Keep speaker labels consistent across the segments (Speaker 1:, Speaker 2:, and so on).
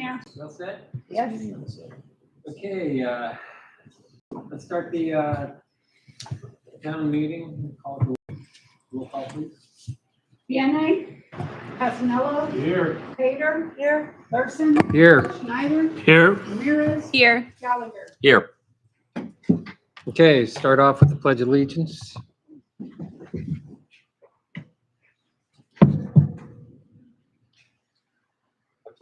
Speaker 1: Mayor.
Speaker 2: Well set?
Speaker 1: Yes.
Speaker 2: Okay, let's start the town meeting. Call it the roll call, please.
Speaker 1: Vianney. Casanello.
Speaker 2: Here.
Speaker 1: Pater. Here. Larson.
Speaker 2: Here.
Speaker 1: Schneider.
Speaker 2: Here.
Speaker 1: Ramirez.
Speaker 3: Here.
Speaker 1: Gallagher.
Speaker 2: Here. Okay, start off with the Pledge of Allegiance.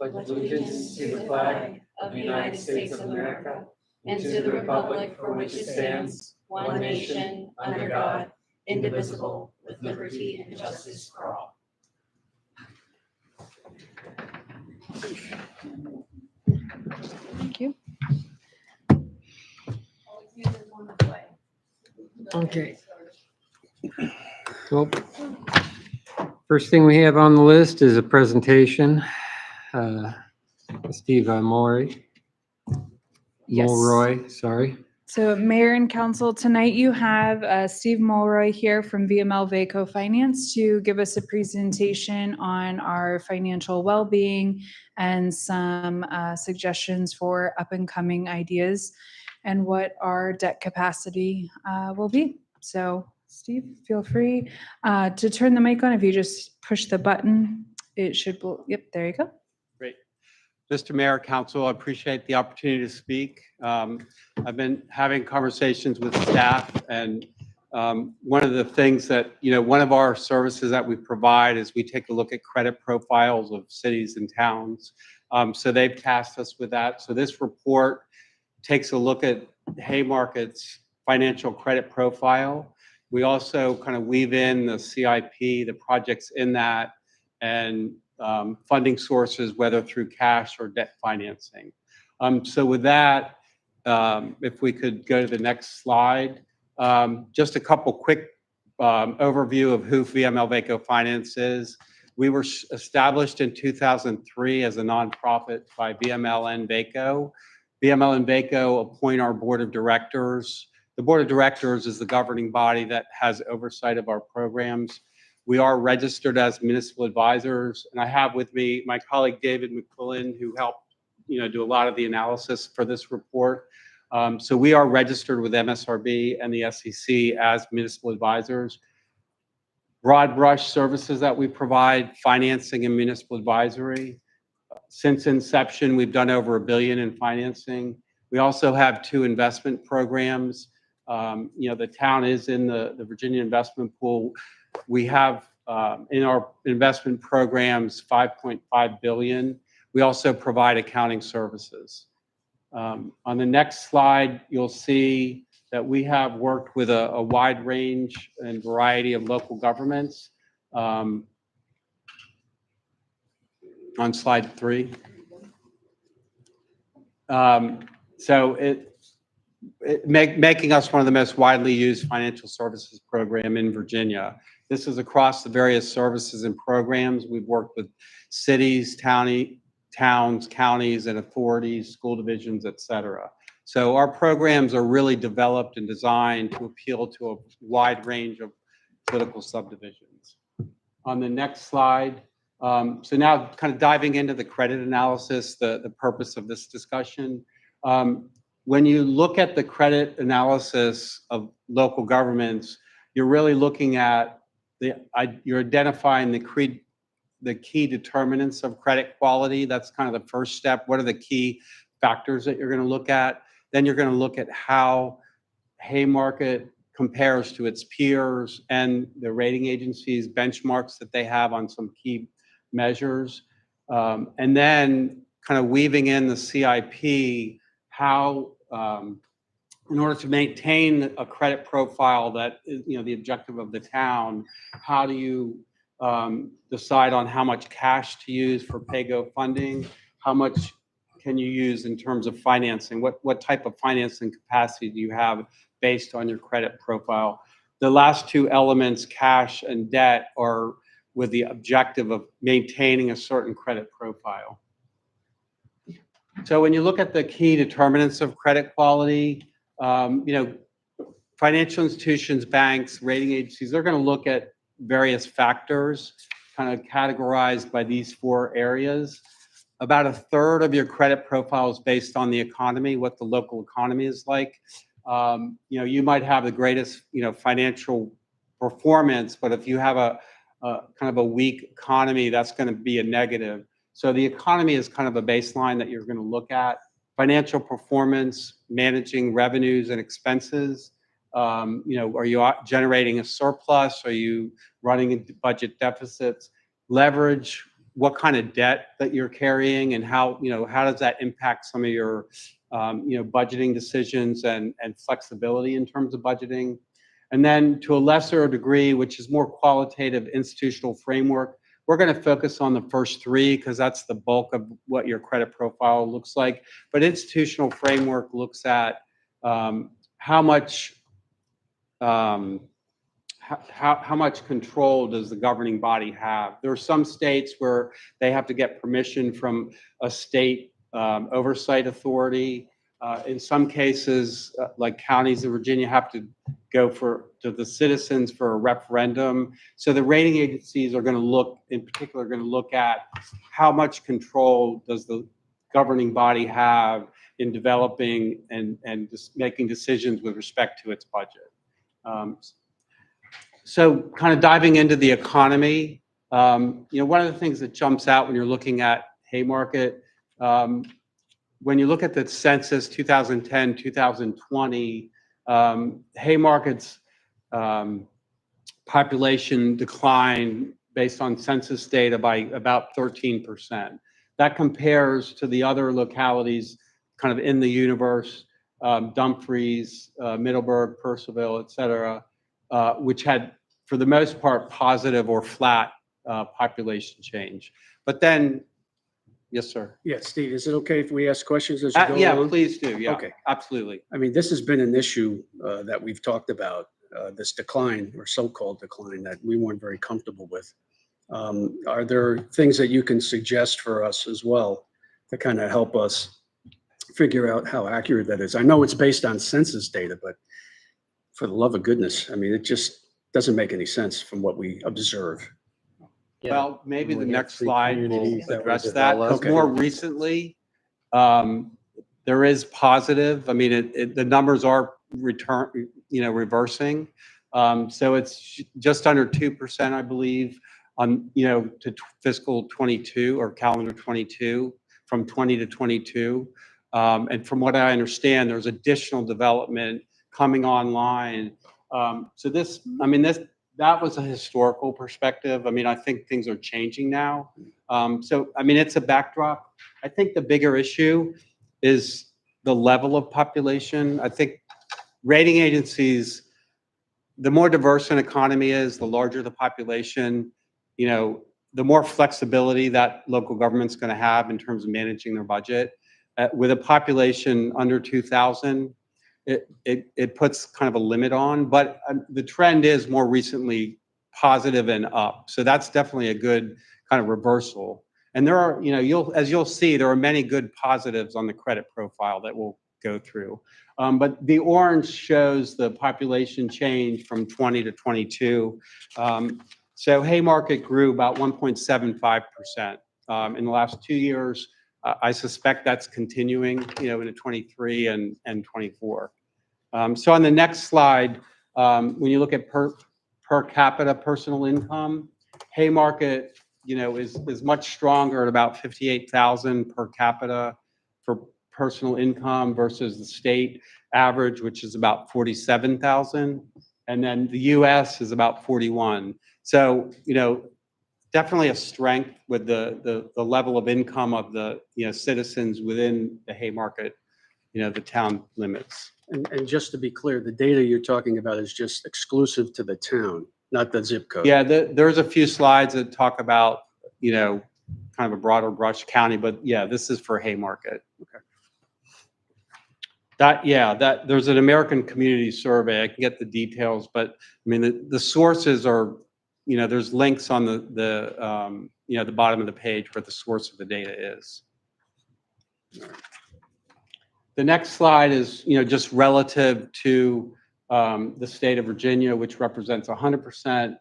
Speaker 2: I pledge allegiance to the flag
Speaker 3: of the United States of America and to the republic for which it stands, one nation, under God, indivisible, with liberty and justice for all.
Speaker 4: Thank you.
Speaker 2: Okay. Well, first thing we have on the list is a presentation. Steve Mulroy.
Speaker 4: Yes.
Speaker 2: Mulroy, sorry.
Speaker 4: So Mayor and Council, tonight you have Steve Mulroy here from VML Vaco Finance to give us a presentation on our financial well-being and some suggestions for up-and-coming ideas and what our debt capacity will be. So Steve, feel free to turn the mic on. If you just push the button, it should, yep, there you go.
Speaker 5: Great. Mr. Mayor, Council, I appreciate the opportunity to speak. I've been having conversations with staff, and one of the things that, one of our services that we provide is we take a look at credit profiles of cities and towns. So they've tasked us with that. So this report takes a look at Haymarket's financial credit profile. We also kind of weave in the CIP, the projects in that, and funding sources, whether through cash or debt financing. So with that, if we could go to the next slide, just a couple quick overview of who VML Vaco Finance is. We were established in 2003 as a nonprofit by VML and Vaco. VML and Vaco appoint our board of directors. The board of directors is the governing body that has oversight of our programs. We are registered as municipal advisors, and I have with me my colleague David McQuillan, who helped do a lot of the analysis for this report. So we are registered with MSRB and the SEC as municipal advisors. Broad brush services that we provide: financing and municipal advisory. Since inception, we've done over $1 billion in financing. We also have 2 investment programs. The town is in the Virginia investment pool. We have in our investment programs $5.5 billion. We also provide accounting services. On the next slide, you'll see that we have worked with a wide range and variety of local governments. On slide 3. So making us one of the most widely used financial services program in Virginia. This is across the various services and programs. We've worked with cities, towns, counties, and authorities, school divisions, et cetera. So our programs are really developed and designed to appeal to a wide range of political subdivisions. On the next slide, so now kind of diving into the credit analysis, the purpose of this discussion. When you look at the credit analysis of local governments, you're really looking at you're identifying the key determinants of credit quality. That's kind of the first step. What are the key factors that you're going to look at? Then you're going to look at how Haymarket compares to its peers and the rating agencies' benchmarks that they have on some key measures. And then kind of weaving in the CIP, how in order to maintain a credit profile that is, the objective of the town, how do you decide on how much cash to use for PAYGO funding? How much can you use in terms of financing? What type of financing capacity do you have based on your credit profile? The last 2 elements, cash and debt, are with the objective of maintaining a certain credit profile. So when you look at the key determinants of credit quality, financial institutions, banks, rating agencies, they're going to look at various factors kind of categorized by these 4 areas. about a third of your credit profile is based on the economy, what the local economy is like. You might have the greatest, financial performance, but if you have a kind of a weak economy, that's going to be a negative. So the economy is kind of a baseline that you're going to look at. Financial performance, managing revenues and expenses. Are you generating a surplus? Are you running into budget deficits? Leverage, what kind of debt that you're carrying, and how does that impact some of your budgeting decisions and flexibility in terms of budgeting. And then to a lesser degree, which is more qualitative, institutional framework, we're going to focus on the first three because that's the bulk of what your credit profile looks like. But institutional framework looks at how much control does the governing body have. There are some states where they have to get permission from a state oversight authority. In some cases, like counties in Virginia, have to go to the citizens for a referendum. So the rating agencies are going to look at how much control does the governing body have in developing and just making decisions with respect to its budget. So kind of diving into the economy, one of the things that jumps out when you're looking at Haymarket, when you look at the census 2010, 2020, Haymarket's population declined based on census data by about 13%. That compares to the other localities kind of in the universe, Dumfries, Middleburg, Purcellville, et cetera, which had, for the most part, positive or flat population change. But then, yes, sir.
Speaker 6: Yeah, Steve, is it okay if we ask questions as you go
Speaker 5: Yeah,
Speaker 6: along?
Speaker 5: please do. Yeah,
Speaker 6: Okay.
Speaker 5: absolutely.
Speaker 6: I mean, this has been an issue that we've talked about, this decline or so-called decline that we weren't very comfortable with. Are there things that you can suggest for us as well to kind of help us figure out how accurate that is? I know it's based on census data, but for the love of goodness, I mean, it just doesn't make any sense from what we observe.
Speaker 5: Well, maybe the
Speaker 2: We have
Speaker 5: next
Speaker 2: three
Speaker 5: slide will
Speaker 2: communities that were
Speaker 5: address that. 'Cause
Speaker 6: developed.
Speaker 5: more recently, there is positive. I mean, the numbers are reversing. So it's just under 2%, I believe, to fiscal 22 or calendar 22, from 20 to 22. And from what I understand, there's additional development coming online. So that was a historical perspective. I mean, I think things are changing now. So, I mean, it's a backdrop. I think the bigger issue is the level of population. I think rating agencies, the more diverse an economy is, the larger the population, the more flexibility that local government's going to have in terms of managing their budget. With a population under 2,000, it puts kind of a limit on, but the trend is more recently positive and up. So that's definitely a good kind of reversal. And there are, as you'll see, there are many good positives on the credit profile that we'll go through. But the orange shows the population change from 20 to 22. So Haymarket grew about 1.75% in the last 2 years. I suspect that's continuing, into 23 and 24. So on the next slide, when you look at per capita personal income, Haymarket, is much stronger at about 58,000 per capita for personal income versus the state average, which is about 47,000. And then the US is about 41. So, definitely a strength with the level of income of the citizens within the Haymarket, the town limits.
Speaker 6: And just to be clear, the data you're talking about is just exclusive to the town, not the zip code.
Speaker 5: Yeah, there's a few slides that talk about, kind of a broader brush county, but yeah, this is for Haymarket. Okay. There's an American Community Survey. I can get the details, but I mean, the sources are, there's links on the bottom of the page where the source of the data is. The next slide is, just relative to the state of Virginia, which represents 100%.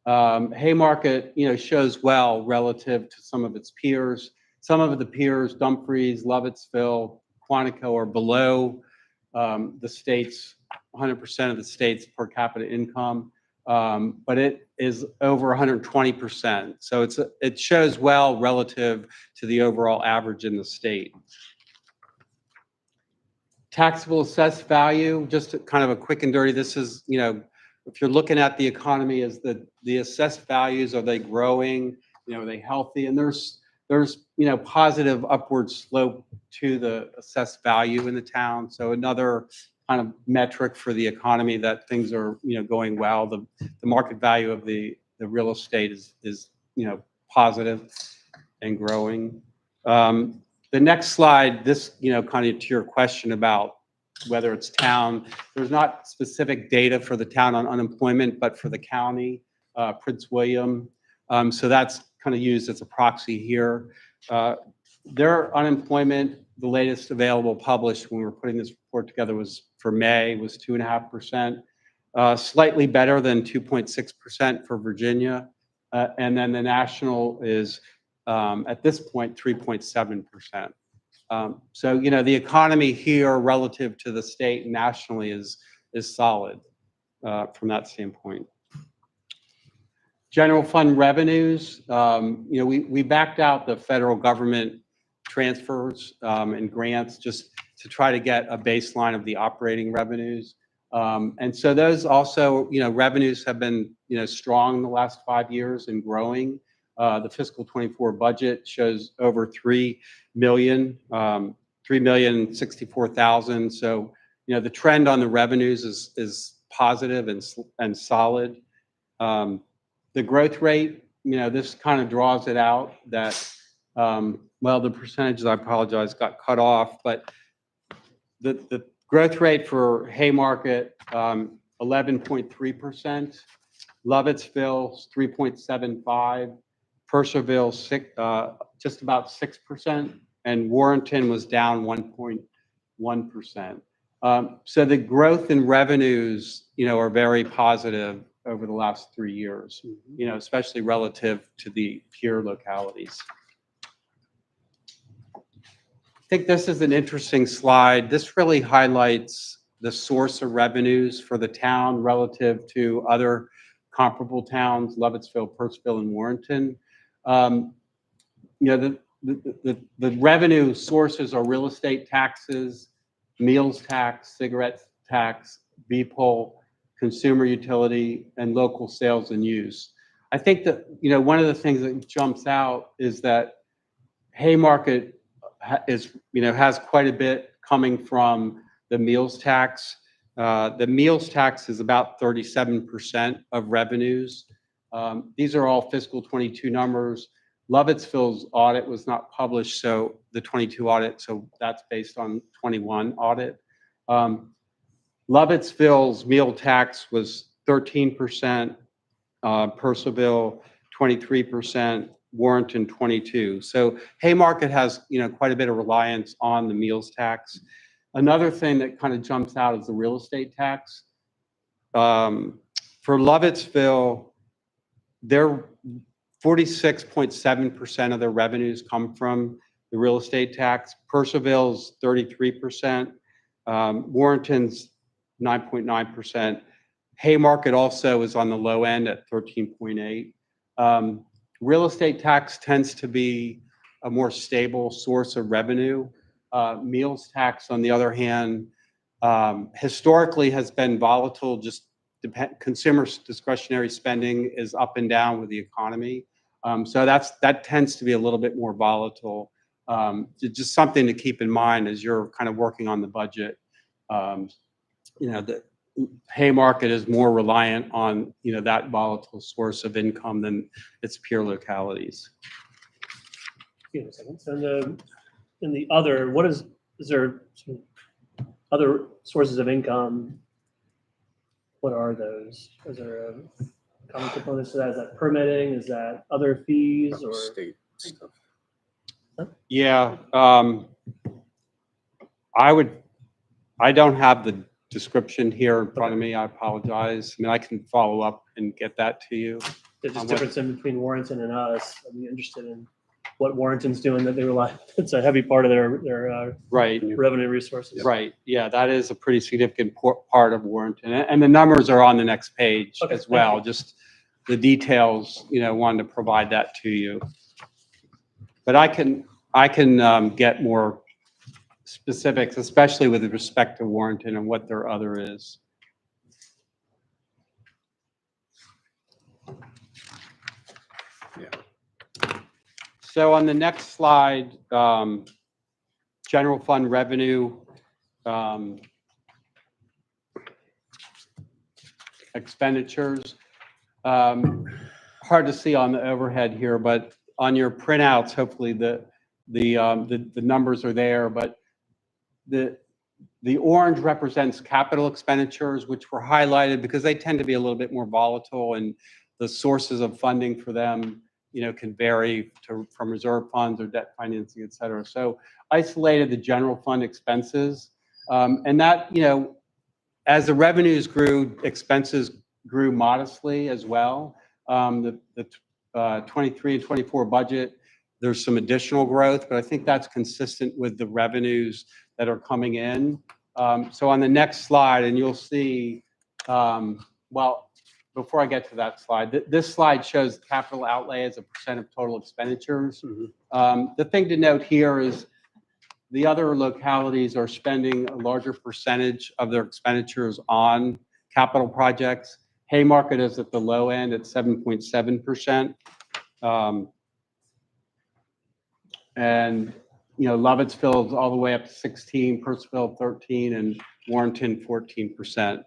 Speaker 5: Haymarket, shows well relative to some of its peers. some of the peers, Dumfries, Lovettsville, Quantico, are below the state's 100% of the state's per capita income, but it is over 120%. So it shows well relative to the overall average in the state. Taxable assessed value, just kind of a quick and dirty. This is, if you're looking at the economy, as the assessed values, are they growing? Are they healthy? And there's positive upward slope to the assessed value in the town. So another kind of metric for the economy that things are, going well. The market value of the real estate is positive and growing. The next slide, this, kind of to your question about whether it's town, there's not specific data for the town on unemployment, but for the county, Prince William. So that's kind of used as a proxy here. Their unemployment, the latest available published when we were putting this report together was for May, was 2.5%, slightly better than 2.6% for Virginia. And then the national is at this point 3.7%. So the economy here relative to the state and nationally is solid from that standpoint. General fund revenues, we backed out the federal government transfers and grants just to try to get a baseline of the operating revenues. And so those also, revenues have been, strong in the last 5 years and growing. The fiscal 24 budget shows over 3,064,000. So, the trend on the revenues is positive and solid. The growth rate, this kind of draws it out that, the percentages, I apologize, got cut off, but the growth rate for Haymarket, 11.3%, Lovettsville, 3.75%, Purcellville, just about 6%, and Warrenton was down 1.1%. So the growth in revenues, are very positive over the last 3 years, especially relative to the peer localities. I think this is an interesting slide. This really highlights the source of revenues for the town relative to other comparable towns, Lovettsville, Purcellville, and Warrenton. The revenue sources are real estate taxes, meals tax, cigarette tax, VPOL, consumer utility, and local sales and use. I think that, one of the things that jumps out is that Haymarket has quite a bit coming from the meals tax. The meals tax is about 37% of revenues. These are all fiscal 22 numbers. Lovettsville's audit was not published, so the 22 audit, so that's based on 21 audit. Lovettsville's meal tax was 13%, Purcellville 23%, Warrenton 22%. So Haymarket has quite a bit of reliance on the meals tax. Another thing that kind of jumps out is the real estate tax. For Lovettsville, their 46.7% of their revenues come from the real estate tax. Purcellville's 33%, Warrenton's 9.9%. Haymarket also is on the low end at 13.8%. Real estate tax tends to be a more stable source of revenue. Meals tax, on the other hand, historically has been volatile. Just consumer discretionary spending is up and down with the economy. So that tends to be a little bit more volatile. Just something to keep in mind as you're kind of working on the budget. The Haymarket is more reliant on that volatile source of income than its peer localities.
Speaker 7: Give me a second. So in the other, is there some other sources of income? What are those? Is there a common component to that? Is that permitting? Is that other fees or
Speaker 6: State stuff.
Speaker 5: Yeah, I don't have the description here in front of me. I apologize. I mean, I can follow up and get that to you.
Speaker 7: there's just difference in between Warrenton and us? I'd be interested in what Warrenton's doing that they rely, it's a heavy part of their
Speaker 5: Right.
Speaker 7: revenue resources.
Speaker 5: Right, yeah, that is a pretty significant part of Warrenton, and the numbers are on the next page
Speaker 7: Okay,
Speaker 5: as
Speaker 7: thank
Speaker 5: well,
Speaker 7: you.
Speaker 5: just the details, wanted to provide that to you. But I can get more specifics, especially with respect to Warrenton and what their other is. So on the next slide, general fund revenue, expenditures. Hard to see on the overhead here, but on your printouts, hopefully the numbers are there. But the orange represents capital expenditures, which were highlighted because they tend to be a little bit more volatile, and the sources of funding for them, can vary from reserve funds or debt financing, et cetera. So isolated the general fund expenses, and that, as the revenues grew, expenses grew modestly as well. The 23 and 24 budget, there's some additional growth, but I think that's consistent with the revenues that are coming in. So on the next slide, and you'll see, well, before I get to that slide, this slide shows capital outlay as a percent of total expenditures. The thing to note here is the other localities are spending a larger percentage of their expenditures on capital projects. Haymarket is at the low end at 7.7%. And, Lovettsville is all the way up to 16, Purcellville 13, and Warrenton 14%.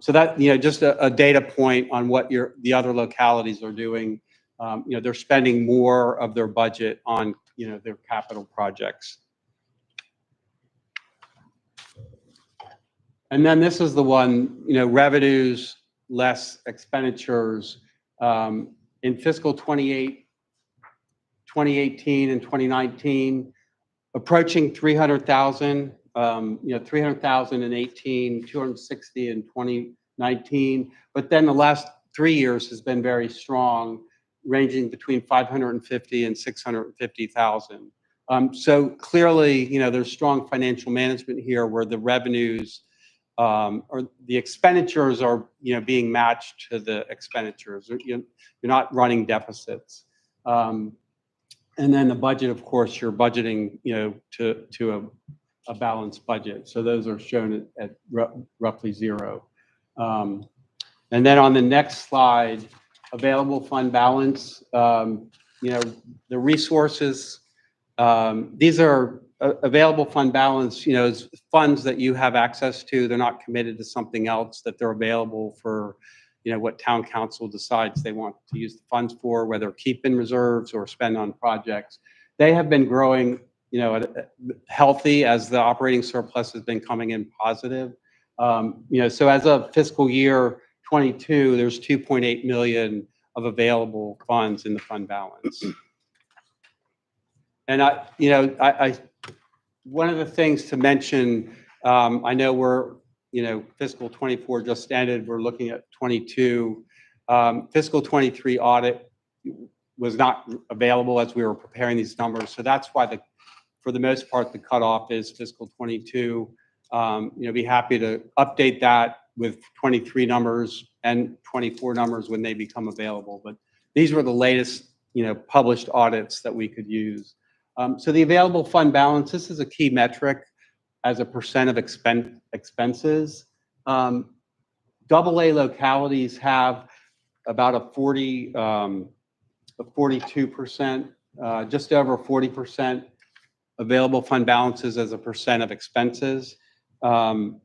Speaker 5: So that, just a data point on what the other localities are doing. They're spending more of their budget on, their capital projects. And then this is the one, revenues less expenditures. In fiscal 2018 and 2019, approaching 300,000. 300,000 in 18, 260 in 2019. But then the last 3 years has been very strong, ranging between 550 and 650,000. So clearly, there's strong financial management here where the revenues or the expenditures are, being matched to the expenditures. You're not running deficits. And then the budget, of course, you're budgeting, to a balanced budget. So those are shown at roughly zero. And then on the next slide, available fund balance, the resources, these are available fund balance, is funds that you have access to. They're not committed to something else, that they're available for, what town council decides they want to use the funds for, whether keep in reserves or spend on projects. They have been growing, healthy as the operating surplus has been coming in positive. So as of fiscal year 22, there's 2.8 million of available funds in the fund balance. And one of the things to mention, I know we're, fiscal 24 just ended. We're looking at 22. Fiscal 23 audit was not available as we were preparing these numbers. So that's why for the most part, the cutoff is fiscal 22. Be happy to update that with 23 numbers and 24 numbers when they become available. But these were the latest, published audits that we could use. So the available fund balance, this is a key metric as a percent of expenses. AA localities have about a 42%, just over 40% available fund balances as a percent of expenses. You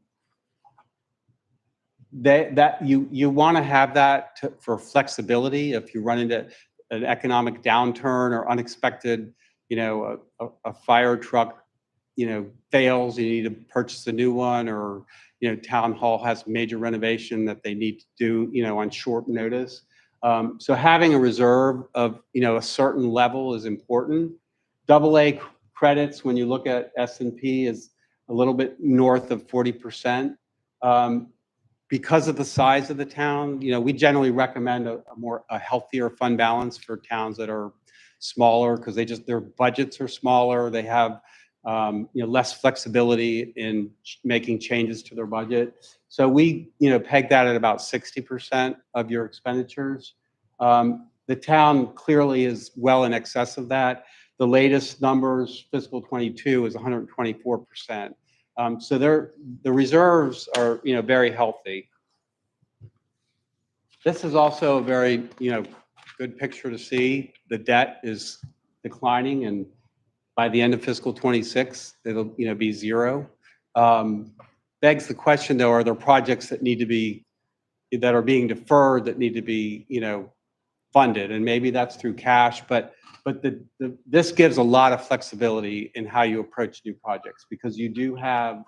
Speaker 5: want to have that for flexibility if you run into an economic downturn or unexpected, a fire truck, fails, you need to purchase a new one, or, town hall has major renovation that they need to do, on short notice. So having a reserve of, a certain level is important. AA credits, when you look at S&P, is a little bit north of 40%. Because of the size of the town, we generally recommend a healthier fund balance for towns that are smaller because their budgets are smaller. They have less flexibility in making changes to their budget. So we peg that at about 60% of your expenditures. The town clearly is well in excess of that. The latest numbers, fiscal 22, is 124%. So the reserves are very healthy. This is also a very good picture to see. The debt is declining, and by the end of fiscal 26, it'll be zero. Begs the question though: are there projects that are being deferred that need to be funded? And maybe that's through cash, but this gives a lot of flexibility in how you approach new projects, because you do have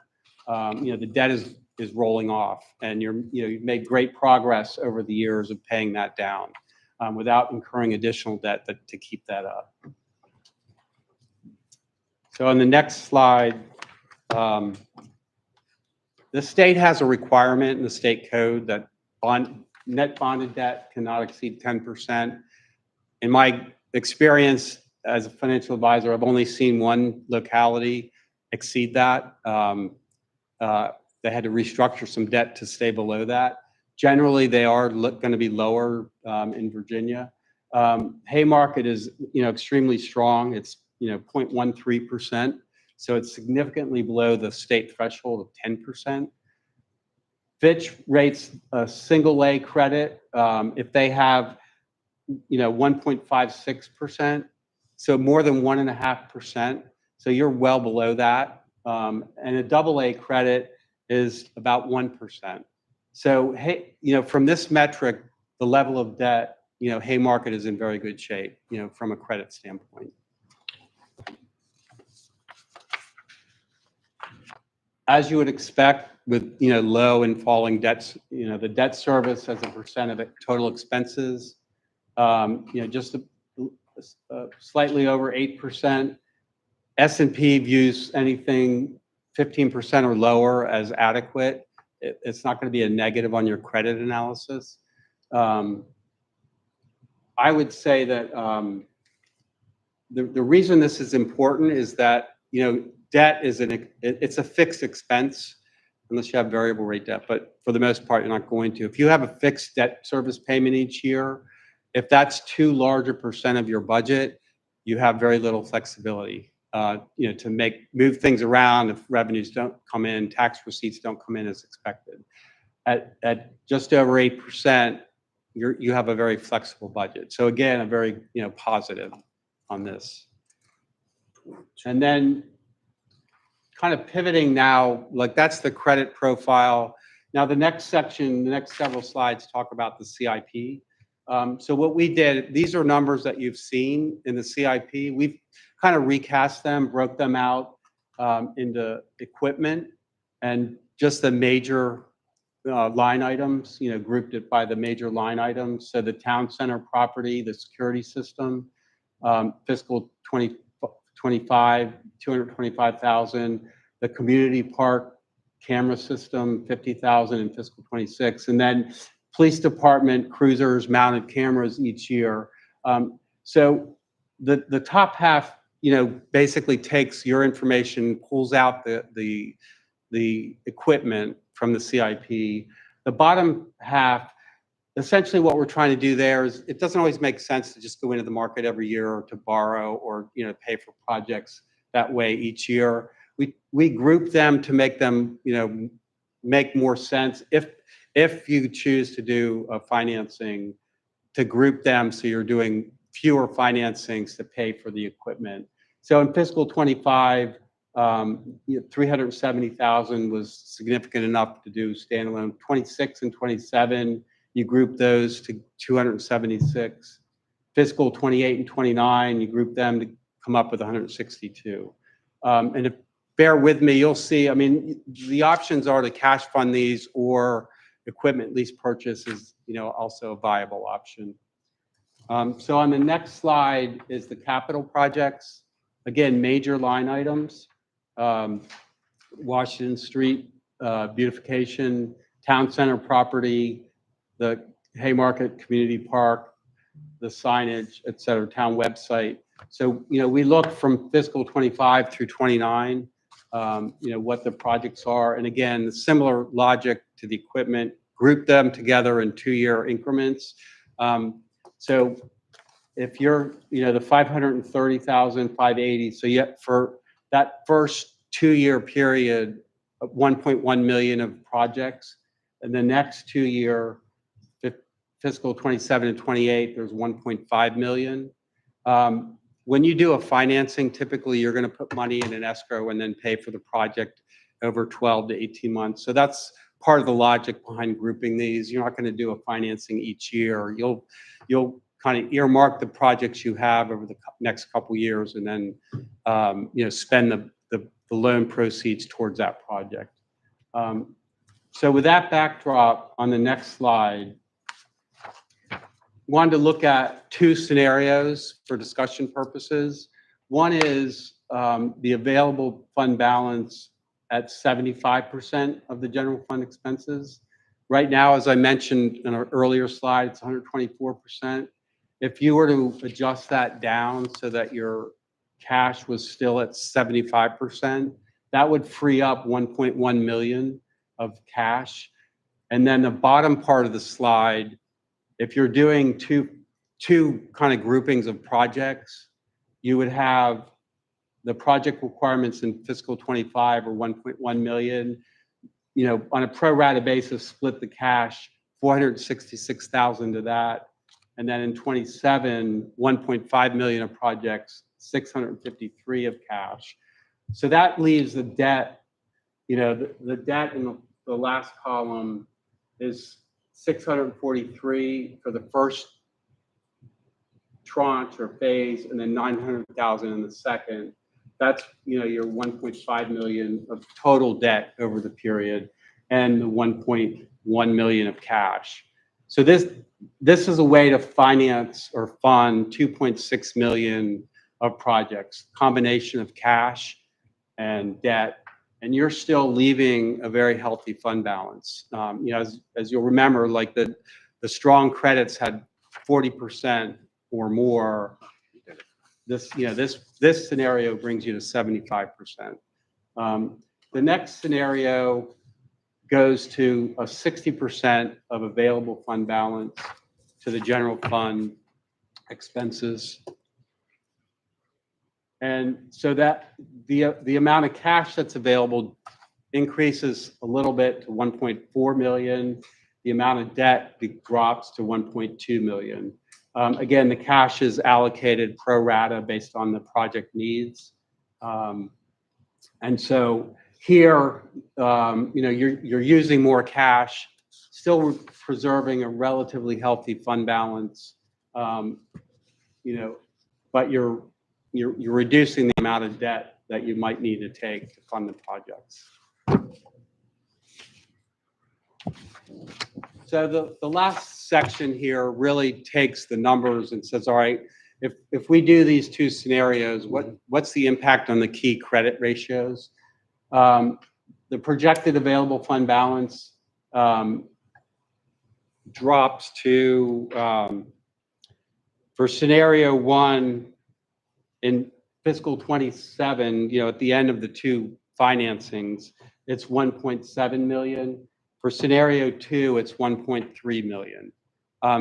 Speaker 5: the debt is rolling off, and you've made great progress over the years of paying that down without incurring additional debt to keep that up. So on the next slide, the state has a requirement in the state code that net bonded debt cannot exceed 10%. In my experience as a financial advisor, I've only seen one locality exceed that. They had to restructure some debt to stay below that. Generally, they are going to be lower in Virginia. Haymarket is extremely strong. It's 0.13%. So it's significantly below the state threshold of 10%. Fitch rates a single A credit if they have 1.56%, so more than 1.5%. So you're well below that. And a double A credit is about 1%. So from this metric, the level of debt, Haymarket is in very good shape, from a credit standpoint. As you would expect with low and falling debts, the debt service as a percent of total expenses, just slightly over 8%. S&P views anything 15% or lower as adequate. It's not going to be a negative on your credit analysis. I would say that the reason this is important is that debt it's a fixed expense unless you have variable rate debt, but for the most part, you're not going to. If you have a fixed debt service payment each year, if that's too large a percent of your budget, you have very little flexibility, to move things around if revenues don't come in, tax receipts don't come in as expected. At just over 8%, you have a very flexible budget. So again, a very positive on this. And then kind of pivoting now, like that's the credit profile. Now the next section, the next several slides talk about the CIP. So what we did, these are numbers that you've seen in the CIP. We've kind of recast them, broke them out into equipment and just the major line items, grouped it by the major line items. So the town center property, the security system, fiscal 2025, 225,000. The community park camera system, 50,000 in fiscal 26. And then police department cruisers, mounted cameras each year. So the top half, basically takes your information, pulls out the equipment from the CIP. The bottom half, essentially what we're trying to do there is it doesn't always make sense to just go into the market every year or to borrow or pay for projects that way each year. We group them to make them make more sense if you choose to do a financing, to group them so you're doing fewer financings to pay for the equipment. So in fiscal 25, 370,000 was significant enough to do standalone. 26 and 27, you group those to 276. Fiscal 28 and 29, you group them to come up with 162. And if bear with me, you'll see, the options are to cash fund these or equipment lease purchase is, also a viable option. So on the next slide is the capital projects. Again, major line items, Washington Street beautification, town center property, the Haymarket Community Park, the signage, et cetera, town website. So, we look from fiscal 25 through 29, what the projects are. And again, similar logic to the equipment, group them together in 2-year increments. So if you're, the 530,580, so yet for that first 2-year period, 1.1 million of projects, and the next 2-year fiscal 27 and 28, there's 1.5 million. When you do a financing, typically you're going to put money in an escrow and then pay for the project over 12 to 18 months. So that's part of the logic behind grouping these. You're not going to do a financing each year. You'll kind of earmark the projects you have over the next couple years, and then spend the loan proceeds towards that project. So with that backdrop, on the next slide, wanted to look at 2 scenarios for discussion purposes. One is the available fund balance at 75% of the general fund expenses. Right now, as I mentioned in an earlier slide, it's 124%. If you were to adjust that down so that your cash was still at 75%, that would free up 1.1 million of cash. And then the bottom part of the slide, if you're doing two kind of groupings of projects, you would have the project requirements in fiscal 25 or 1.1 million, on a pro rata basis, split the cash, 466,000 to that. And then in 27, 1.5 million of projects, 653 of cash. So that leaves the debt, the debt in the last column is 643 for the first tranche or phase, and then 900,000 in the second. That's, your 1.5 million of total debt over the period, and the 1.1 million of cash. So this is a way to finance or fund 2.6 million of projects, combination of cash and debt, and you're still leaving a very healthy fund balance. As you'll remember, like the strong credits had 40% or more. This scenario brings you to 75%. The next scenario goes to a 60% of available fund balance to the general fund expenses. And so that the amount of cash that's available increases a little bit to 1.4 million. The amount of debt drops to 1.2 million. Again, the cash is allocated pro rata based on the project needs. And so here, you're using more cash, still preserving a relatively healthy fund balance, but you're reducing the amount of debt that you might need to take to fund the projects. So the last section here really takes the numbers and says, all right, if we do these 2 scenarios, what's the impact on the key credit ratios? The projected available fund balance drops to, for scenario 1 in fiscal 27, at the end of the 2 financings, it's 1.7 million. For scenario 2, it's 1.3 million.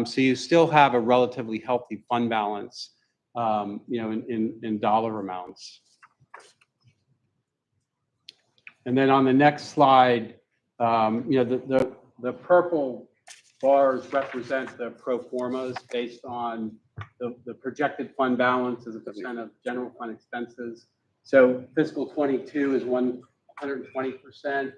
Speaker 5: So you still have a relatively healthy fund balance, in dollar amounts. And then on the next slide, the purple bars represent the pro formas based on the projected fund balance as a percent of general fund expenses. So fiscal 22 is 120%.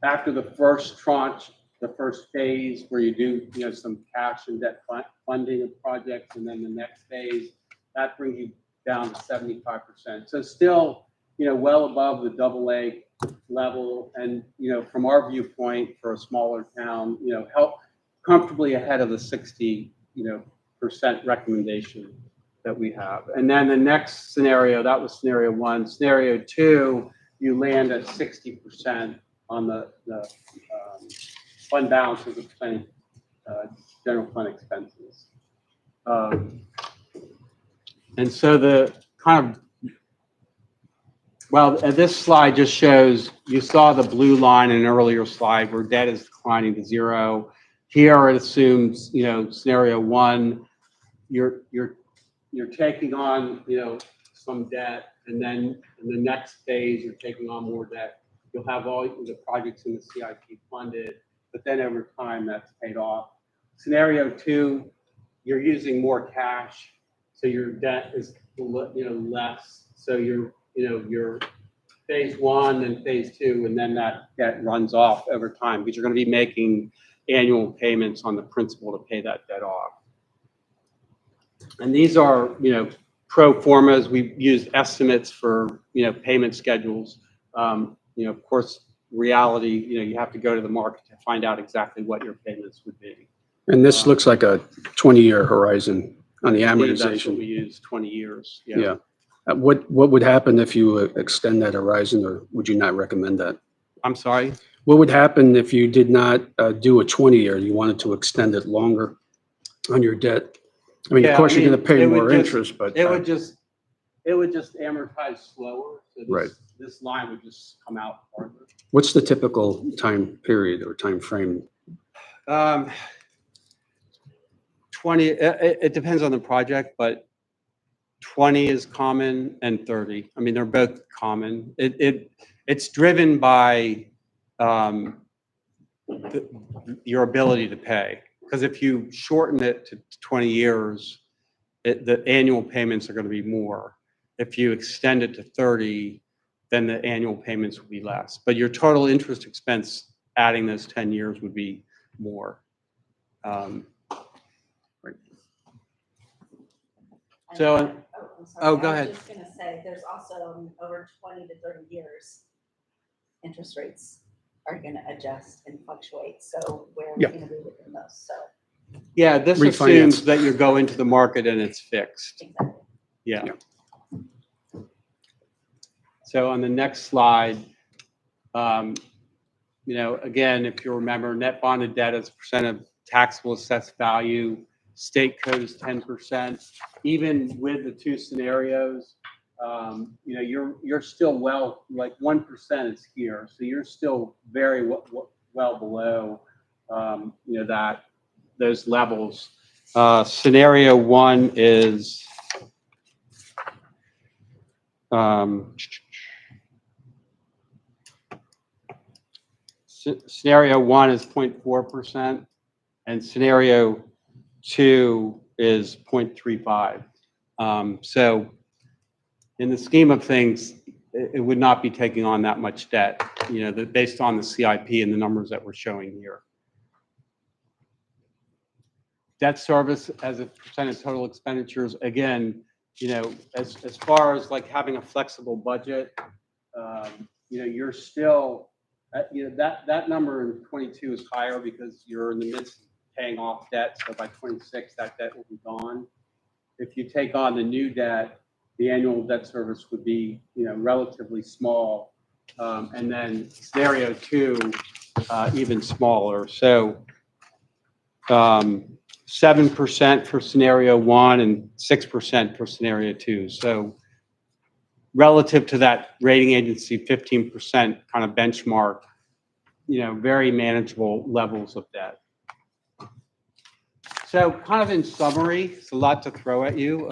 Speaker 5: After the first tranche, the first phase where you do some cash and debt funding of projects, and then the next phase, that brings you down to 75%. So still, well above the AA level, and from our viewpoint for a smaller town, help comfortably ahead of the 60% recommendation that we have. And then the next scenario, that was scenario 1. Scenario 2, you land at 60% on the fund balance as a percentage general fund expenses. And so the kind of, well, this slide just shows, you saw the blue line in an earlier slide where debt is declining to zero. Here it assumes, scenario one, you're taking on, some debt, and then in the next phase, you're taking on more debt. You'll have all the projects in the CIP funded, but then over time, that's paid off. Scenario two, you're using more cash, so your debt is, less. So you're phase one and phase two, and then that debt runs off over time because you're going to be making annual payments on the principal to pay that debt off. And these are, pro formas. We've used estimates for, payment schedules. Of course, reality, you have to go to the market to find out exactly what your payments would be.
Speaker 6: And this looks like a 20-year horizon on the
Speaker 5: I believe that's what
Speaker 6: amortization.
Speaker 5: we use, 20 years.
Speaker 6: Yeah. What would happen if you extend that horizon, or would you not recommend that?
Speaker 5: I'm sorry.
Speaker 6: What would happen if you did not do a 20-year, you wanted to extend it longer on your debt? I mean, of
Speaker 5: Yeah,
Speaker 6: course,
Speaker 5: I
Speaker 6: you're
Speaker 5: mean,
Speaker 6: going to pay
Speaker 5: it would
Speaker 6: more
Speaker 5: just-
Speaker 6: interest, but
Speaker 5: It would just amortize slower. So
Speaker 6: Right.
Speaker 5: This line would just come out farther.
Speaker 6: what's the typical time period or time frame?
Speaker 5: 20, it depends on the project, but 20 is common and 30. I mean, they're both common. It's driven by your ability to pay. Because if you shorten it to 20 years, the annual payments are going to be more. If you extend it to 30, then the annual payments will be less. But your total interest expense adding those 10 years would be more. So-
Speaker 3: I'm sorry.
Speaker 5: oh, go ahead.
Speaker 3: I was just gonna say, there's also over 20 to 30 years, interest rates are gonna adjust and fluctuate, so we're
Speaker 6: Yeah.
Speaker 3: gonna be within those, so,
Speaker 5: Yeah, this
Speaker 6: Refinance.
Speaker 5: assumes that you go into the market and it's fixed.
Speaker 3: exactly.
Speaker 5: Yeah.
Speaker 6: Yeah.
Speaker 5: So on the next slide, again, if you remember, net bonded debt as a percent of taxable assessed value, state code is 10%. Even with the two scenarios, you're still well, like 1% is here, so you're still very well below, those levels. Scenario one is scenario one is 0.4%, and scenario two is 0.35. So in the scheme of things, it would not be taking on that much debt, based on the CIP and the numbers that we're showing here. Debt service as a percent of total expenditures, again, as far as like having a flexible budget, you're still, that number in 22 is higher because you're in the midst of paying off debt. So by 26, that debt will be gone. If you take on the new debt, the annual debt service would be, relatively small. And then scenario two, even smaller. So 7% for scenario one and 6% for scenario two. So relative to that rating agency 15% kind of benchmark, very manageable levels of debt. So kind of in summary, it's a lot to throw at you,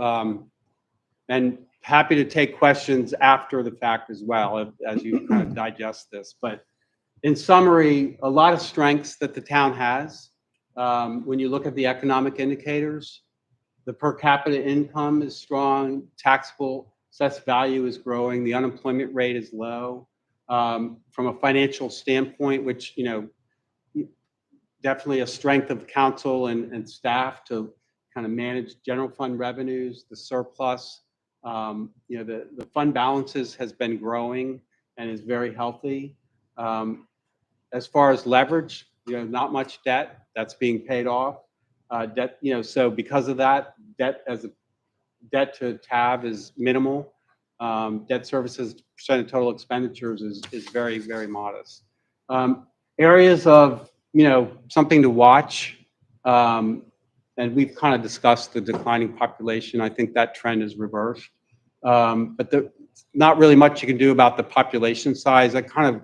Speaker 5: and happy to take questions after the fact as well as you kind of digest this. But in summary, a lot of strengths that the town has. When you look at the economic indicators, the per capita income is strong, taxable assessed value is growing, the unemployment rate is low. From a financial standpoint, which, definitely a strength of council and staff to kind of manage general fund revenues, the surplus, the fund balances has been growing and is very healthy. As far as leverage, not much debt that's being paid off. Debt, so because of that, debt to TAV is minimal. Debt services percent of total expenditures is very, very modest. Areas of, something to watch. And we've kind of discussed the declining population. I think that trend is reversed. But not really much you can do about the population size. That kind of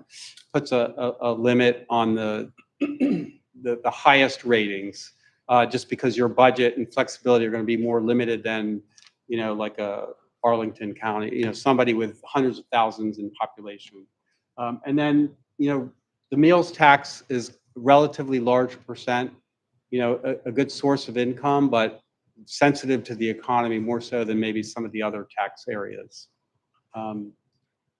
Speaker 5: puts a limit on the highest ratings, just because your budget and flexibility are going to be more limited than, like a Arlington County, somebody with hundreds of thousands in population. And then, the meals tax is a relatively large percent, a good source of income, but sensitive to the economy more so than maybe some of the other tax areas.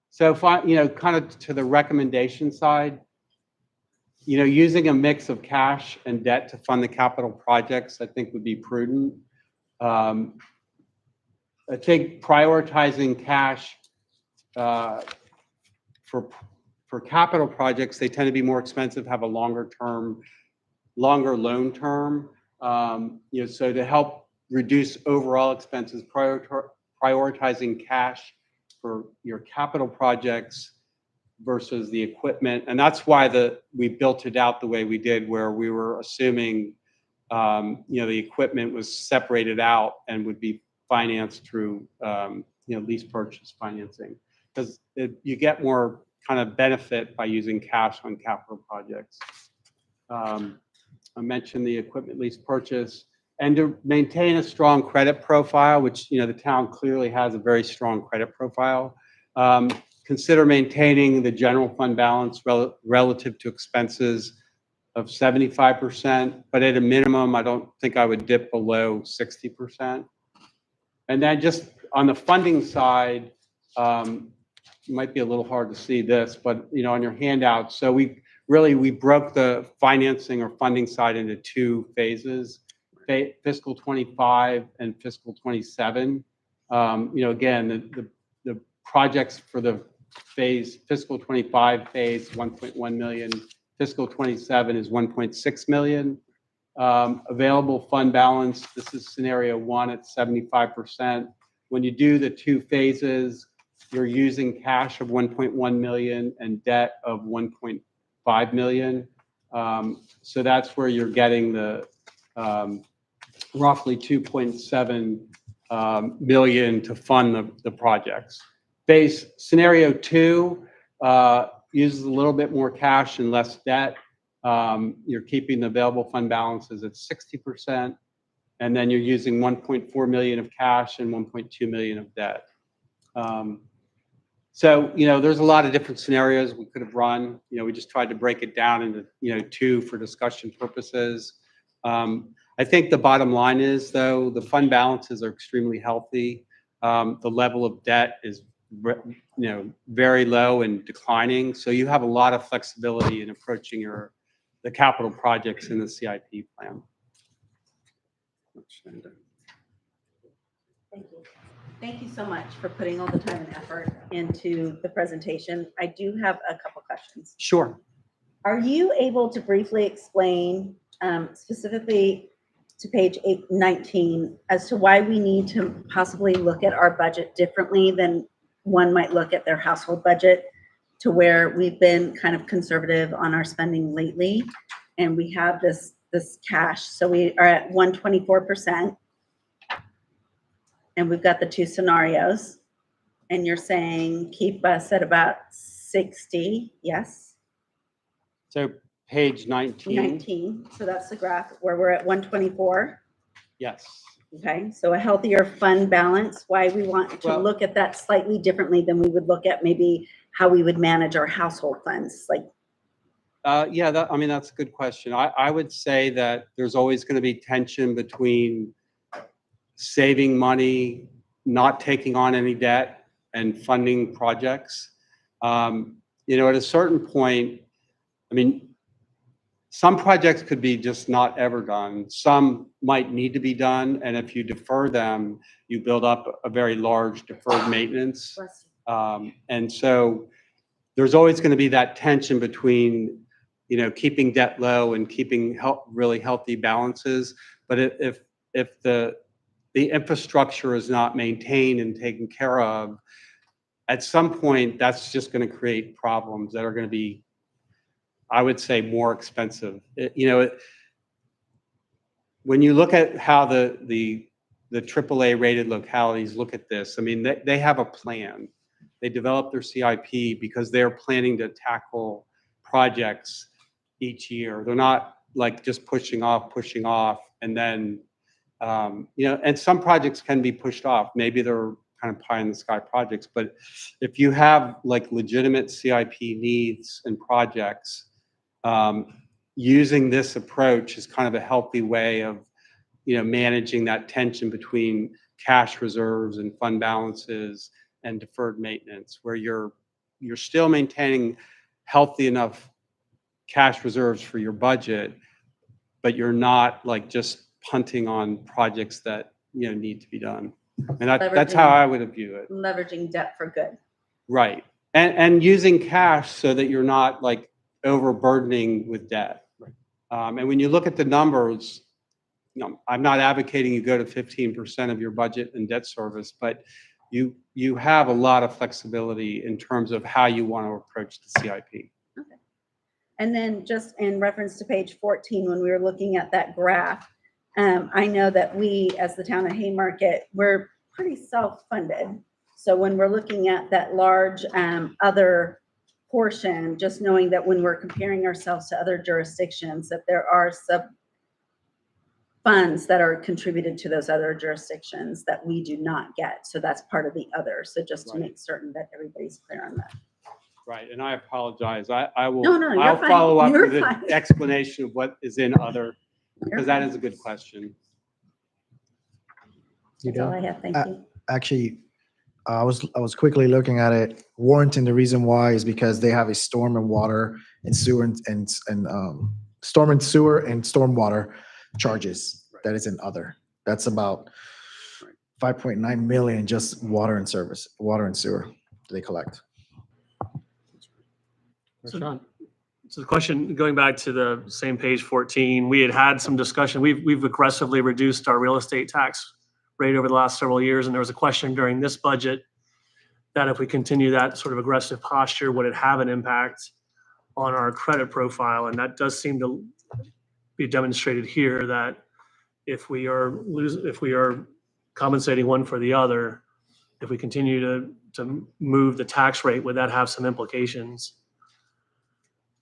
Speaker 5: So if I, kind of to the recommendation side, using a mix of cash and debt to fund the capital projects, I think would be prudent. I think prioritizing cash for capital projects, they tend to be more expensive, have a longer loan term. So to help reduce overall expenses, prioritizing cash for your capital projects versus the equipment. And that's why we built it out the way we did, where we were assuming, the equipment was separated out and would be financed through, lease purchase financing. Because you get more kind of benefit by using cash on capital projects. I mentioned the equipment lease purchase, and to maintain a strong credit profile, which, the town clearly has a very strong credit profile. Consider maintaining the general fund balance relative to expenses of 75%, but at a minimum, I don't think I would dip below 60%. And then just on the funding side, it might be a little hard to see this, but on your handout, so we broke the financing or funding side into two phases, fiscal 25 and fiscal 27. Again, the projects for the fiscal 25 phase, 1.1 million, fiscal 27 is 1.6 million. Available fund balance, this is scenario one at 75%. When you do the two phases, you're using cash of 1.1 million and debt of 1.5 million. So that's where you're getting the roughly 2.7 million to fund the projects. Phase scenario two uses a little bit more cash and less debt. You're keeping the available fund balances at 60%, and then you're using 1.4 million of cash and 1.2 million of debt. So, there's a lot of different scenarios we could have run. We just tried to break it down into, two for discussion purposes. I think the bottom line is, though, the fund balances are extremely healthy. The level of debt is, very low and declining. So you have a lot of flexibility in approaching the capital projects in the CIP plan.
Speaker 3: Thank you. Thank you so much for putting all the time and effort into the presentation. I do have a couple questions.
Speaker 5: Sure.
Speaker 3: Are you able to briefly explain, specifically to page 19, as to why we need to possibly look at our budget differently than one might look at their household budget, to where we've been kind of conservative on our spending lately, and we have this cash. So we are at 124%, and we've got the two scenarios, and you're saying keep us at about 60, yes?
Speaker 5: So page 19.
Speaker 3: 19, so that's the graph where we're at 124.
Speaker 5: Yes.
Speaker 3: Okay, so a healthier fund balance, why we want to
Speaker 5: Well,
Speaker 3: look at that slightly differently than we would look at maybe how we would manage our household funds, like.
Speaker 5: Yeah, that's a good question. I would say that there's always going to be tension between saving money, not taking on any debt, and funding projects. At a certain point, some projects could be just not ever done. Some might need to be done, and if you defer them, you build up a very large deferred maintenance. And so there's always going to be that tension between, keeping debt low and keeping really healthy balances. But if the infrastructure is not maintained and taken care of, at some point, that's just going to create problems that are going to be, I would say, more expensive. when you look at how the AAA rated localities look at this, I mean, they have a plan. They develop their CIP because they're planning to tackle projects each year. They're not like just pushing off, and then, and some projects can be pushed off. Maybe they're kind of pie in the sky projects, but if you have like legitimate CIP needs and projects, using this approach is kind of a healthy way of, managing that tension between cash reserves and fund balances and deferred maintenance, where you're still maintaining healthy enough cash reserves for your budget, but you're not like just punting on projects that, need to be done. And that's how I would view it.
Speaker 3: Leveraging debt for good.
Speaker 5: Right. And using cash so that you're not like overburdening with debt. And when you look at the numbers, I'm not advocating you go to 15% of your budget in debt service, but you have a lot of flexibility in terms of how you want to approach the CIP.
Speaker 3: Okay. And then just in reference to page 14, when we were looking at that graph, I know that we, as the town of Haymarket, we're pretty self-funded. So when we're looking at that large other portion, just knowing that when we're comparing ourselves to other jurisdictions, that there are funds that are contributed to those other jurisdictions that we do not get. So that's part of the other. So just to make certain that everybody's clear on that.
Speaker 5: Right. And I apologize. I will,
Speaker 3: No, you're
Speaker 5: I'll
Speaker 3: fine.
Speaker 5: follow up
Speaker 3: You're
Speaker 5: with an
Speaker 3: fine.
Speaker 5: explanation of what is in other, because that is a good question.
Speaker 3: That's all I have. Thank you.
Speaker 8: Actually, I was quickly looking at it. Warrenton, the reason why is because they have a storm and water and sewer and storm and sewer and stormwater charges that is in other. That's about 5.9 million just water and sewer they collect.
Speaker 7: So the question, going back to the same page 14, we had some discussion. We've aggressively reduced our real estate tax rate over the last several years. And there was a question during this budget that if we continue that sort of aggressive posture, would it have an impact on our credit profile? And that does seem to be demonstrated here, that if we are compensating one for the other, if we continue to move the tax rate, would that have some implications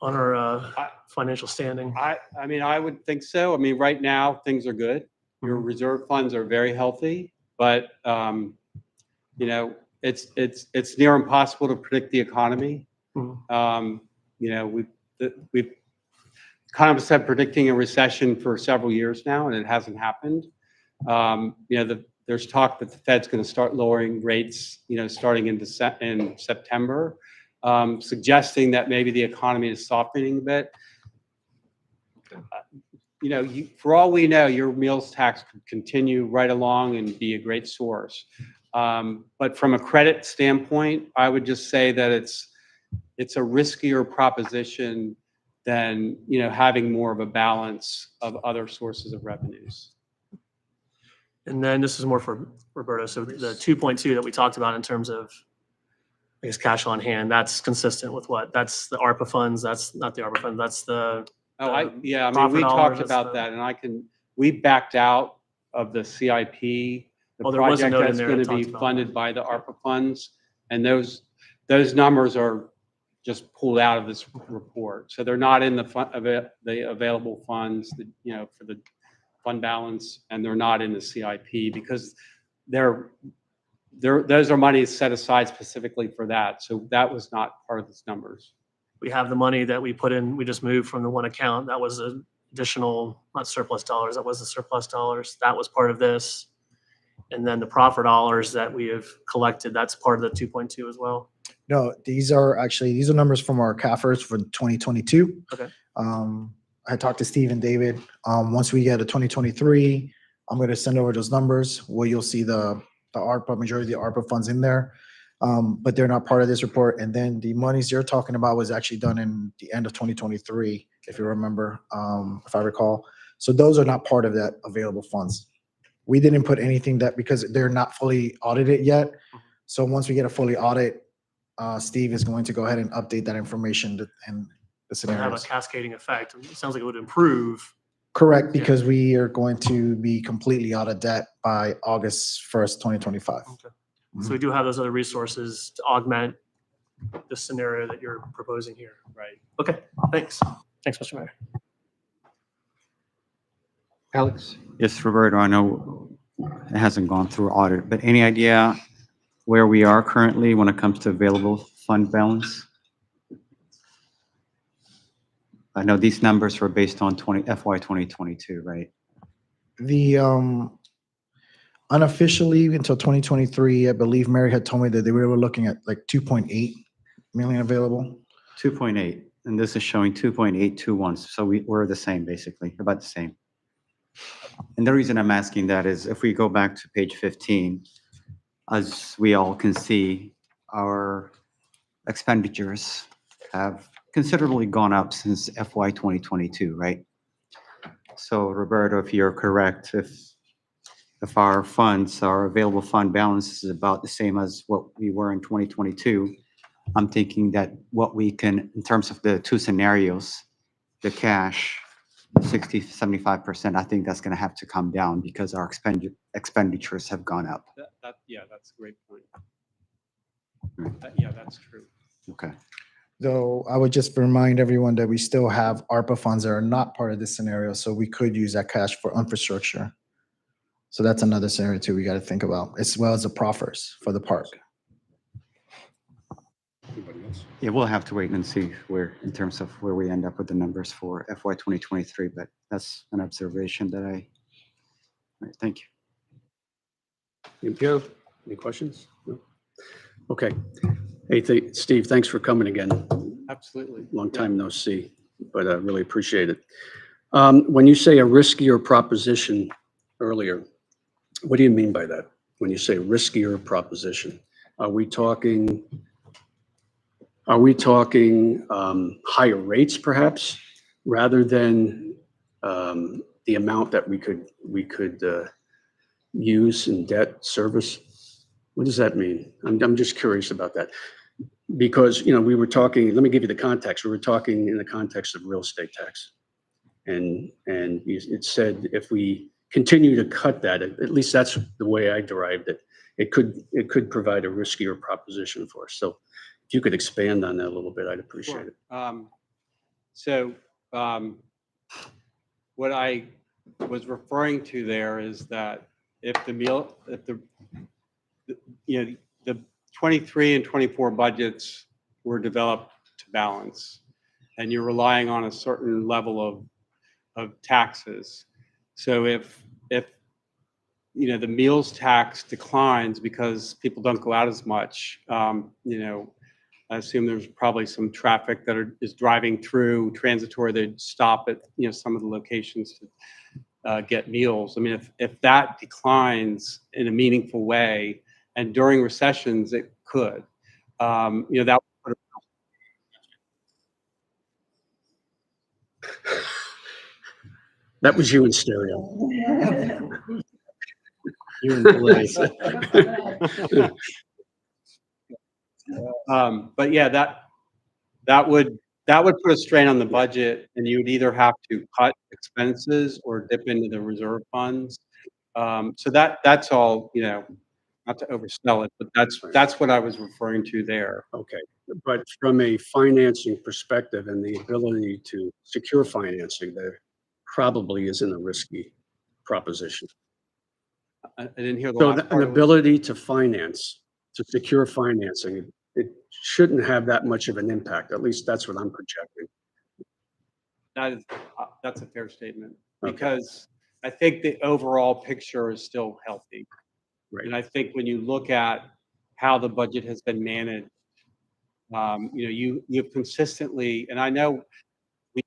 Speaker 7: on our financial standing?
Speaker 5: I mean, I would think so. I mean, right now, things are good. Your reserve funds are very healthy, but, it's near impossible to predict the economy. We've Economists have predicting a recession for several years now, and it hasn't happened. There's talk that the Fed's going to start lowering rates, starting in September, suggesting that maybe the economy is softening a bit. For all we know, your meals tax could continue right along and be a great source. But from a credit standpoint, I would just say that it's a riskier proposition than having more of a balance of other sources of revenues.
Speaker 7: And then this is more for Roberto. So the 2.2 that we talked about in terms of, I guess, cash on hand, that's consistent with what? That's the ARPA funds. That's not the ARPA funds. That's the.
Speaker 5: I mean, we
Speaker 7: profit dollars,
Speaker 5: talked
Speaker 7: that's
Speaker 5: about
Speaker 7: the-
Speaker 5: that, and we backed out of the CIP. The
Speaker 7: There was a
Speaker 5: project
Speaker 7: note in
Speaker 5: that's
Speaker 7: there
Speaker 5: going
Speaker 7: that
Speaker 5: to be
Speaker 7: talks about
Speaker 5: funded
Speaker 7: that.
Speaker 5: by the ARPA funds, and those numbers are just pulled out of this report. So they're not in the available funds, for the fund balance, and they're not in the CIP because those are monies set aside specifically for that. So that was not part of these numbers.
Speaker 7: We have the money that we put in, we just moved from the one account. That was an additional, not surplus dollars, that was the surplus dollars. That was part of this. And then the profit dollars that we have collected, that's part of the 2.2 as well.
Speaker 8: No, these are numbers from our CAFRs for 2022.
Speaker 7: Okay.
Speaker 8: I talked to Steve and David. Once we get a 2023, I'm going to send over those numbers where you'll see the ARPA, majority of the ARPA funds in there. But they're not part of this report. And then the monies you're talking about was actually done in the end of 2023, if you remember, if I recall. So those are not part of that available funds. We didn't put anything because they're not fully audited yet. So once we get a fully audit, Steve is going to go ahead and update that information and the
Speaker 7: Have a
Speaker 8: scenarios.
Speaker 7: cascading effect. It sounds like it would improve
Speaker 8: Correct, because we are going to be completely out of debt by August 1st, 2025.
Speaker 7: So we do have those other resources to augment the scenario that you're proposing here.
Speaker 5: Right.
Speaker 7: Okay, thanks. Thanks, Mr. Mayor.
Speaker 2: Alex?
Speaker 9: Yes, Roberto, I know it hasn't gone through audit, but any idea where we are currently when it comes to available fund balance? I know these numbers were based on FY 2022, right?
Speaker 8: The unofficially until 2023, I believe Mary had told me that they were looking at like 2.8 million available.
Speaker 9: 2.8, and this is showing 2.821, so we're the same, basically, about the same. And the reason I'm asking that is if we go back to page 15, as we all can see, our expenditures have considerably gone up since FY 2022, right? So Roberto, if you're correct, if our funds, our available fund balance is about the same as what we were in 2022, I'm thinking that what we can, in terms of the two scenarios, the cash, 60, 75%, I think that's going to have to come down because our expenditures have gone up.
Speaker 5: Yeah, that's a great point. Yeah, that's true.
Speaker 9: Okay.
Speaker 8: Though I would just remind everyone that we still have ARPA funds that are not part of this scenario, so we could use that cash for infrastructure. So that's another scenario too we got to think about, as well as the proffers for the park.
Speaker 6: Anybody else?
Speaker 9: Yeah, we'll have to wait and see where, in terms of where we end up with the numbers for FY 2023, but that's an observation that all right, thank you.
Speaker 6: Joe, any questions? No? Okay. Hey, Steve, thanks for coming again.
Speaker 5: Absolutely.
Speaker 6: Long time no see, but I really appreciate it. When you say a riskier proposition earlier, what do you mean by that? When you say riskier proposition, are we talking higher rates perhaps, rather than the amount that we could use in debt service? What does that mean? I'm just curious about that. Because, we were talking, let me give you the context. We were talking in the context of real estate tax. And it said if we continue to cut that, at least that's the way I derived it, it could provide a riskier proposition for us. So if you could expand on that a little bit, I'd appreciate it.
Speaker 5: So what I was referring to there is that if the 23 and 24 budgets were developed to balance, and you're relying on a certain level of taxes. So if the meals tax declines because people don't go out as much, I assume there's probably some traffic that is driving through transitory. They'd stop at some of the locations to get meals. I mean, if that declines in a meaningful way, and during recessions it could, that would put
Speaker 6: That was you in stereo.
Speaker 5: you in place. But yeah, that would put a strain on the budget, and you would either have to cut expenses or dip into the reserve funds. So that's all, not to oversell it, but that's what I was referring to there.
Speaker 6: Okay, but from a financing perspective and the ability to secure financing, there probably isn't a risky proposition.
Speaker 5: I didn't hear the
Speaker 6: So
Speaker 5: last
Speaker 6: an
Speaker 5: part of it.
Speaker 6: ability to finance, to secure financing, it shouldn't have that much of an impact. At least that's what I'm projecting.
Speaker 5: That's a fair statement,
Speaker 6: Okay.
Speaker 5: because I think the overall picture is still healthy.
Speaker 6: Right.
Speaker 5: And I think when you look at how the budget has been managed, you've consistently, and I know we,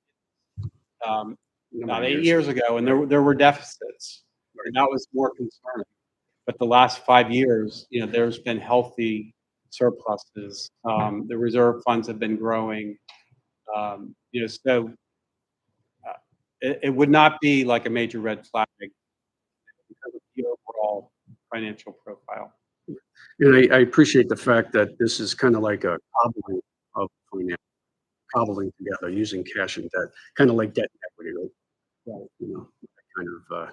Speaker 5: about 8 years ago, and there were deficits, and that was more concerning. But the last 5 years, there's been healthy surpluses. The reserve funds have been growing. So it would not be like a major red flag because of the overall financial profile.
Speaker 6: And I appreciate the fact that this is kind of like a cobbling of finance, cobbling together, using cash and debt, kind of like debt and equity, right? you know, that kind of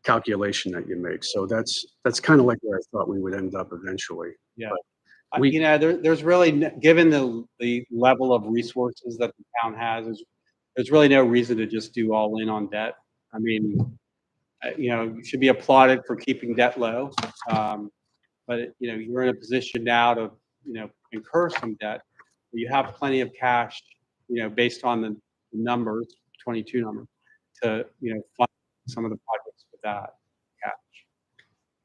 Speaker 6: calculation that you make. So that's kind of like where I thought we would end up eventually.
Speaker 5: Yeah.
Speaker 6: But we-
Speaker 5: You know, there's really, given the level of resources that the town has, there's really no reason to just do all in on debt. I mean, you know, you should be applauded for keeping debt low. But, you know, you're in a position now to, you know, incur some debt. You have plenty of cash, you know, based on the numbers, 22 number, to, you know, fund some of the projects with that cash.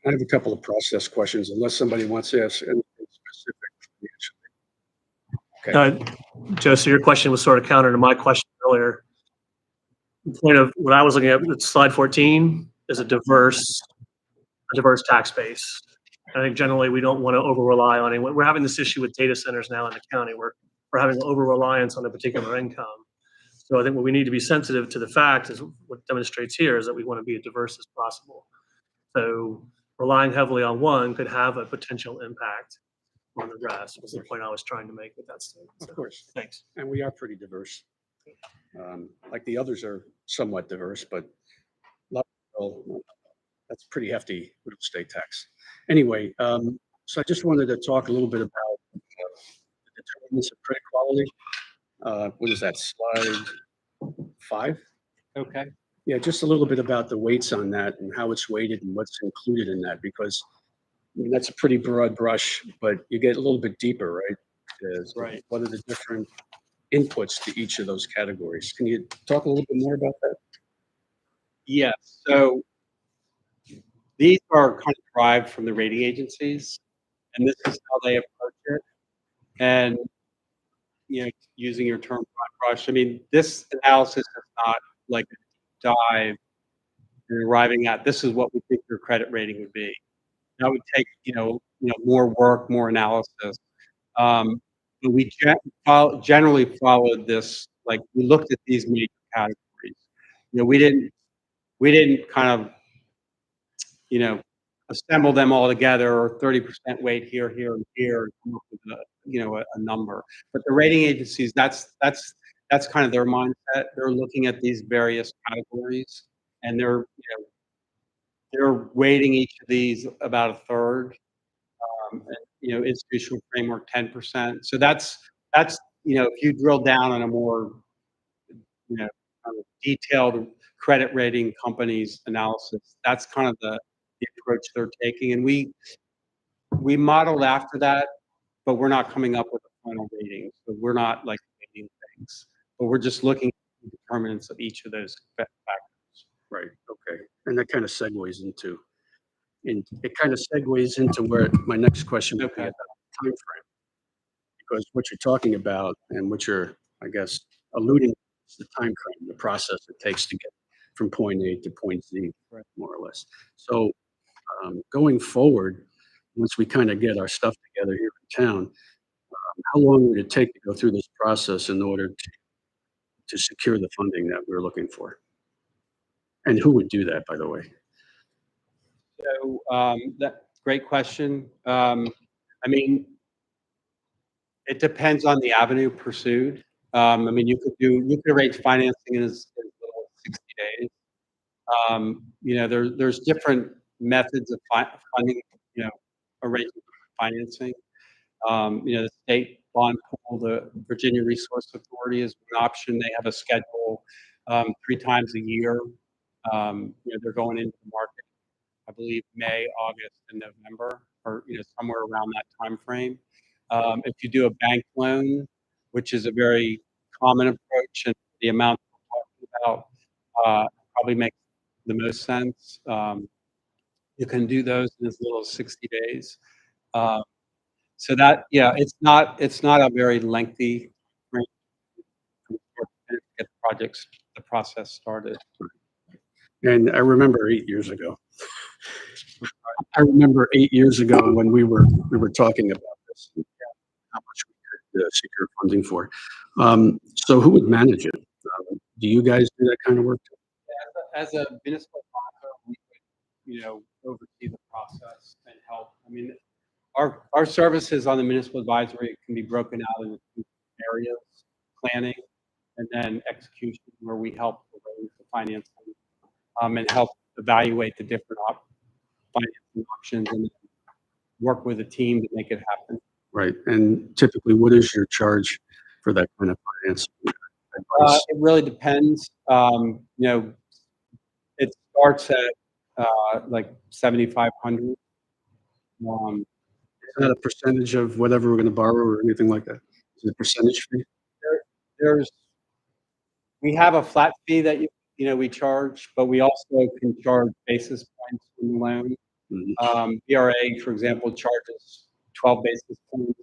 Speaker 6: I have a couple of process questions, unless somebody wants to ask anything specific.
Speaker 7: Joe, so your question was sort of counter to my question earlier. The point of what I was looking at, slide 14, is a diverse tax base. I think generally we don't want to over rely on anyone. We're having this issue with data centers now in the county where we're having over reliance on a particular income. So I think what we need to be sensitive to the fact is what demonstrates here is that we want to be as diverse as possible. So relying heavily on one could have a potential impact on the rest, was the point I was trying to make with that statement.
Speaker 6: Of course.
Speaker 7: Thanks.
Speaker 6: And we are pretty diverse. Like the others are somewhat diverse, but that's pretty hefty real estate tax. Anyway, so I just wanted to talk a little bit about the determinants of credit quality. What is that, slide 5?
Speaker 5: Okay.
Speaker 6: Yeah, just a little bit about the weights on that and how it's weighted and what's included in that, because I mean, that's a pretty broad brush, but you get a little bit deeper, right?
Speaker 5: Right.
Speaker 6: What are the different inputs to each of those categories? Can you talk a little bit more about that?
Speaker 5: Yes. So these are kind of derived from the rating agencies, and this is how they approach it. And, you know, using your term broad brush, I mean, this analysis is not like a dive and arriving at this is what we think your credit rating would be. That would take, you know, more work, more analysis. But we generally followed this, like we looked at these major categories. You know, we didn't kind of, you know, assemble them all together or 30% weight here, here, and here, and come up with a number. But the rating agencies, that's kind of their mindset. They're looking at these various categories, and they're weighting each of these about a third. And, you know, institutional framework 10%. So that's you know, if you drill down on a more, you know, kind of detailed credit rating companies analysis, that's kind of the approach they're taking. And we modeled after that, but we're not coming up with a final rating. So we're not like rating things, but we're just looking at the determinants of each of those factors.
Speaker 6: Right. Okay. And that kind of segues into where my next question would be
Speaker 5: Okay.
Speaker 6: about time frame. Because what you're talking about and what you're, I guess, alluding to is the time frame, the process it takes to get from point A to point Z,
Speaker 5: Right.
Speaker 6: more or less. So going forward, once we kind of get our stuff together here in town, how long would it take to go through this process in order to secure the funding that we're looking for? And who would do that, by the way?
Speaker 5: So that great question. I mean, it depends on the avenue pursued. I mean, you could arrange financing in as little as 60 days. You know, there's different methods of funding. You know, arranging financing. You know, the state bond pool, the Virginia Resource Authority is one option. They have a schedule 3 times a year. You know, they're going into the market, I believe, May, August, and November, or, you know, somewhere around that time frame. If you do a bank loan, which is a very common approach, and the amount we're talking about probably makes the most sense. You can do those in as little as 60 days. So that, yeah, it's not a very lengthy frame to get the process started.
Speaker 6: And I remember 8 years ago. I remember 8 years ago when we were talking about this, and how much we could secure funding for. So who would manage it? Do you guys do that kind of work?
Speaker 5: As a municipal sponsor, we could, you know, oversee the process and help. I mean, our services on the municipal advisory can be broken out into 2 areas: planning and then execution, where we help arrange the financing, and help evaluate the different financing options and work with a team to make it happen.
Speaker 6: Right. And typically, what is your charge for that kind of finance advice?
Speaker 5: It really depends. It starts at like 7,500.
Speaker 6: Is that a percentage of whatever we're going to borrow or anything like that? Is it a percentage fee?
Speaker 5: We have a flat fee that we charge, but we also can charge basis points from the loan.
Speaker 6: Mhm.
Speaker 5: BRA, for example, charges 12 basis points.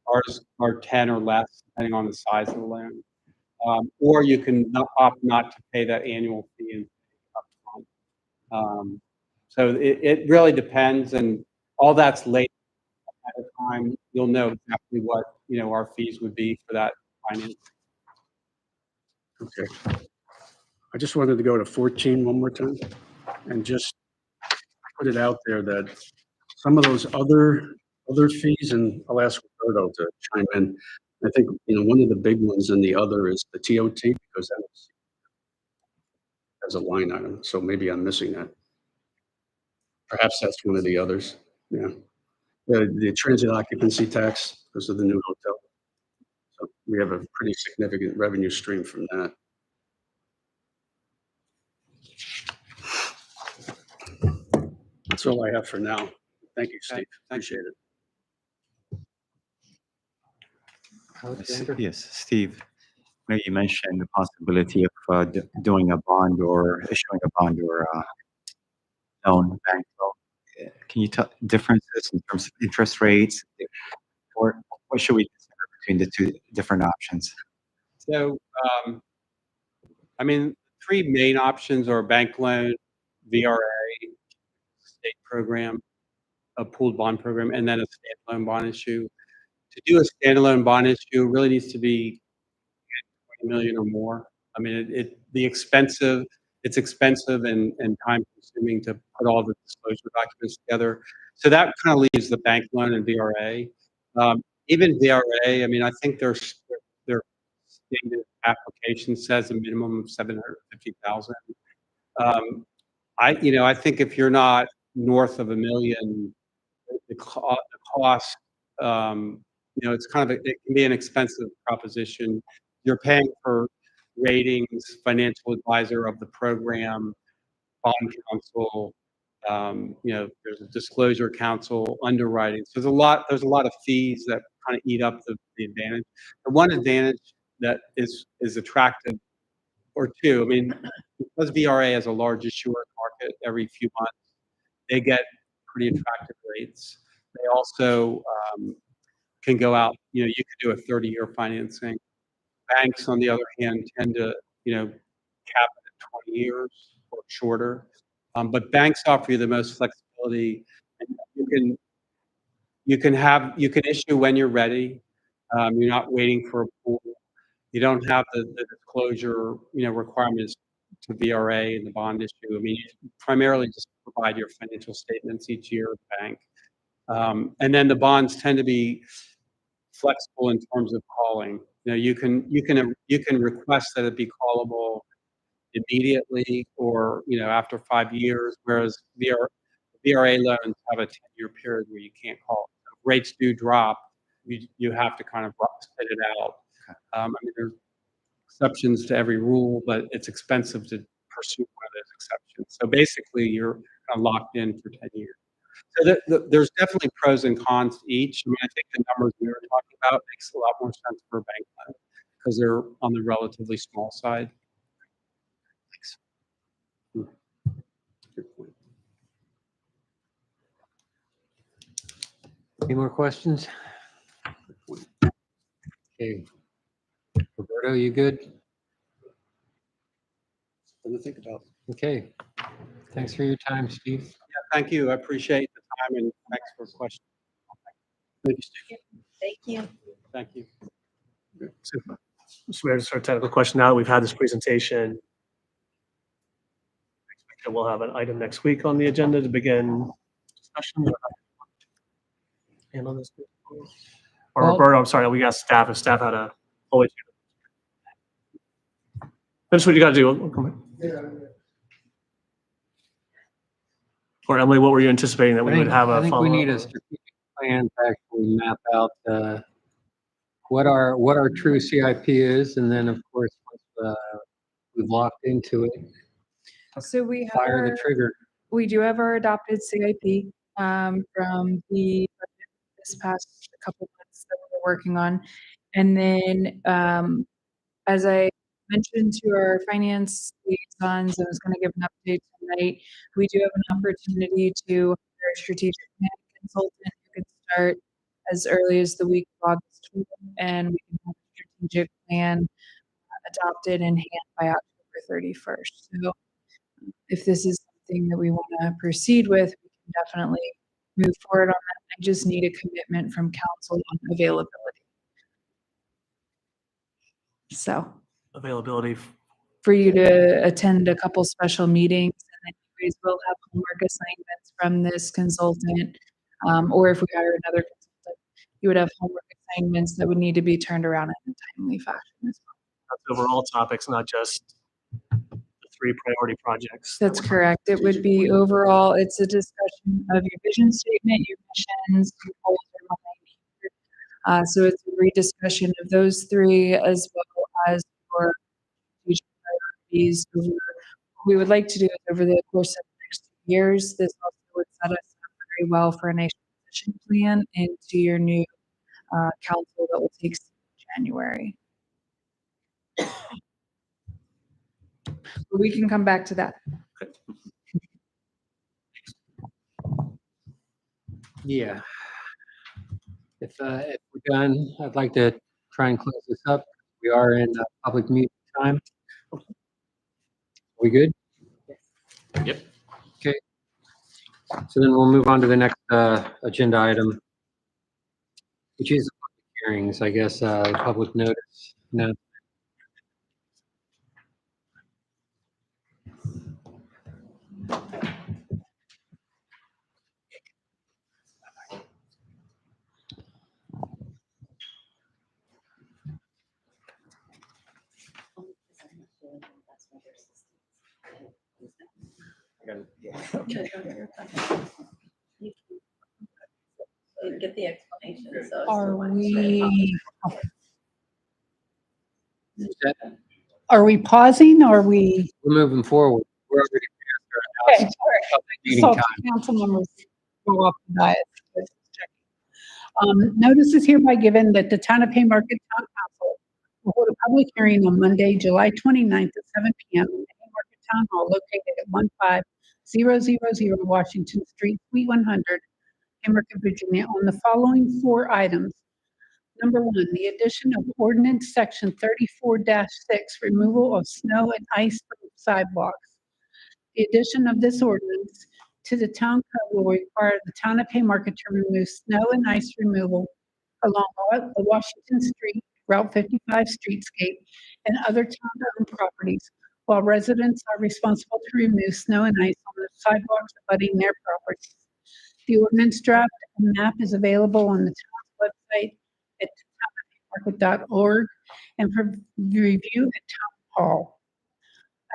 Speaker 5: Ours are 10 or less, depending on the size of the loan. Or you can opt not to pay that annual fee and pay upfront. So it really depends, and all that's laid at a time. You'll know exactly what our fees would be for that finance.
Speaker 6: Okay. I just wanted to go to 14 one more time and just put it out there that some of those other fees, and I'll ask Roberto to chime in. I think, one of the big ones in the other is the TOT, because that has a line item, so maybe I'm missing that. Perhaps that's one of the others, yeah. The transit occupancy tax because of the new hotel. So we have a pretty significant revenue stream from that. That's all I have for now. Thank you, Steve. Appreciate it.
Speaker 2: Alexander?
Speaker 9: Yes, Steve, maybe you mentioned the possibility of doing a bond or issuing a bond or loan, bank loan. Can you tell differences in terms of interest rates, or what should we consider between the two different options?
Speaker 5: So, three main options are bank loan, VRA, state program, a pooled bond program, and then a standalone bond issue. To do a standalone bond issue, it really needs to be 20 million or more. I mean, it's expensive and time consuming to put all the disclosure documents together. So that kind of leaves the bank loan and VRA. Even VRA, I think their stated application says a minimum of 750,000. I think if you're not north of $1 million, the cost, it can be an expensive proposition. You're paying for ratings, financial advisor of the program, bond counsel, there's a disclosure counsel, underwriting. So there's a lot of fees that kind of eat up the advantage. The one advantage that is attractive, or two, because VRA has a large issuer market every few months, they get pretty attractive rates. They also can go out, you could do a 30-year financing. Banks, on the other hand, tend to, cap it at 20 years or shorter. But banks offer you the most flexibility, and you can issue when you're ready. You're not waiting for a pool. You don't have the disclosure, requirements to VRA and the bond issue. You primarily just provide your financial statements each year at the bank. And then the bonds tend to be flexible in terms of calling. You can request that it be callable immediately or, after 5 years, whereas VRA loans have a 10-year period where you can't call. So if rates do drop, you have to kind of spit it out. There's exceptions to every rule, but it's expensive to pursue one of those exceptions. So basically, you're kind of locked in for 10 years. So there's definitely pros and cons to each. I think the numbers we were talking about makes a lot more sense for a bank loan because they're on the relatively small side. Thanks. Good point.
Speaker 2: Any more questions? Okay. Roberto, you good?
Speaker 6: Something to think about.
Speaker 2: Okay. Thanks for your time, Steve.
Speaker 5: Yeah, thank you. I appreciate the time and thanks for questions.
Speaker 6: Thank you, Steve.
Speaker 3: Thank you.
Speaker 5: Thank you.
Speaker 7: Super. So we have just our technical question now that we've had this presentation. We'll have an item next week on the agenda to begin discussion. Handle this. Or
Speaker 2: Well-
Speaker 7: Roberto, I'm sorry, we got staff. If staff had a always. Finish what you got to do. We'll come back. Or Emily, what were you anticipating that
Speaker 2: I
Speaker 7: we
Speaker 2: think,
Speaker 7: would have
Speaker 2: I
Speaker 7: a
Speaker 2: think we need a
Speaker 7: follow-up?
Speaker 2: strategic plan to actually map out what our true CIP is, and then, of course, once we've locked into it,
Speaker 4: So we have
Speaker 2: fire the
Speaker 4: our,
Speaker 2: trigger.
Speaker 4: we do have our adopted CIP from the this past couple months that we're working on. And then, as I mentioned to our finance liaisons, I was going to give an update tonight. We do have an opportunity to hire a strategic plan consultant who can start as early as the week of August 12th, and we can have a strategic plan adopted in hand by October 31st. So if this is something that we want to proceed with, we can definitely move forward on that. I just need a commitment from council on availability. So
Speaker 7: Availability.
Speaker 4: for you to attend a couple special meetings, and then you guys will have homework assignments from this consultant. Or if we hire another consultant, you would have homework assignments that would need to be turned around in a timely fashion as well.
Speaker 7: That's overall topics, not just the 3 priority projects.
Speaker 4: That's correct. It would be overall, it's a discussion of your vision statement, your missions, your goals are behind here. So it's a rediscussion of those 3 as well as your strategic priorities. What we would like to do is over the course of the next 2 years, this also would set us up very well for a nice transition plan into your new council that will take seat in January. But we can come back to that.
Speaker 2: Yeah. If we're done, I'd like to try and close this up. We are in public meeting time. We good?
Speaker 7: Yep.
Speaker 2: Okay. So then we'll move on to the next agenda item, which is public hearings, I guess, public notice. No.
Speaker 3: Get the explanation, so.
Speaker 1: Are we pausing? Or are we?
Speaker 2: We're moving forward. We're already
Speaker 1: Okay,
Speaker 2: past
Speaker 1: all right.
Speaker 2: our public meeting
Speaker 1: So
Speaker 2: time.
Speaker 1: council members go off the dais. Just checking. Notice is hereby given that the Town of Haymarket Town Council will hold a public hearing on Monday, July 29th at 7 p.m. in the Haymarket Town Hall located at 15000 Washington Street, Suite 100, Haymarket, Virginia, on the following 4 items. Number 1, the addition of ordinance section 34-6, removal of snow and ice from sidewalks. The addition of this ordinance to the town code will require the town of Haymarket to remove snow and ice removal along the Washington Street, Route 55 streetscape, and other town-owned properties, while residents are responsible to remove snow and ice on the sidewalks abutting their properties. The ordinance draft and map is available on the town's website at townofhaymarket.org and for review at Town Hall.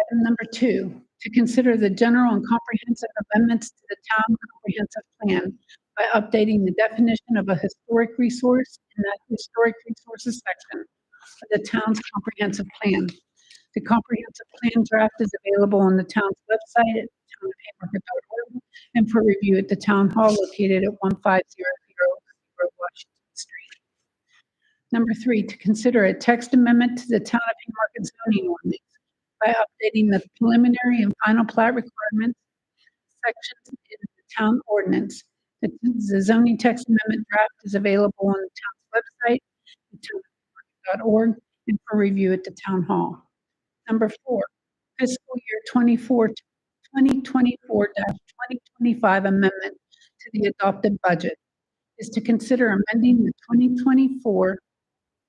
Speaker 1: Item number 2, to consider the general and comprehensive amendments to the town comprehensive plan by updating the definition of a historic resource in that historic resources section of the town's comprehensive plan. The comprehensive plan draft is available on the town's website at townofhaymarket.org and for review at the town hall located at 15000 Washington Street. Number 3, to consider a text amendment to the town of Haymarket zoning ordinance by updating the preliminary and final plat requirements sections in the town ordinance. The zoning text amendment draft is available on the town's website, townofhaymarket.org, and for review at the town hall. Number 4, fiscal year 2024-2025 amendment to the adopted budget is to consider amending the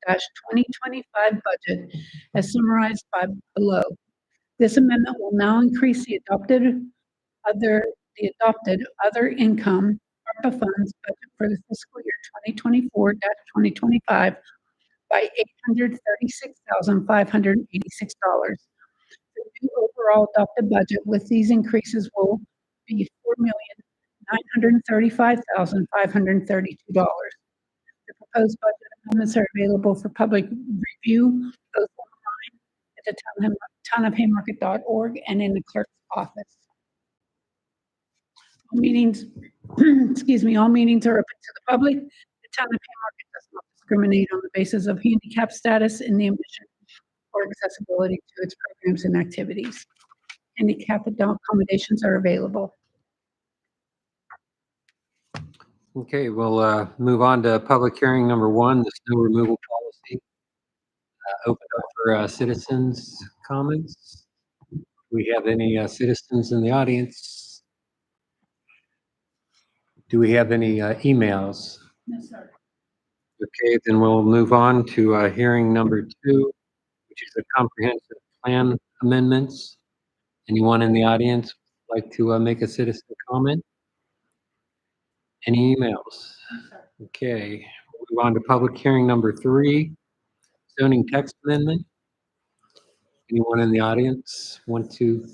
Speaker 1: 2024-2025 budget as summarized below. This amendment will now increase the adopted other income ARPA funds budget for the fiscal year 2024-2025 by $836,586. The new overall adopted budget with these increases will be $4,935,532. The proposed budget amendments are available for public review, both online at the townofhaymarket.org and in the clerk's office. All meetings, excuse me, all meetings are open to the public. The town of Haymarket does not discriminate on the basis of handicap status in the admission or accessibility to its programs and activities. Handicap adult accommodations are available.
Speaker 2: Okay, we'll move on to public hearing number 1, the snow removal policy. Open up for citizens' comments. Do we have any citizens in the audience? Do we have any emails?
Speaker 1: No, sir.
Speaker 2: Okay, then we'll move on to hearing number 2, which is the comprehensive plan amendments. Anyone in the audience like to make a citizen comment? Any emails? Okay, we'll move on to public hearing number 3, zoning text amendment. Anyone in the audience want to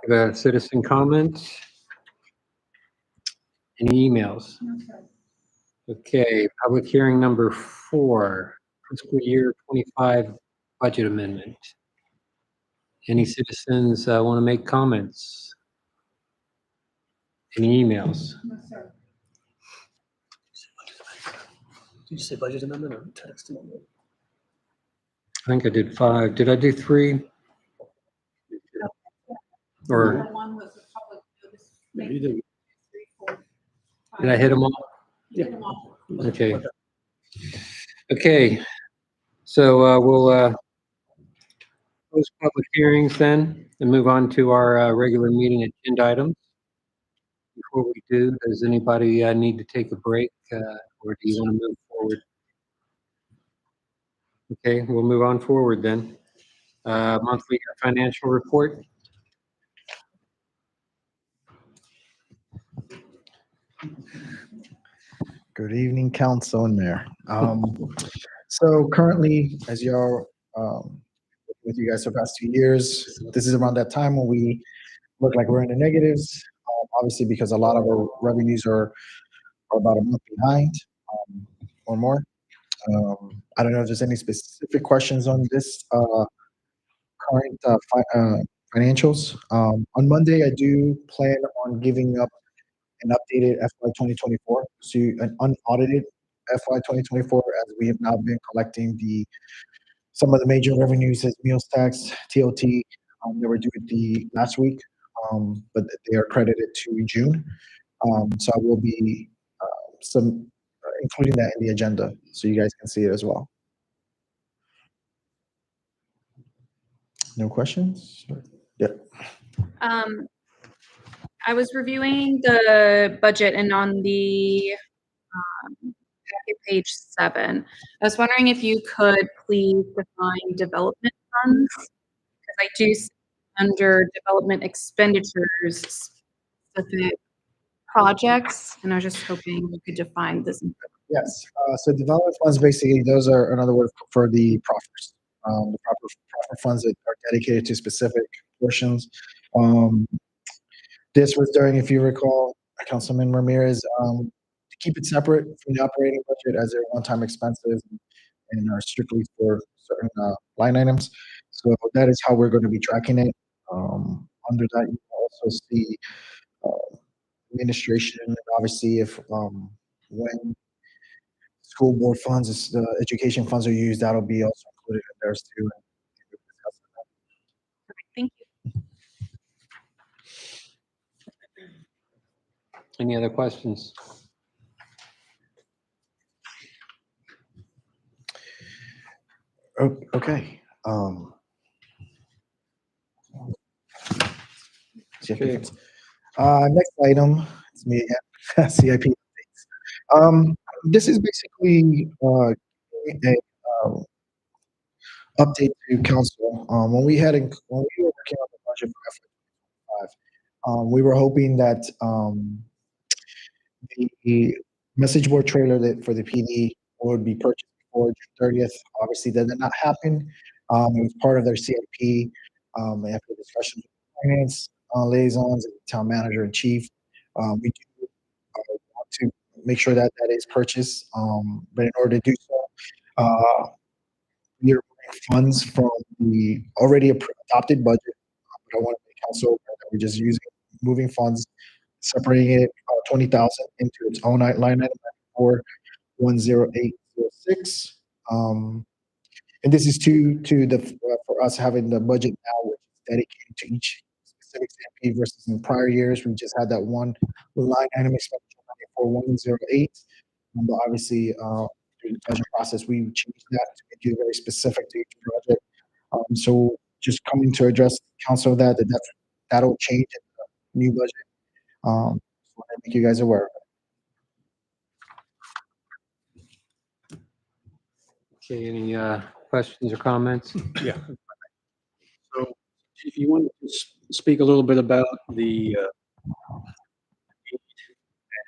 Speaker 2: give a citizen comment? Any emails?
Speaker 1: No, sir.
Speaker 2: Okay, public hearing number 4, fiscal year 25 budget amendment. Any citizens want to make comments? Any emails?
Speaker 1: No, sir.
Speaker 7: Did you say budget amendment or text amendment?
Speaker 2: I think I did 5. Did I do 3? Or
Speaker 1: One was a public notice.
Speaker 7: Yeah, you did.
Speaker 1: 3, 4, 5.
Speaker 2: did I hit them all?
Speaker 1: You hit them all.
Speaker 2: Okay. Okay, so we'll close public hearings then and move on to our regular meeting agenda items. Before we do, does anybody need to take a break or do you want to move forward? Okay, we'll move on forward then. Monthly financial report.
Speaker 8: Good evening, council and mayor. So currently, as y'all, with you guys for the past 2 years, this is around that time when we look like we're in the negatives. Obviously, because a lot of our revenues are about a month behind or more. I don't know if there's any specific questions on this current financials. On Monday, I do plan on giving up an updated FY 2024, so an unaudited FY 2024, as we have now been collecting some of the major revenues as meals tax, TOT, they were due the last week, but they are credited to June. So I will be including that in the agenda, so you guys can see it as well. No questions? Yeah.
Speaker 10: I was reviewing the budget and on the packet page 7, I was wondering if you could please define development funds, because I do see under development expenditures specific projects, and I was just hoping you could define this.
Speaker 8: Yes, so development funds, basically, those are another word for the proffers. The proffer funds that are dedicated to specific portions. This was during, if you recall, Councilman Ramirez, to keep it separate from the operating budget as they're one-time expenses and are strictly for certain line items. So that is how we're going to be tracking it. Under that, you can also see administration, and obviously if when school board funds, education funds are used, that'll be also included in theirs too.
Speaker 10: Thank you.
Speaker 2: Any other questions?
Speaker 8: Okay.
Speaker 2: Okay.
Speaker 8: Next item, it's me again, CIP updates. This is basically a update to council. When we were working on the budget for FY25, we were hoping that the message board trailer for the PD would be purchased before June 30th. Obviously, that did not happen. It was part of their CIP. After discussions with finance liaisons and town manager and chief, we do want to make sure that that is purchased. But in order to do so, we are moving funds from the already adopted budget. But I want to make council aware that we're just moving funds, separating it 20,000 into its own line item for 10806. And this is for us having the budget now, which is dedicated to each specific CMP versus in prior years, we just had that one line item expenditure for 108. But obviously, through the budget process, we changed that to make it very specific to each project. So just coming to address council that'll change in the new budget. So I want to make you guys aware of it.
Speaker 2: Okay, any questions or comments?
Speaker 6: Yeah. So if you want to speak a little bit about the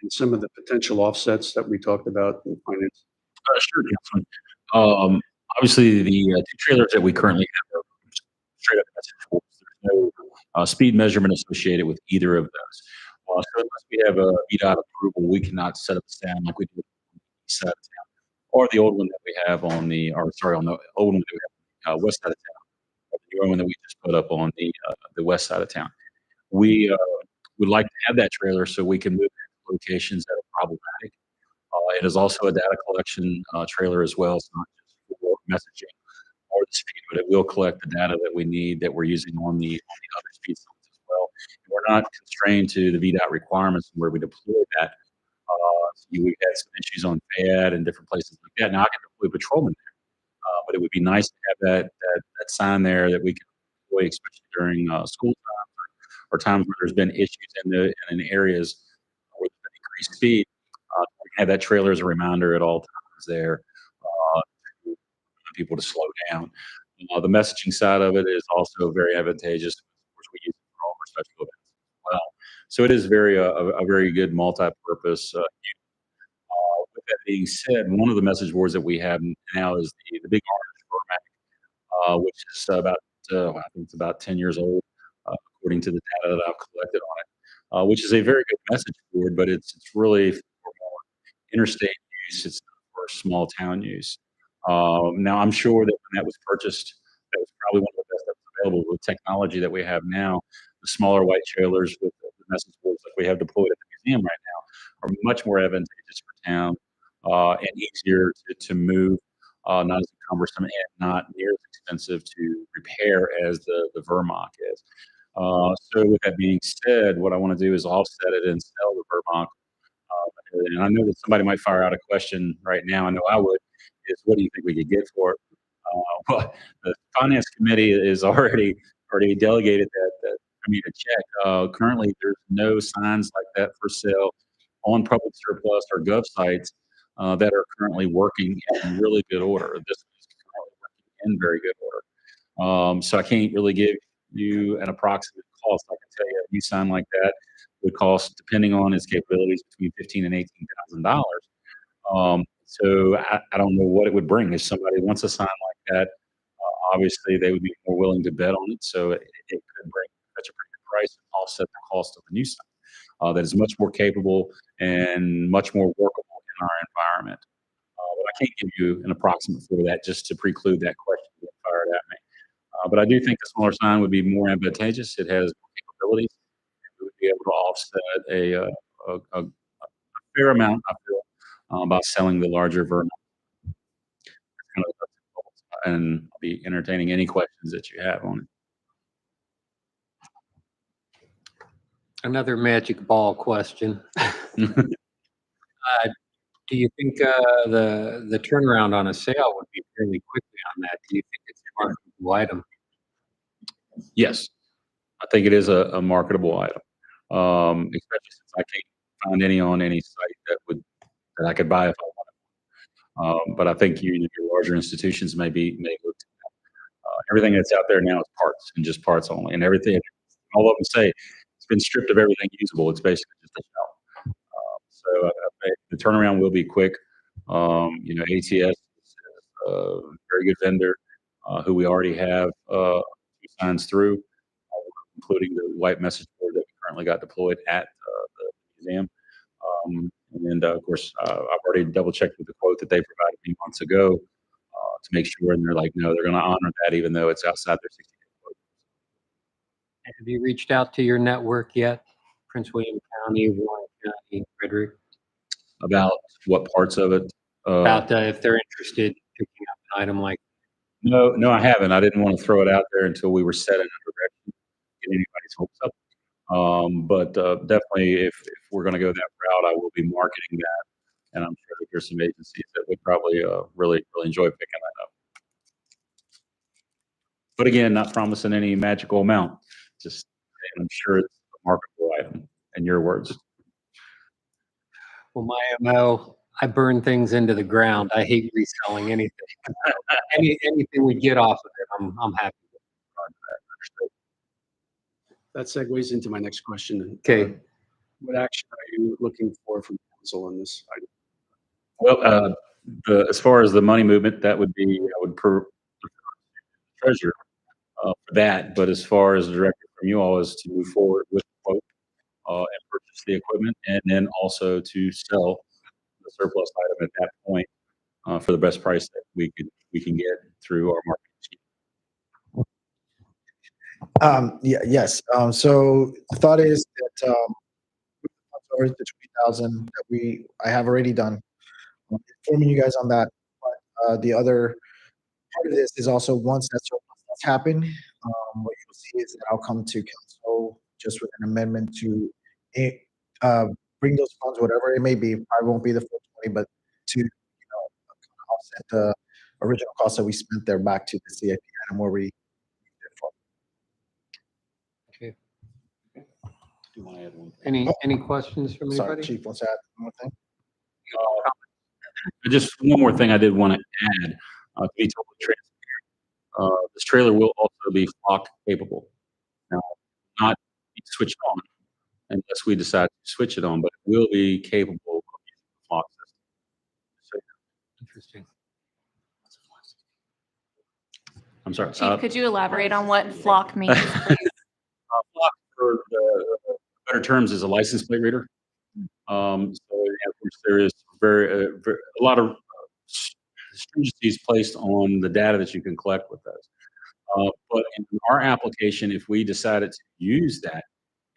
Speaker 6: and some of the potential offsets that we talked about in finance.
Speaker 11: Sure, Councilman. Obviously, the two trailers that we currently have are straight up message boards. There's no speed measurement associated with either of those. So unless we have a VDOT approval, we cannot set up a stand like we do on the east side of town, or the old one that we have on the, or sorry, on the old one that we have west side of town, or the newer one that we just put up on the west side of town. We would like to have that trailer so we can move to locations that are problematic. It is also a data collection trailer as well. It's not just for messaging or the speed, but it will collect the data that we need that we're using on the other speed zones as well. And we're not constrained to the VDOT requirements where we deploy that. We've had some issues on FAD and different places like that. Now I can deploy patrolmen there, but it would be nice to have that sign there that we can deploy, especially during school time or times where there's been issues in areas where there's been increased speed. We have that trailer as a reminder at all times there to people to slow down. The messaging side of it is also very advantageous. Of course, we use it for all our special events as well. So it is a very good multi-purpose unit. With that being said, one of the message boards that we have now is the big orange Vermac, which is about I think it's about 10 years old, according to the data that I've collected on it, which is a very good message board, but it's really for more interstate use. It's not for small town use. Now, I'm sure that when that was purchased, that was probably one of the best that's available with technology that we have now. The smaller white trailers with the message boards that we have deployed at the museum right now are much more advantageous for town and easier to move, not as cumbersome and not near as expensive to repair as the Vermac is. So with that being said, what I want to do is offset it and sell the Vermac. And I know that somebody might fire out a question right now. I know I would. Is what do you think we could get for it? Well, the finance committee is already delegated that for me to check. Currently, there's no signs like that for sale on public surplus or gov sites that are currently working in really good order. This is currently working in very good order. So I can't really give you an approximate cost. I can tell you a new sign like that would cost, depending on its capabilities, between $15,000 and $18,000. So I don't know what it would bring. If somebody wants a sign like that, obviously they would be more willing to bet on it. So it could bring such a pretty good price and offset the cost of the new sign that is much more capable and much more workable in our environment. But I can't give you an approximate for that just to preclude that question being fired at me. But I do think the smaller sign would be more advantageous. It has more capabilities. We would be able to offset a fair amount, I feel, by selling the larger Vermac. And I'll be entertaining any questions that you have on it.
Speaker 2: Another magic ball question. Do you think the turnaround on a sale would be fairly quickly on that? Do you think it's a marketable item?
Speaker 11: Yes, I think it is a marketable item, especially since I can't find any on any site that I could buy if I wanted. But I think your larger institutions may look to that. Everything that's out there now is parts and just parts only, and everything. All of them say it's been stripped of everything usable. It's basically just a shell. So the turnaround will be quick. ATS is a very good vendor who we already have signs through, including the white message board that we currently got deployed at the museum. And of course, I've already double checked with the quote that they provided me months ago to make sure, and they're like, no, they're going to honor that even though it's outside their 60-day quote.
Speaker 2: Have you reached out to your network yet? Prince William County, Warren County, Frederick,
Speaker 11: About what parts of it?
Speaker 2: about if they're interested in picking up an item like
Speaker 11: No, I haven't. I didn't want to throw it out there until we were set in a direction, get anybody's hopes up. But definitely, if we're going to go that route, I will be marketing that, and I'm sure that there's some agencies that would probably really enjoy picking that up. But again, not promising any magical amount. Just saying I'm sure it's a marketable item. In your words.
Speaker 2: Well, my MO, I burn things into the ground. I hate reselling anything. Anything we get off of it, I'm happy with.
Speaker 6: That segues into my next question.
Speaker 2: Okay.
Speaker 6: What action are you looking for from council on this item?
Speaker 11: Well, as far as the money movement, that would be, I would treasurer for that. But as far as the directive from you all is to move forward with the quote and purchase the equipment, and then also to sell the surplus item at that point for the best price that we can get through our marketing scheme.
Speaker 8: Yes. So the thought is that with the 20,000 that I have already done, I'm informing you guys on that. But the other part of this is also once that surplus has happened, what you'll see is that I'll come to council just with an amendment to bring those funds, whatever it may be. I won't be the full 20, but to offset the original cost that we spent there back to the CIP item where we.
Speaker 2: Okay.
Speaker 11: Do you want to add one thing?
Speaker 2: Any questions from
Speaker 8: Sorry,
Speaker 2: anybody?
Speaker 8: Chief, wants to add one more thing?
Speaker 11: Just one more thing I did want to add, to be totally transparent. This trailer will also be flock capable. Now, not be switched on unless we decide to switch it on, but it will be capable of using the flock system. So,
Speaker 2: Interesting.
Speaker 11: I'm sorry.
Speaker 10: Chief, could you elaborate on what flock means, please?
Speaker 11: Flock, for the better terms, is a license plate reader. So of course, there is a lot of stringencies placed on the data that you can collect with those. But in our application, if we decided to use that,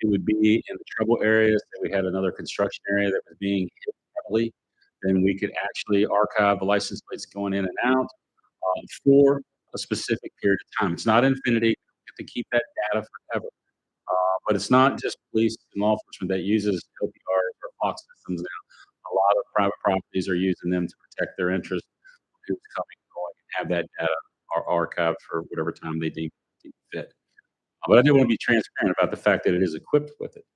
Speaker 11: it would be in the trouble areas that we had another construction area that was being hit heavily. Then we could actually archive the license plates going in and out for a specific period of time. It's not infinity. You get to keep that data forever. But it's not just police and law enforcement that uses LPRs or flock systems now. A lot of private properties are using them to protect their interests, who's coming and going, and have that data archived for whatever time they deem fit. But I do want to be transparent about the fact that it is equipped with it.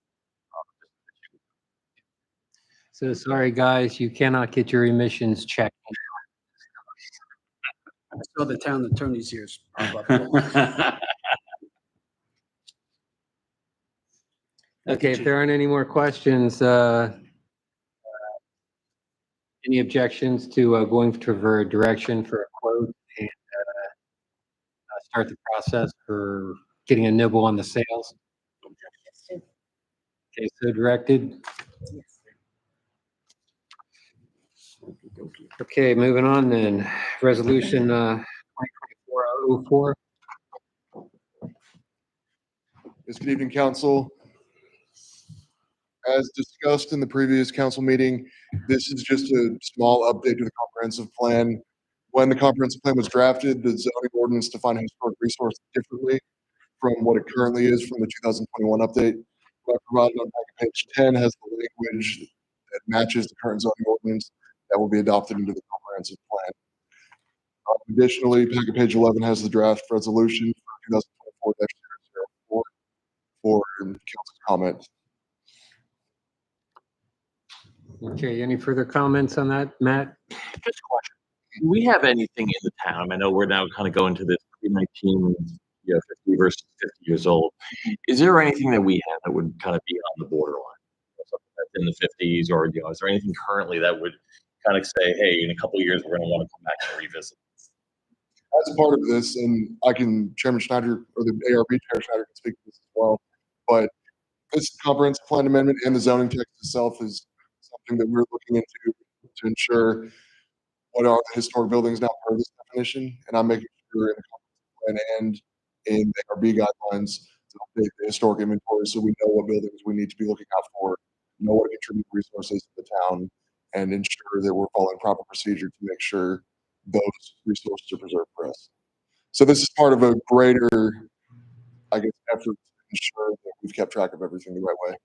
Speaker 2: So sorry, guys, you cannot get your emissions checked.
Speaker 6: I saw the town attorney's ears pop up.
Speaker 2: Okay, if there aren't any more questions, any objections to going for a direction for a quote and start the process for getting a nibble on the sales? Okay, so directed. Okay, moving on then. Resolution 2024-004.
Speaker 12: Yes, good evening, council. As discussed in the previous council meeting, this is just a small update to the comprehensive plan. When the comprehensive plan was drafted, the zoning ordinance defined historic resource differently from what it currently is from the 2021 update. What I provided on page 10 has the language that matches the current zoning ordinance that will be adopted into the comprehensive plan. Additionally, packet page 11 has the draft resolution for 2024-004 for council's comment.
Speaker 2: Okay, any further comments on that, Matt?
Speaker 13: Just a question. Do we have anything in the town? I know we're now kind of going to this pre-19, 50 versus 50 years old. Is there anything that we have that would kind of be on the borderline? Something that's in the 50s, or is there anything currently that would kind of say, hey, in a couple of years, we're going to want to come back and revisit?
Speaker 12: as part of this, and Chairman Schneider or the ARB Chair Schneider can speak to this as well, but this comprehensive plan amendment and the zoning text itself is something that we're looking into to ensure what are the historic buildings now part of this definition, and I'm making sure in the comprehensive plan and in the ARB guidelines to update the historic inventory so we know what buildings we need to be looking out for, know what to contribute resources to the town, and ensure that we're following proper procedure to make sure those resources are preserved for us. So this is part of a greater, I guess, effort to ensure that we've kept track of everything the right way.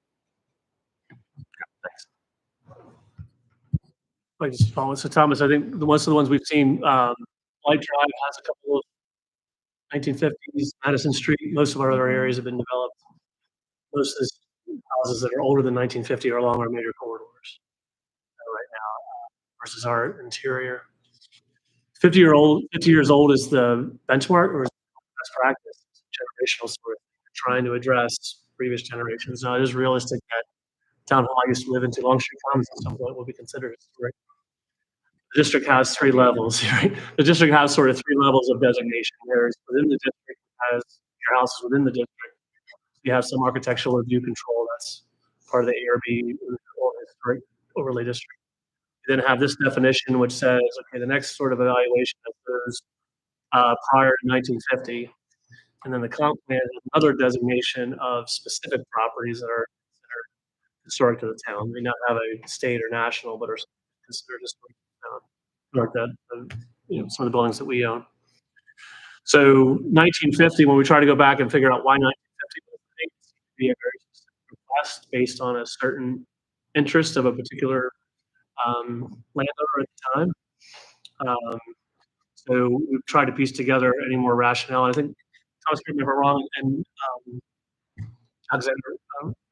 Speaker 7: I just follow. So Thomas, I think most of the ones we've seen, Light Drive has a couple of 1950s, Madison Street. Most of our other areas have been developed. Most of the houses that are older than 1950 are along our major corridors right now versus our interior. 50 years old is the benchmark or is best practice. It's a generational sort of thing. We're trying to address previous generations. Now it is realistic that town hall I used to live in, Long Street Commons, at some point will be considered historic. The district has 3 levels, right? The district has sort of 3 levels of designation. There's within the district, has your houses within the district. You have some architectural review control. That's part of the ARB or historic overlay district. You then have this definition, which says, okay, the next sort of evaluation occurs prior to 1950. And then the comp plan is another designation of specific properties that are considered historic to the town. They may not have a state or national, but are considered historic to the town. Like that, some of the buildings that we own. So 1950, when we try to go back and figure out why 1950 was be a very specific request based on a certain interest of a particular landowner at the time. So we've tried to piece together any more rationale. I think, Thomas, correct me if I'm wrong, and Alexander,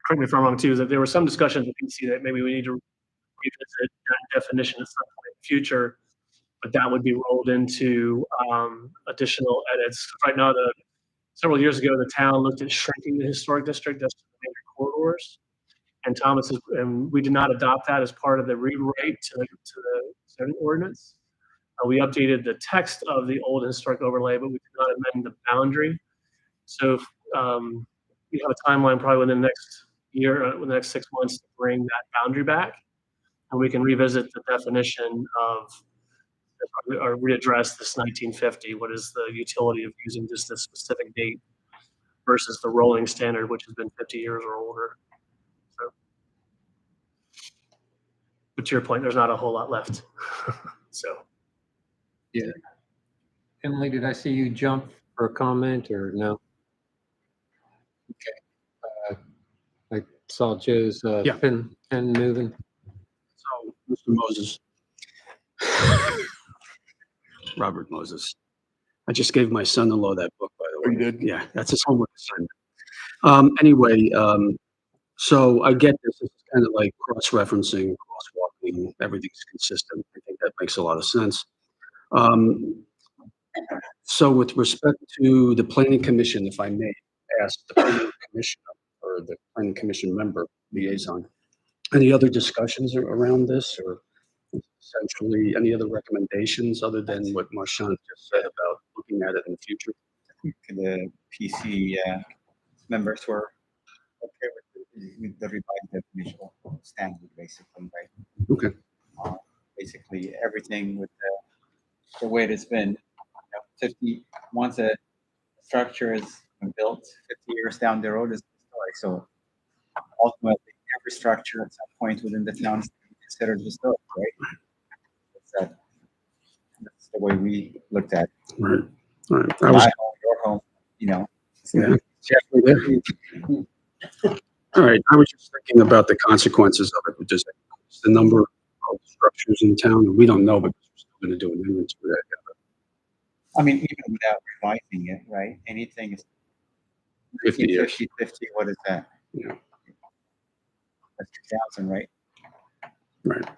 Speaker 7: correct me if I'm wrong too, that there were some discussions with PC that maybe we need to revisit that definition at some point in the future, but that would be rolled into additional edits. Right now, several years ago, the town looked at shrinking the historic district just to the major corridors. And and we did not adopt that as part of the rewrite to the zoning ordinance. We updated the text of the old historic overlay, but we did not amend the boundary. So we have a timeline probably within the next year, within the next 6 months to bring that boundary back. And we can revisit the definition of or readdress this 1950. What is the utility of using just this specific date versus the rolling standard, which has been 50 years or older? So, but to your point, there's not a whole lot left. So,
Speaker 2: yeah. Emily, did I see you jump for a comment or no? Okay. I saw Joe's pen moving.
Speaker 6: So, Mr. Moses. Robert Moses. I just gave my son-in-law that book, by the way.
Speaker 12: You did?
Speaker 6: Yeah, that's his homework assignment. Anyway, so I get this. It's kind of like cross-referencing, crosswalking. Everything's consistent. I think that makes a lot of sense. So with respect to the planning commission, if I may ask the planning commissioner or the planning commission member liaison, any other discussions around this, or essentially any other recommendations other than what Marchand just said about looking at it in the future?
Speaker 9: I think the PC members were okay with the revised definition of standard, basically, right?
Speaker 6: Okay.
Speaker 9: Basically, everything with the way it's been, 50, once a structure is built, 50 years down the road is historic. So ultimately, every structure at some point within the town is considered historic, right? That's the way we looked at it.
Speaker 6: Right. All right.
Speaker 9: My home, your home,
Speaker 6: Yeah. All right. I was just thinking about the consequences of it, just the number of structures in town, and we don't know, but we're still going to do an inventory.
Speaker 9: I mean, even without revising it, right? Anything is
Speaker 6: 50 years.
Speaker 9: 50, what is that?
Speaker 6: Yeah.
Speaker 9: That's 2,000, right?
Speaker 6: Right.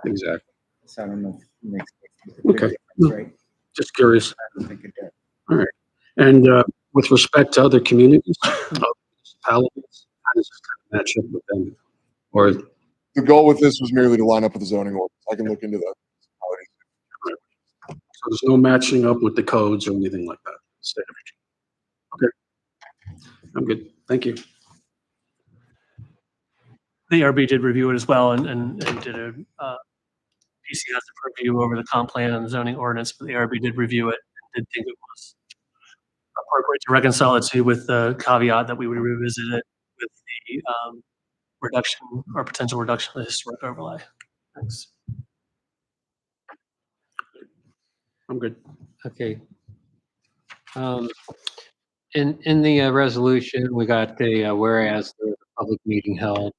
Speaker 6: Exactly.
Speaker 9: So I don't know if it makes a
Speaker 6: Okay.
Speaker 9: difference, right?
Speaker 6: Just curious.
Speaker 9: I don't think it does.
Speaker 6: All right. And with respect to other communities, municipalities, how does this kind of match up with them? Or
Speaker 12: The goal with this was merely to line up with the zoning ordinance. I can look into that.
Speaker 6: So there's no matching up with the codes or anything like that? State of Virginia. Okay. I'm good. Thank you.
Speaker 7: The ARB did review it as well and did a, PC has a purview over the comp plan and the zoning ordinance, but the ARB did review it and did think it was appropriate to reconcile the two with the caveat that we would revisit it with the reduction or potential reduction of the historic overlay. Thanks.
Speaker 6: I'm good.
Speaker 2: Okay. In the resolution, we got the whereas the public meeting held.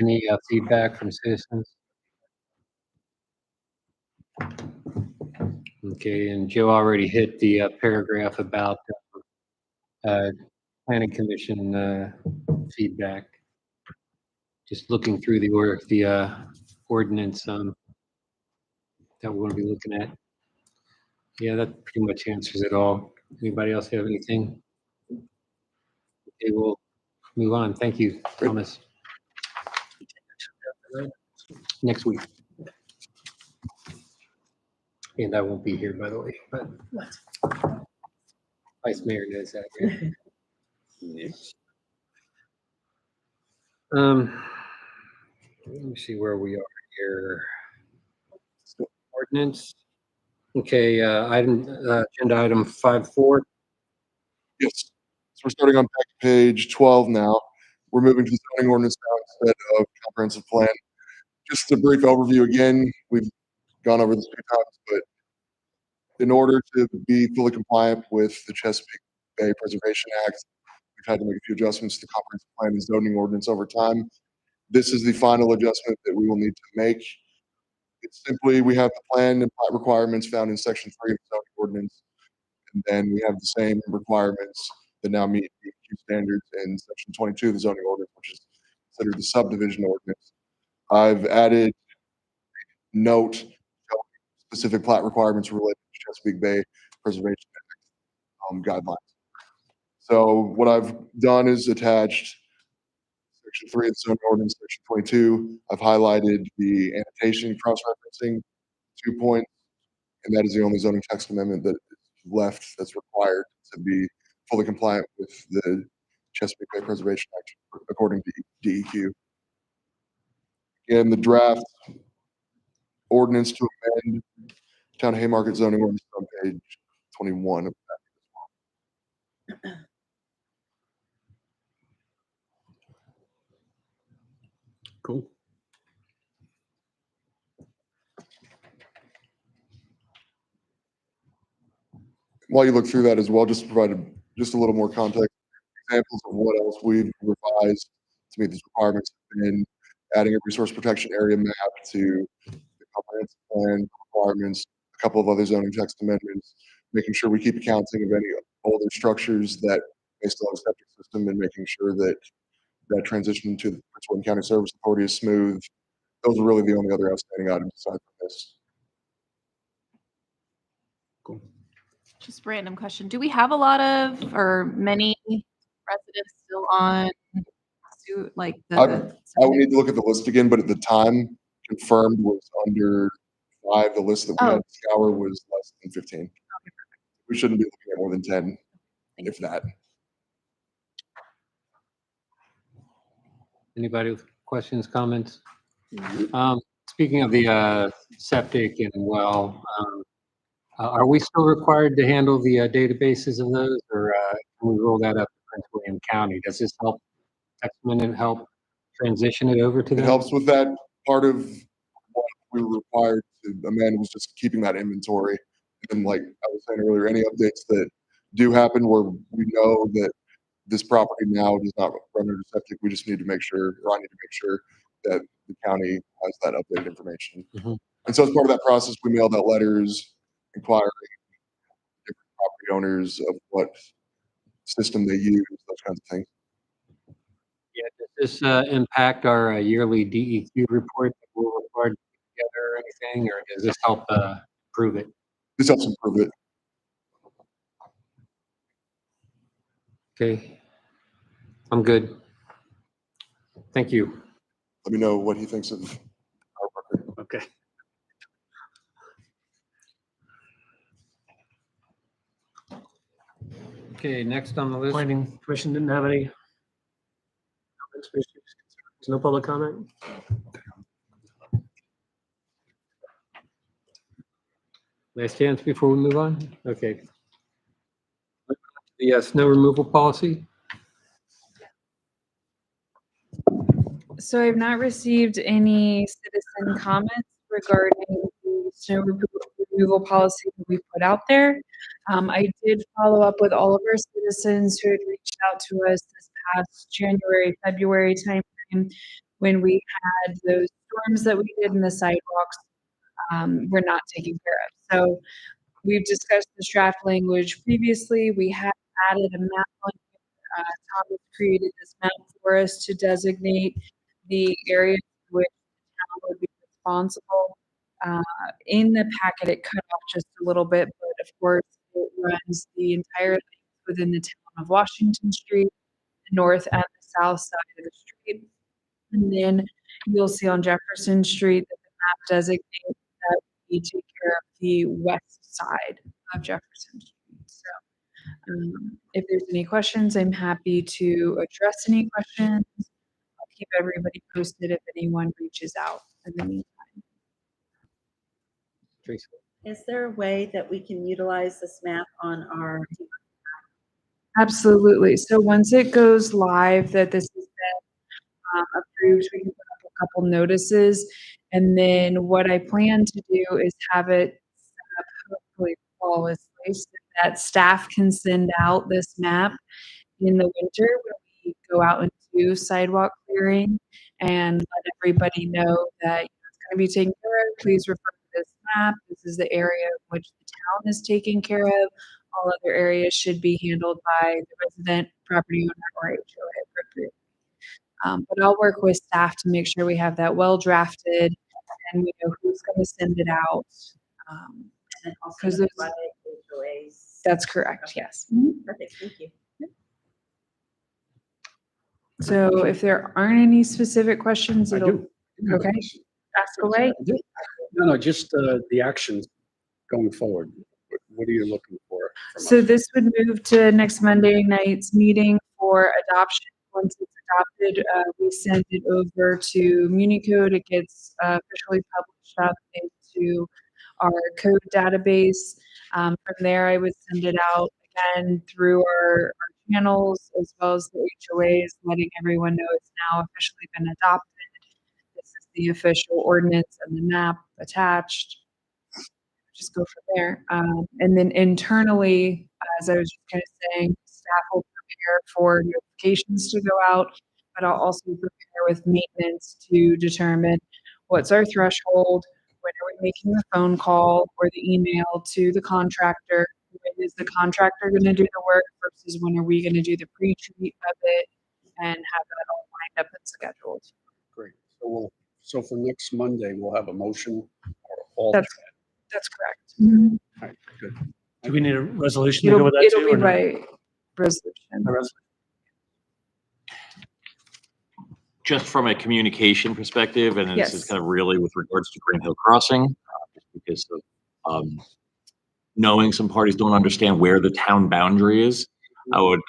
Speaker 2: Any feedback from citizens? Okay, and Joe already hit the paragraph about planning commission feedback. Just looking through the ordinance that we're going to be looking at. Yeah, that pretty much answers it all. Anybody else have anything? Okay, we'll move on. Thank you, Thomas. Next week. And I won't be here, by the way, but Vice Mayor knows that. Yeah. Let me see where we are here. Ordinance. Okay, agenda item 5.4.
Speaker 12: Yes. So we're starting on page 12 now. We're moving to the zoning ordinance now instead of comprehensive plan. Just a brief overview again. We've gone over this a few times, but in order to be fully compliant with the Chesapeake Bay Preservation Act, we've had to make a few adjustments to the comprehensive plan and zoning ordinance over time. This is the final adjustment that we will need to make. It's simply, we have the plan and plat requirements found in section 3 of the zoning ordinance. And then we have the same requirements that now meet DEQ standards in section 22 of the zoning ordinance, which is considered the subdivision ordinance. I've added note specific plat requirements related to Chesapeake Bay Preservation Act guidelines. So what I've done is attached section 3 of the zoning ordinance, section 22. I've highlighted the annotation cross-referencing 2 points, and that is the only zoning text amendment that is left that's required to be fully compliant with the Chesapeake Bay Preservation Act according to DEQ. In the draft ordinance to amend Town of Haymarket zoning ordinance on page 21 of that.
Speaker 6: Cool.
Speaker 12: While you look through that as well, just to provide just a little more context, examples of what else we've revised to meet these requirements have been adding a resource protection area map to the comprehensive plan requirements, a couple of other zoning text amendments, making sure we keep accounting of any older structures that may still have a septic system, and making sure that that transition to the Prince William County Service Authority is smooth. Those are really the only other outstanding items aside from this.
Speaker 6: Cool.
Speaker 10: Just random question. Do we have a lot of or many residents still on like the?
Speaker 12: I would need to look at the list again, but at the time confirmed was under 5. The list that we had to scour was less than 15. We shouldn't be looking at more than 10, if that.
Speaker 2: Anybody with questions, comments? Speaking of the septic and well, are we still required to handle the databases of those, or can we roll that up to Prince William County? Does this help help transition it over to
Speaker 12: It
Speaker 2: them?
Speaker 12: helps with that. Part of what we were required to amend was just keeping that inventory. And like I was saying earlier, any updates that do happen where we know that this property now does not run under septic, we just need to make sure, or I need to make sure that the county has that updated information. And so as part of that process, we mailed out letters inquiring different property owners of what system they use, those kinds of things.
Speaker 2: Yeah, does this impact our yearly DEQ report that we're required to put together or anything, or does this help improve it?
Speaker 12: This helps improve it.
Speaker 2: Okay, I'm good. Thank you.
Speaker 12: Let me know what he thinks of our record.
Speaker 6: Okay.
Speaker 2: Okay, next on the list.
Speaker 7: Planning Commission didn't have any comments, issues, concerns? No public comment?
Speaker 2: Last chance before we move on? Okay. The snow removal policy?
Speaker 4: So I've not received any citizen comments regarding the snow removal policy that we put out there. I did follow up with all of our citizens who had reached out to us this past January, February timeframe when we had those storms that we did in the sidewalks were not taken care of. So we've discussed this draft language previously. We had added a map on. Tom has created this map for us to designate the areas in which the town would be responsible. In the packet, it cut off just a little bit, but of course, it runs the entire length within the town of Washington Street, the north and the south side of the street. And then you'll see on Jefferson Street that the map designates that we take care of the west side of Jefferson Street. So if there's any questions, I'm happy to address any questions. I'll keep everybody posted if anyone reaches out in the meantime.
Speaker 2: Tracy.
Speaker 3: Is there a way that we can utilize this map on our?
Speaker 4: Absolutely. So once it goes live, that this has been approved, we can put up a couple notices. And then what I plan to do is have it set up hopefully flawlessly so that staff can send out this map in the winter when we go out and do sidewalk clearing and let everybody know that it's going to be taken care of. Please refer to this map. This is the area in which the town is taking care of. All other areas should be handled by the resident, property owner, or HOA appropriately. But I'll work with staff to make sure we have that well drafted and we know who's going to send it out. Because that's correct, yes.
Speaker 3: Perfect, thank you.
Speaker 4: So if there aren't any specific questions,
Speaker 6: I
Speaker 4: it'll,
Speaker 6: do.
Speaker 4: okay, ask away.
Speaker 6: No, just the actions going forward. What are you looking for? from
Speaker 4: So
Speaker 6: us?
Speaker 4: this would move to next Monday night's meeting for adoption. Once it's adopted, we send it over to MuniCode. It gets officially published up into our code database. From there, I would send it out again through our channels as well as the HOAs, letting everyone know it's now officially been adopted. This is the official ordinance and the map attached. Just go from there. And then internally, as I was just kind of saying, staff will prepare for notifications to go out, but I'll also prepare with maintenance to determine what's our threshold, when are we making the phone call or the email to the contractor, when is the contractor going to do the work versus when are we going to do the pre-treat of it and have that all lined up and scheduled.
Speaker 6: Great. So for next Monday, we'll have a motion or all.
Speaker 4: That's correct. Mm-hmm.
Speaker 6: All right, good.
Speaker 7: Do we need a resolution to go with that
Speaker 4: It'll
Speaker 7: too?
Speaker 4: be
Speaker 7: or no?
Speaker 4: by resolution.
Speaker 7: A resolution.
Speaker 13: Just from a communication perspective, and this is
Speaker 4: Yes.
Speaker 13: kind of really with regards to Green Hill Crossing, just because of knowing some parties don't understand where the town boundary is, I would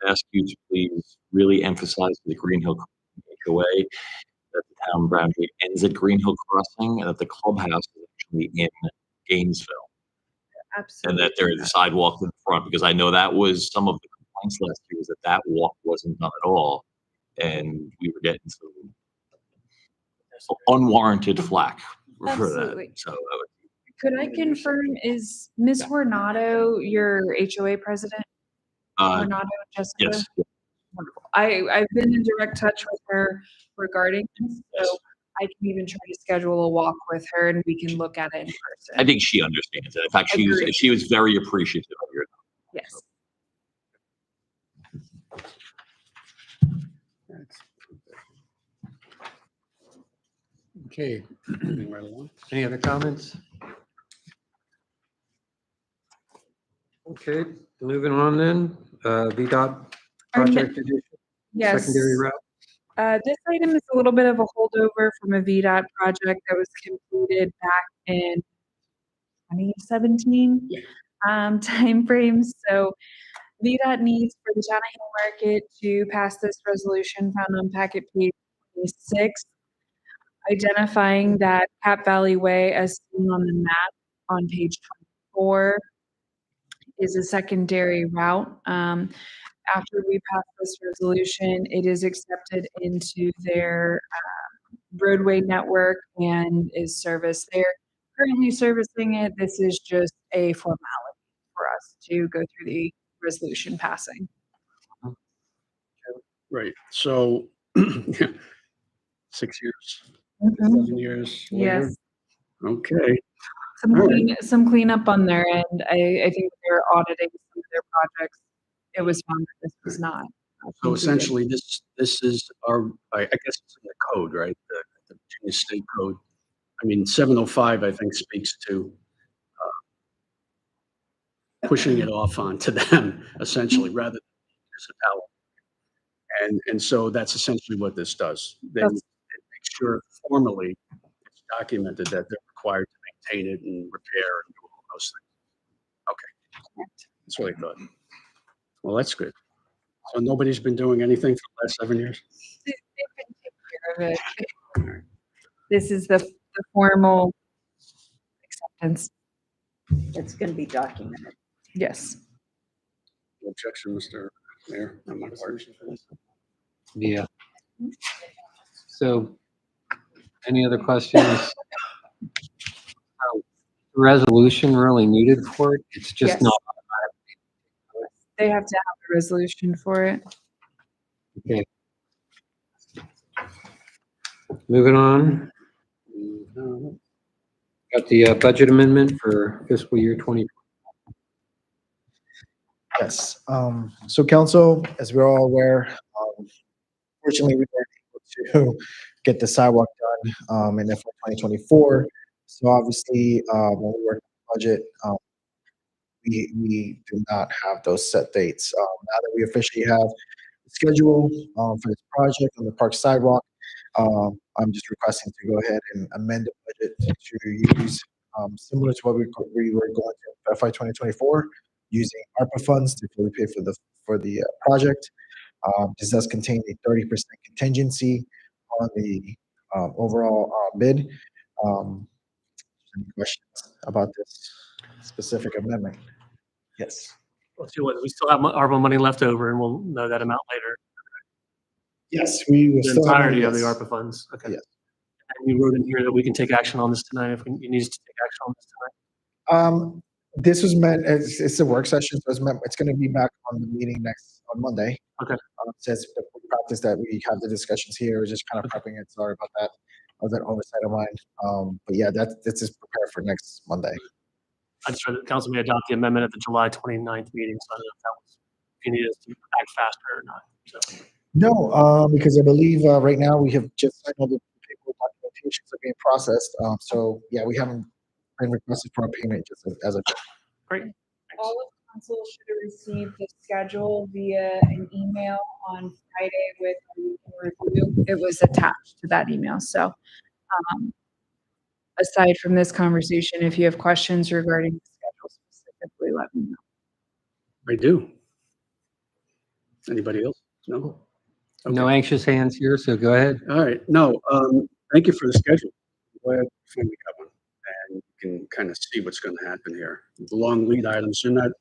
Speaker 13: ask you to please really emphasize to the Green Hill HOA that the town boundary ends at Green Hill Crossing and that the clubhouse is actually in Gainesville. And
Speaker 4: Absolutely.
Speaker 13: that there is a sidewalk in front, because I know that was some of the complaints last year, was that walk wasn't done at all. And we were getting some unwarranted flack for that.
Speaker 4: Absolutely.
Speaker 13: So
Speaker 4: Could I confirm, is Ms. Hornato your HOA president? Hornato Jessica?
Speaker 13: yes,
Speaker 4: Wonderful. I've been in direct touch with her regarding this, so I can even try to schedule a walk with her and we can look at it in person.
Speaker 13: I think she understands it. In fact,
Speaker 4: Agreed.
Speaker 13: she was very appreciative of your.
Speaker 4: Yes.
Speaker 2: Okay,
Speaker 6: Moving right along.
Speaker 2: any other comments? Okay, moving on then, VDOT
Speaker 4: Our ne-
Speaker 2: project edition,
Speaker 4: Yes.
Speaker 2: secondary route.
Speaker 4: This item is a little bit of a holdover from a VDOT project that was completed back in 2017 timeframe. So VDOT needs for the town of Haymarket to pass this resolution found on packet page 26, identifying that Cap Valley Way as seen on the map on page 24 is a secondary route. After we pass this resolution, it is accepted into their roadway network and is serviced. They're currently servicing it. This is just a formality for us to go through the resolution passing.
Speaker 6: Right, so 6 years, 7 years later?
Speaker 4: Yes.
Speaker 6: Okay,
Speaker 4: Some
Speaker 6: All right.
Speaker 4: some cleanup on their end. I think they're auditing some of their projects. It was found that this was not.
Speaker 6: so
Speaker 4: completed.
Speaker 6: essentially, this is our, I guess it's in the code, right? The Virginia State Code. I mean, 705, I think, speaks to pushing it off onto them, essentially, rather than municipality. And so that's essentially what this does. They
Speaker 4: That's-
Speaker 6: make sure formally it's documented that they're required to maintain it and repair and do all those things. Okay, that's what I thought. Well, that's good. So nobody's been doing anything for the last 7 years?
Speaker 4: They can take care of it. This is the formal acceptance.
Speaker 3: It's going to be documented.
Speaker 4: Yes.
Speaker 6: No objection, Mr. Mayor, on my part.
Speaker 2: Yeah. So, any other questions? Resolution really needed for it? It's just
Speaker 4: Yes.
Speaker 2: not.
Speaker 4: They have to have a resolution for it.
Speaker 2: Okay. Moving on. Got the budget amendment for fiscal year 2020.
Speaker 8: Yes, so council, as we're all aware, fortunately, we weren't able to get the sidewalk done, in FY 2024. So obviously, when we work on the budget, we do not have those set dates. Now that we officially have the schedule, for this project on the park sidewalk, I'm just requesting to go ahead and amend the budget to use, similar to what we were going to FY 2024, using ARPA funds to fully pay for the project. This does contain a 30% contingency on the overall bid. Any questions about this specific amendment? Yes.
Speaker 7: Let's see what, we still have ARPA money left over and we'll know that amount later.
Speaker 8: Yes, we will
Speaker 7: The
Speaker 8: still have.
Speaker 7: entirety of the
Speaker 8: yes.
Speaker 7: ARPA funds. Okay.
Speaker 8: Yes.
Speaker 7: And you wrote in here that we can take action on this tonight if you need us to take action on this tonight.
Speaker 8: This was meant, it's a work session, so it's gonna be back on the meeting on Monday.
Speaker 7: Okay.
Speaker 8: Since the practice that we have the discussions here, we're just kind of prepping it, sorry about that, of that oversight of mine. But yeah, this is prepared for next Monday.
Speaker 7: I just read that council may adopt the amendment at the July 29th meeting, so I don't know if that was, if you need us to act faster or not. So,
Speaker 8: No, because I believe, right now we have just signed all the paperwork documentations are being processed. So yeah, we haven't been requested for a payment just as of.
Speaker 7: great.
Speaker 4: All of council should have received the schedule via an email on Friday with a weekend review. It was attached to that email. So, aside from this conversation, if you have questions regarding the schedule specifically, let me know.
Speaker 6: I do. Anybody else? No?
Speaker 2: No anxious hands here, so go ahead.
Speaker 6: All right, no, thank you for the schedule. Glad we finally got one, and you can kind of see what's gonna happen here. The long lead items, you're not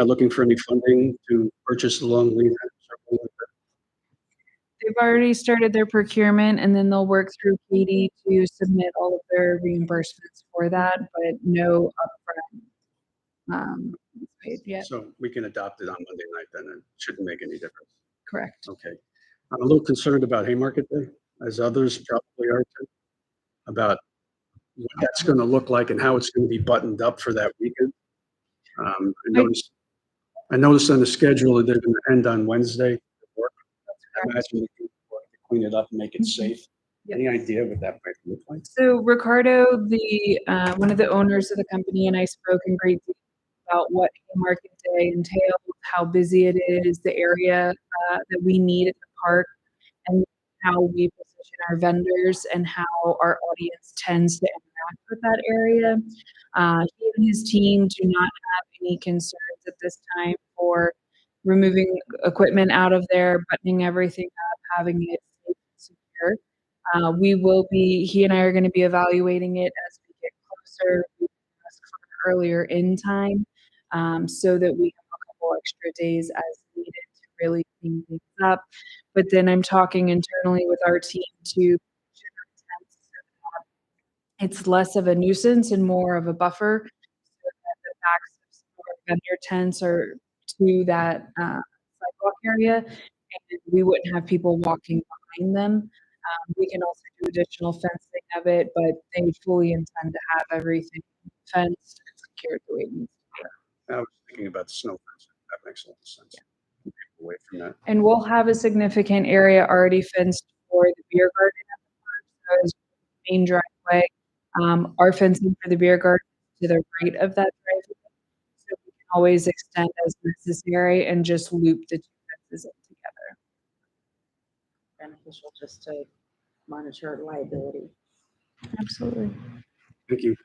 Speaker 6: looking for any funding to purchase the long lead items?
Speaker 4: They've already started their procurement and then they'll work through Katie to submit all of their reimbursements for that, but no upfront paid yet.
Speaker 6: So we can adopt it on Monday night, then it shouldn't make any difference.
Speaker 4: Correct.
Speaker 6: Okay. I'm a little concerned about Haymarket Day, as others probably are too, about what that's gonna look like and how it's gonna be buttoned up for that weekend. I noticed on the schedule that they're gonna end on Wednesday. I imagine we can work to clean it up and make it safe.
Speaker 4: Yep.
Speaker 6: Any idea what that might look like?
Speaker 4: So Ricardo, the one of the owners of the company, and I spoke in great detail about what Haymarket Day entails, how busy it is, the area that we need at the park, and how we position our vendors and how our audience tends to interact with that area. He and his team do not have any concerns at this time for removing equipment out of there, buttoning everything up, having it safe and secure. He and I are going to be evaluating it as we get closer. We ask for an earlier in time, so that we have a couple extra days as needed to really clean things up. But then I'm talking internally with our team to it's less of a nuisance and more of a buffer, so that the backs of some of our vendor tents are to that sidewalk area, and we wouldn't have people walking behind them. We can also do additional fencing of it, but they fully intend to have everything fenced and secured the way it needs to be.
Speaker 6: I was thinking about the snow fence. That makes a lot of sense. Keep people away from that.
Speaker 4: And we'll have a significant area already fenced for the beer garden at the front, so as the main driveway. Our fencing for the beer garden is to the right of that driveway, so we can always extend as necessary and just loop the two fences in together.
Speaker 3: Beneficial just to monitor liability.
Speaker 4: Absolutely.
Speaker 6: Thank you.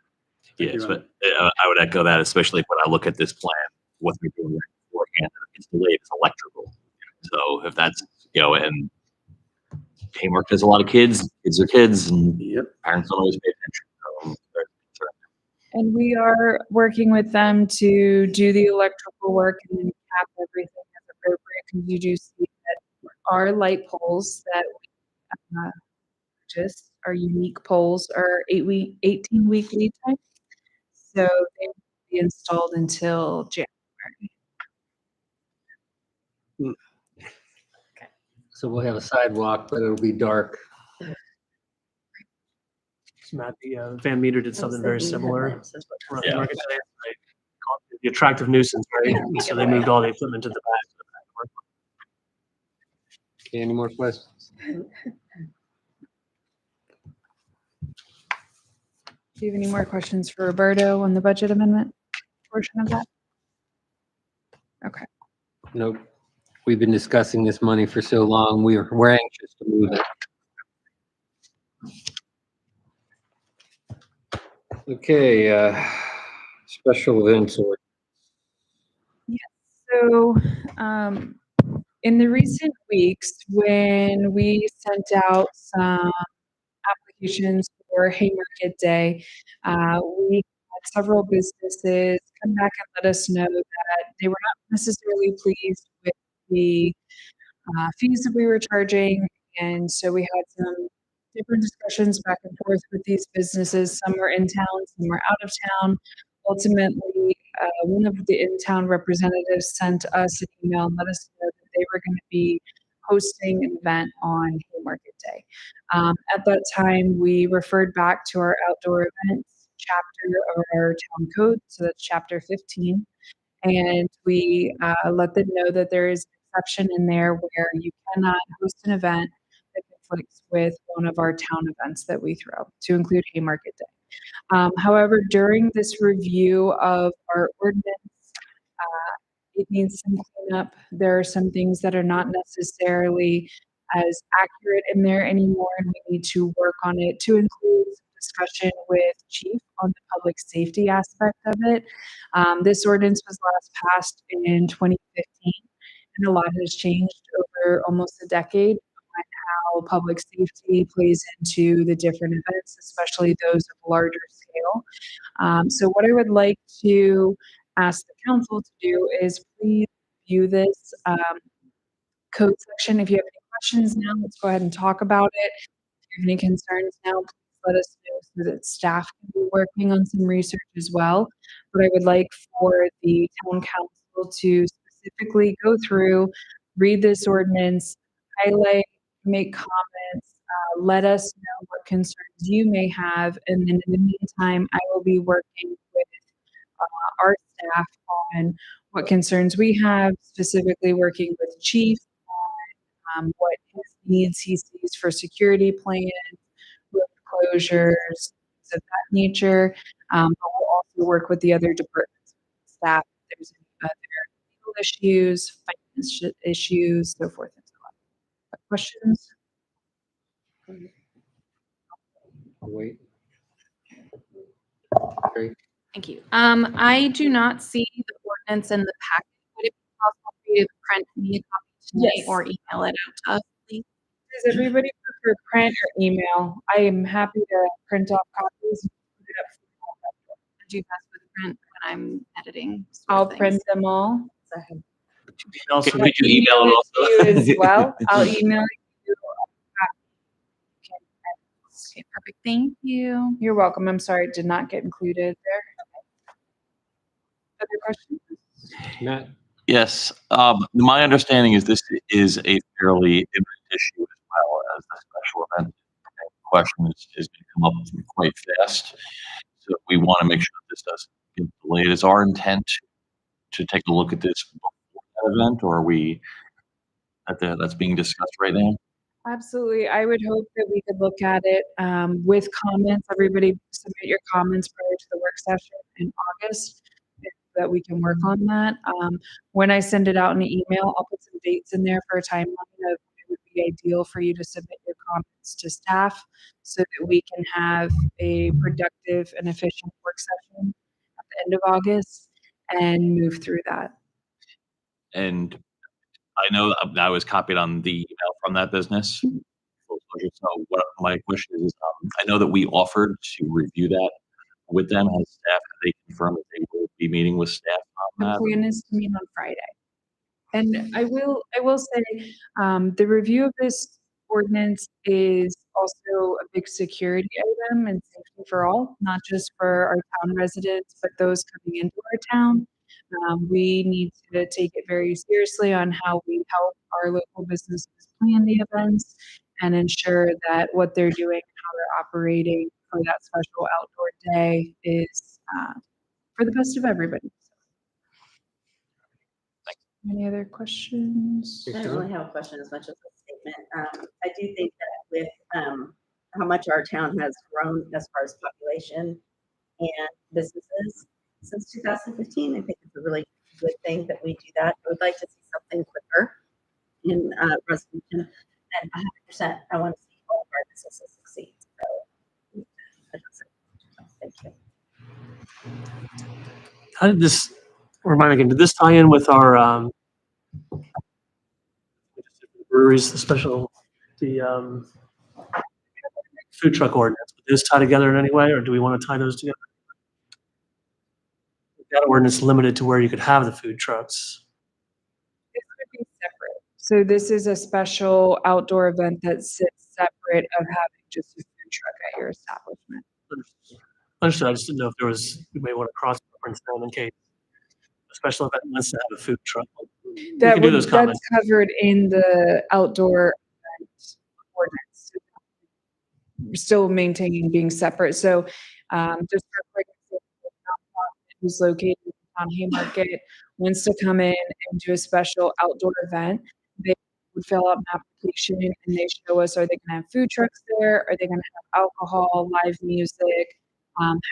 Speaker 13: Yes, but I would echo that, especially when I look at this plan, what they're doing beforehand, it's delayed, it's electrical. So if that's, and Haymarket has a lot of kids are kids, and parents don't always pay attention. So they're concerned.
Speaker 4: And we are working with them to do the electrical work and then cap everything as appropriate, because you do see that our light poles that we purchased, our unique poles, are 18-week lead time. So they will be installed until January.
Speaker 2: So we'll have a sidewalk, but it'll be dark.
Speaker 7: Matt, the Van Meter did something very similar.
Speaker 13: Yeah.
Speaker 7: Market today, right? Called it the attractive nuisance, right? And so they moved all the equipment to the back.
Speaker 2: Okay, any more questions?
Speaker 4: Do you have any more questions for Roberto on the budget amendment portion of that? Okay.
Speaker 2: Nope. We've been discussing this money for so long. We're anxious to move it. Okay, special events or
Speaker 4: So, in the recent weeks, when we sent out some applications for Haymarket Day, we had several businesses come back and let us know that they were not necessarily pleased with the fees that we were charging. And so we had some different discussions back and forth with these businesses. Some were in town, some were out of town. Ultimately, one of the in-town representatives sent us an email and let us know that they were going to be hosting an event on Haymarket Day. At that time, we referred back to our outdoor events chapter of our town code, so that's chapter 15, and we let them know that there is an exception in there where you cannot host an event that conflicts with one of our town events that we throw, to include Haymarket Day. However, during this review of our ordinance, it needs some cleanup. There are some things that are not necessarily as accurate in there anymore, and we need to work on it to include some discussion with Chief on the public safety aspect of it. This ordinance was last passed in 2015, and a lot has changed over almost a decade on how public safety plays into the different events, especially those of larger scale. So what I would like to ask the council to do is please view this code section. If you have any questions now, let's go ahead and talk about it. If you have any concerns now, please let us know so that staff can be working on some research as well. But I would like for the town council to specifically go through, read this ordinance, highlight, make comments, let us know what concerns you may have. And then in the meantime, I will be working with our staff on what concerns we have, specifically working with Chief on what his needs he sees for security plans, road closures, things of that nature. But we'll also work with the other departments, staff, if there's any other legal issues, finance issues, so forth and so on. Questions?
Speaker 2: I'll wait? Great.
Speaker 10: Thank you. I do not see the ordinance in the packet. Would it be possible for you to print me a copy tonight
Speaker 4: Yes.
Speaker 10: or email it out to us, please?
Speaker 4: Does everybody prefer print or email? I am happy to print off copies. And put it up for you all.
Speaker 10: I do best with print when I'm editing. sort
Speaker 4: I'll
Speaker 10: of
Speaker 4: print
Speaker 10: things.
Speaker 4: them all.
Speaker 7: Also,
Speaker 11: Could you email it
Speaker 4: to you
Speaker 11: also?
Speaker 4: as well. I'll email you.
Speaker 10: Okay, perfect. Thank you.
Speaker 4: You're welcome. I'm sorry it did not get included there. Other questions?
Speaker 2: Matt?
Speaker 13: Yes, my understanding is this is a fairly imminent issue as well as the special event question is going to come up quite fast. So we want to make sure this doesn't get delayed. Is our intent to take a look at this before that event, or are we that's being discussed right now?
Speaker 4: Absolutely. I would hope that we could look at it with comments. Everybody submit your comments prior to the work session in August, that we can work on that. When I send it out in an email, I'll put some dates in there for a timeline of when it would be ideal for you to submit your comments to staff so that we can have a productive and efficient work session at the end of August and move through that.
Speaker 13: And I know I was copied on the email from that business. Full disclosure. So what my question is, I know that we offered to review that with them as staff. Have they confirmed that they will be meeting with staff on
Speaker 4: The
Speaker 13: that?
Speaker 4: plan is to meet on Friday. And I will say, the review of this ordinance is also a big security item and safety for all, not just for our town residents, but those coming into our town. We need to take it very seriously on how we help our local businesses plan the events and ensure that what they're doing, how they're operating for that special outdoor day is, for the best of everybody. Any other questions?
Speaker 3: I don't really have a question as much as a statement. I do think that with how much our town has grown as far as population and businesses since 2015, I think it's a really good thing that we do that. I would like to see something quicker in resolution, and 100%, I want to see all of our businesses succeed. So, thank you.
Speaker 7: how did this, remind me again, did this tie in with our breweries, the food truck ordinance? Would this tie together in any way, or do we want to tie those together? That ordinance limited to where you could have the food trucks.
Speaker 4: This would be separate. So this is a special outdoor event that sits separate of having just a food truck at your establishment.
Speaker 7: Understood. I just didn't know if there was, we may want to cross reference them in case a special event wants to have a food truck. We can do those
Speaker 4: That's
Speaker 7: comments.
Speaker 4: covered in the outdoor event ordinance. We're still maintaining being separate. So, just for a quick example, nonprofit who's located in town Haymarket wants to come in and do a special outdoor event. They would fill out an application and they show us, are they gonna have food trucks there? Are they gonna have alcohol, live music?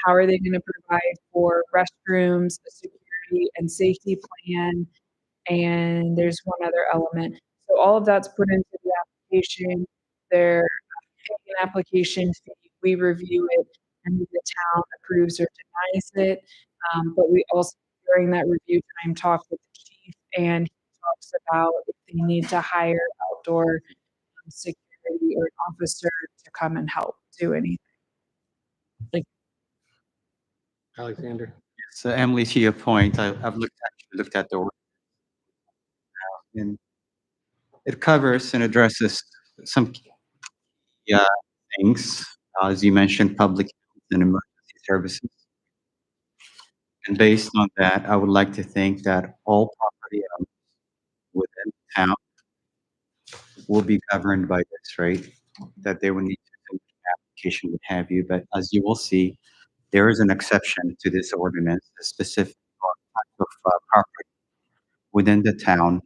Speaker 4: How are they gonna provide for restrooms, a security and safety plan? And there's one other element. So all of that's put into the application. They're paying an application fee, we review it, and the town approves or denies it. But we also, during that review time, talk with the chief, and he talks about if they need to hire outdoor security or an officer to come and help do anything.
Speaker 2: Alexander?
Speaker 9: So Emily, to your point, I've looked at the ordinance, and it covers and addresses some key things, as you mentioned, public health and emergency services. And based on that, I would like to think that all property owners within town will be governed by this, right? That they will need to send an application, what have you. But as you will see, there is an exception to this ordinance, a specific type of property within the town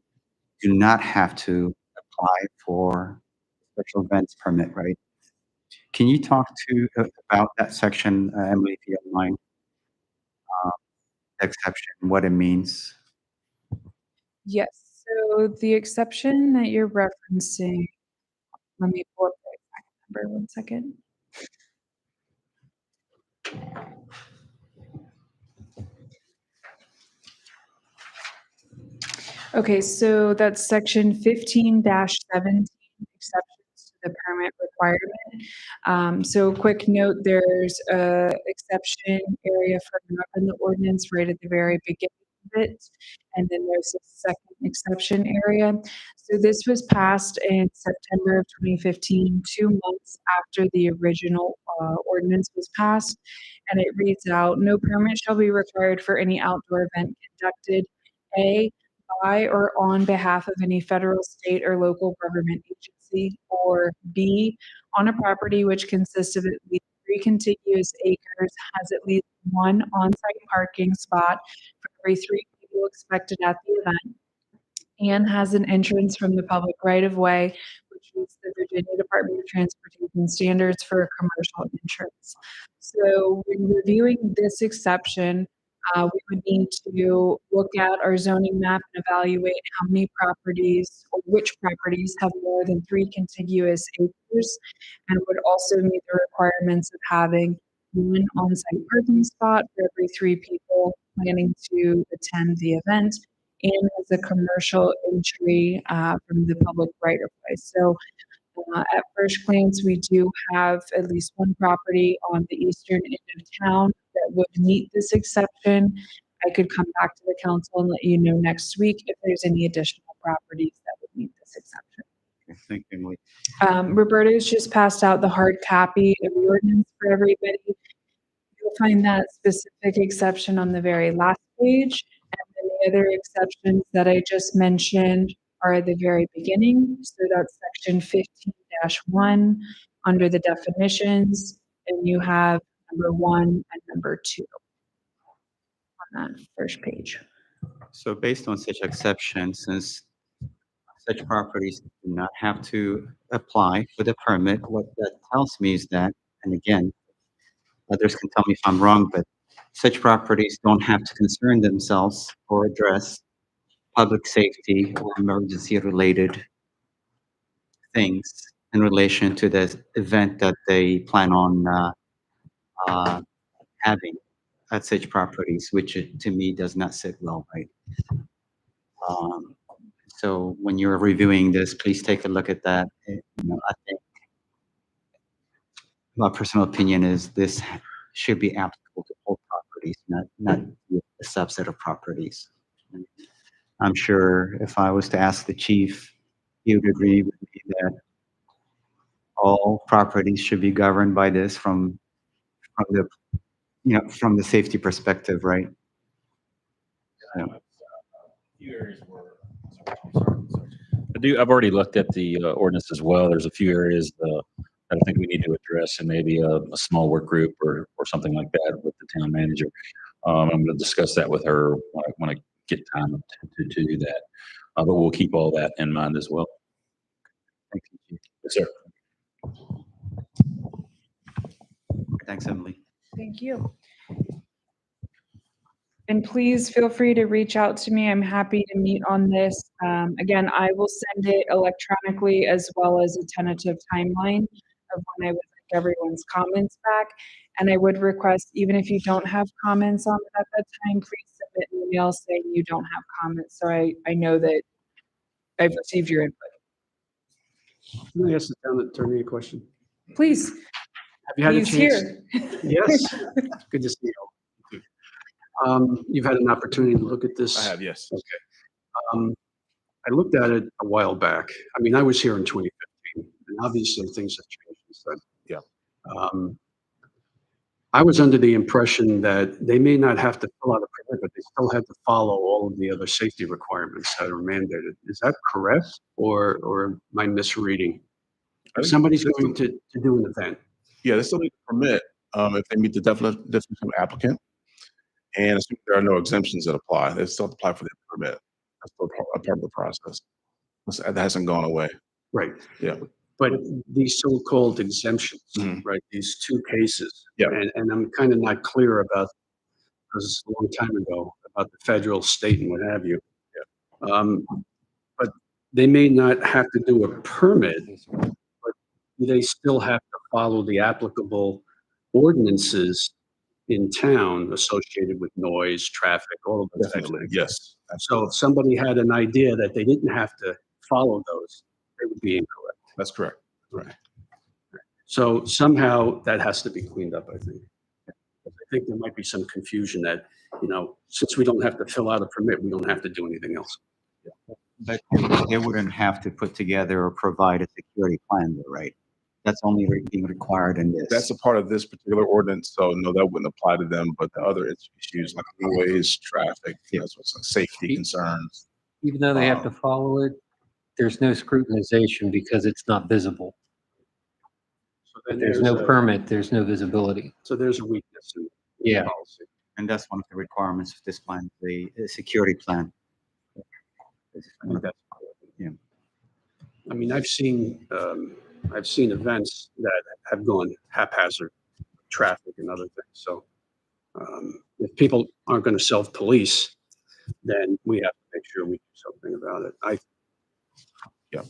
Speaker 9: do not have to apply for special events permit, right? Can you talk about that section, Emily, if you don't mind? Exception, what it means?
Speaker 4: Yes, so the exception that you're referencing, let me pull up the exact number, 1 second. Okay, so that's section 15-17, exceptions to the permit requirement. So quick note, there's a exception area for up in the ordinance right at the very beginning of it. And then there's a second exception area. So this was passed in September of 2015, 2 months after the original ordinance was passed. And it reads out, no permit shall be required for any outdoor event conducted, A, by or on behalf of any federal, state, or local government agency, or B, on a property which consists of at least 3 contiguous acres, has at least 1 on-site parking spot for every 3 people expected at the event, and has an entrance from the public right-of-way, which meets the Virginia Department of Transportation standards for a commercial entrance. So when reviewing this exception, we would need to look at our zoning map and evaluate how many properties or which properties have more than 3 contiguous acres, and would also meet the requirements of having 1 on-site parking spot for every 3 people planning to attend the event, and as a commercial entry from the public right of way. So at first glance, we do have at least 1 property on the eastern end of town that would meet this exception. I could come back to the council and let you know next week if there's any additional properties that would meet this exception.
Speaker 9: Okay, thank you, Emily.
Speaker 4: Roberta's just passed out the hard copy of the ordinance for everybody. You'll find that specific exception on the very last page. And then the other exceptions that I just mentioned are at the very beginning. So that's section 15-1 under the definitions, and you have number 1 and number 2 on that first page.
Speaker 9: So based on such exception, since such properties do not have to apply for the permit, what that tells me is that, and again, others can tell me if I'm wrong, but such properties don't have to concern themselves or address public safety or emergency-related things in relation to the event that they plan on having at such properties, which to me does not sit well, right? So when you're reviewing this, please take a look at that. I think my personal opinion is this should be applicable to all properties, not a subset of properties. I'm sure if I was to ask the chief, he would agree with me that all properties should be governed by this from the safety perspective, right?
Speaker 11: I've already looked at the ordinance as well. There's a few areas that I think we need to address, and maybe a small work group or something like that with the town manager. I'm going to discuss that with her when I get time to do that. But we'll keep all that in mind as well.
Speaker 9: Thank you.
Speaker 11: Yes, sir.
Speaker 9: Thanks, Emily.
Speaker 4: Thank you. And please feel free to reach out to me. I'm happy to meet on this. Again, I will send it electronically as well as a tentative timeline of when I would like everyone's comments back. And I would request, even if you don't have comments on it at that time, please submit an email saying you don't have comments, so I know that I've received your input.
Speaker 6: Let me ask the town attorney a question.
Speaker 4: Please,
Speaker 6: Have you had a
Speaker 4: he's
Speaker 6: chance?
Speaker 4: here.
Speaker 6: Yes. Good to see you. You've had an opportunity to look at this?
Speaker 14: I have, yes.
Speaker 6: Okay. I looked at it a while back. I mean, I was here in 2015, and obviously things have changed since then.
Speaker 14: Yeah.
Speaker 6: I was under the impression that they may not have to fill out a permit, but they still had to follow all of the other safety requirements that are mandated. Is that correct, or am I misreading? If somebody's going to do an event.
Speaker 14: Yeah, they still need a permit if they meet the definition of applicant. And assuming there are no exemptions that apply, they still have to apply for the permit. That's still a part of the process. That hasn't gone away.
Speaker 6: Right.
Speaker 14: Yeah.
Speaker 6: But these so-called exemptions,
Speaker 14: Mhm.
Speaker 6: right, these 2 cases.
Speaker 14: Yeah.
Speaker 6: And I'm kind of not clear about, because it's a long time ago, about the federal, state, and what have you. Yeah. But they may not have to do a permit, but they still have to follow the applicable ordinances in town associated with noise, traffic, all of those types of
Speaker 14: Definitely,
Speaker 6: things.
Speaker 14: yes.
Speaker 6: So if somebody had an idea that they didn't have to follow those, they would be incorrect.
Speaker 14: That's correct. Right.
Speaker 6: So somehow that has to be cleaned up, I think. I think there might be some confusion that, since we don't have to fill out a permit, we don't have to do anything else.
Speaker 9: But they wouldn't have to put together or provide a security plan, though, right? That's only being required in this.
Speaker 14: That's a part of this particular ordinance, so no, that wouldn't apply to them, but the other issues like noise, traffic, that's what's safety concerns.
Speaker 2: Even though they have to follow it, there's no scrutinization because it's not visible.
Speaker 6: So
Speaker 2: If
Speaker 6: then
Speaker 2: there's no permit, there's no visibility.
Speaker 6: So there's a weakness in the
Speaker 2: Yeah.
Speaker 6: policy.
Speaker 9: And that's one of the requirements of this plan, the security plan.
Speaker 6: I think that's
Speaker 9: Yeah.
Speaker 6: I mean, I've seen events that have gone haphazard, traffic and other things. So if people aren't going to self-police, then we have to make sure we do something about it.
Speaker 14: Okay.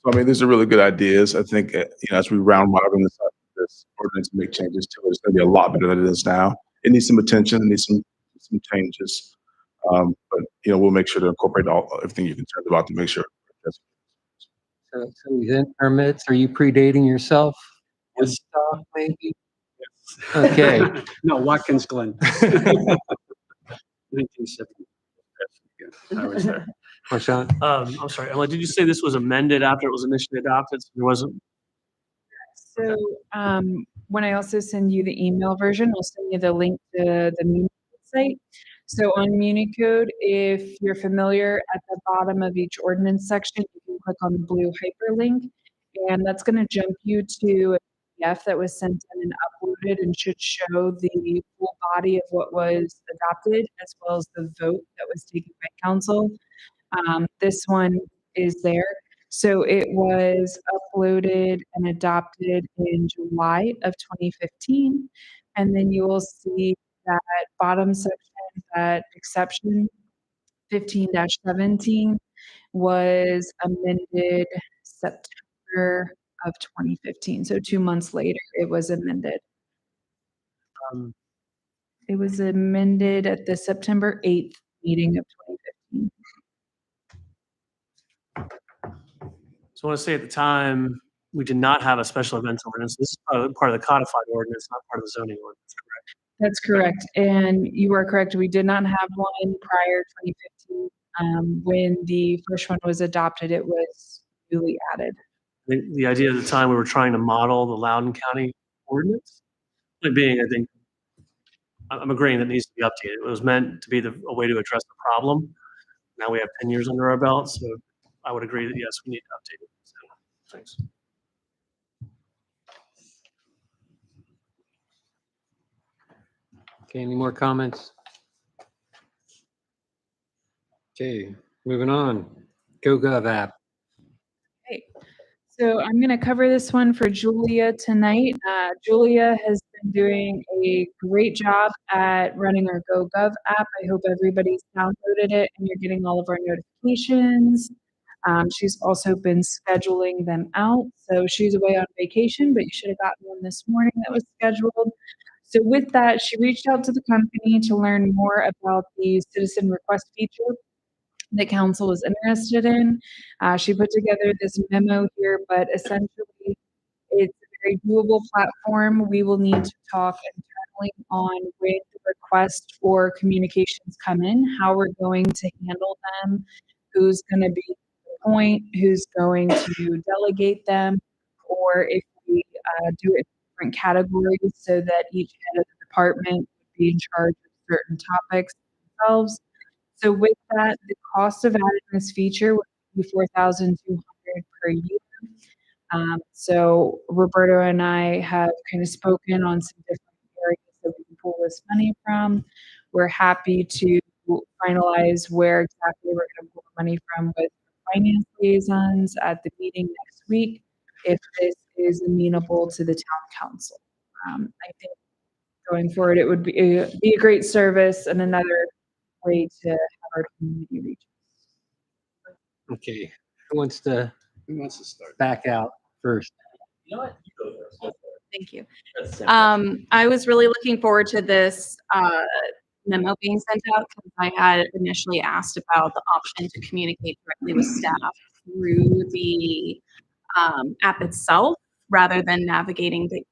Speaker 14: So, I mean, these are really good ideas. I think, as we round robin this ordinance and make changes to it, it's going to be a lot better than it is now. It needs some attention, it needs some changes. But, we'll make sure to incorporate everything you're concerned about to make sure.
Speaker 2: So event permits, are you predating yourself? Woodstock, maybe? Okay.
Speaker 6: No, Watkins Glen. 1970. I was there.
Speaker 2: Marshawn?
Speaker 7: I'm sorry, Emily, did you say this was amended after it was initially adopted? So there wasn't,
Speaker 4: So when I also send you the email version, I'll send you the link to the Muni site. So on MuniCode, if you're familiar, at the bottom of each ordinance section, you can click on the blue hyperlink, and that's going to jump you to a PDF that was sent in and uploaded and should show the full body of what was adopted, as well as the vote that was taken by council. This one is there. So it was uploaded and adopted in July of 2015. And then you will see that bottom section, that exception 15-17 was amended September of 2015. So 2 months later, it was amended. It was amended at the September 8th meeting of 2015.
Speaker 7: so I want to say at the time, we did not have a special events ordinance. This is part of the codified ordinance, not part of the zoning ordinance, correct?
Speaker 4: That's correct. And you are correct. We did not have one prior to 2015. When the first one was adopted, it was newly added.
Speaker 7: I think the idea at the time, we were trying to model the Loudoun County ordinance. Point being, I think, I'm agreeing that it needs to be updated. It was meant to be a way to address the problem. Now we have 10 years under our belt, so I would agree that yes, we need to update it. So, thanks.
Speaker 2: Okay, any more comments? Okay, moving on. GoGov app.
Speaker 4: Okay. So I'm going to cover this one for Julia tonight. Julia has been doing a great job at running our GoGov app. I hope everybody's downloaded it and you're getting all of our notifications. She's also been scheduling them out. So she's away on vacation, but you should have gotten one this morning that was scheduled. So with that, she reached out to the company to learn more about the citizen request feature that council was interested in. She put together this memo here, but essentially it's a very doable platform. We will need to talk internally on when the request or communications come in, how we're going to handle them, who's going to be the point, who's going to delegate them, or if we do it in different categories so that each head of the department would be in charge of certain topics themselves. So with that, the cost of adding this feature would be $4,200 per year. So Roberto and I have kind of spoken on some different areas that we can pull this money from. We're happy to finalize where exactly we're going to pull the money from with finance liaisons at the meeting next week, if this is amenable to the town council. I think going forward, it would be a great service and another way to have our community reach.
Speaker 2: Okay, who wants to
Speaker 6: Who wants to start?
Speaker 2: back out first?
Speaker 10: You know what? Thank you. I was really looking forward to this memo being sent out because I had initially asked about the option to communicate directly with staff through the app itself rather than navigating the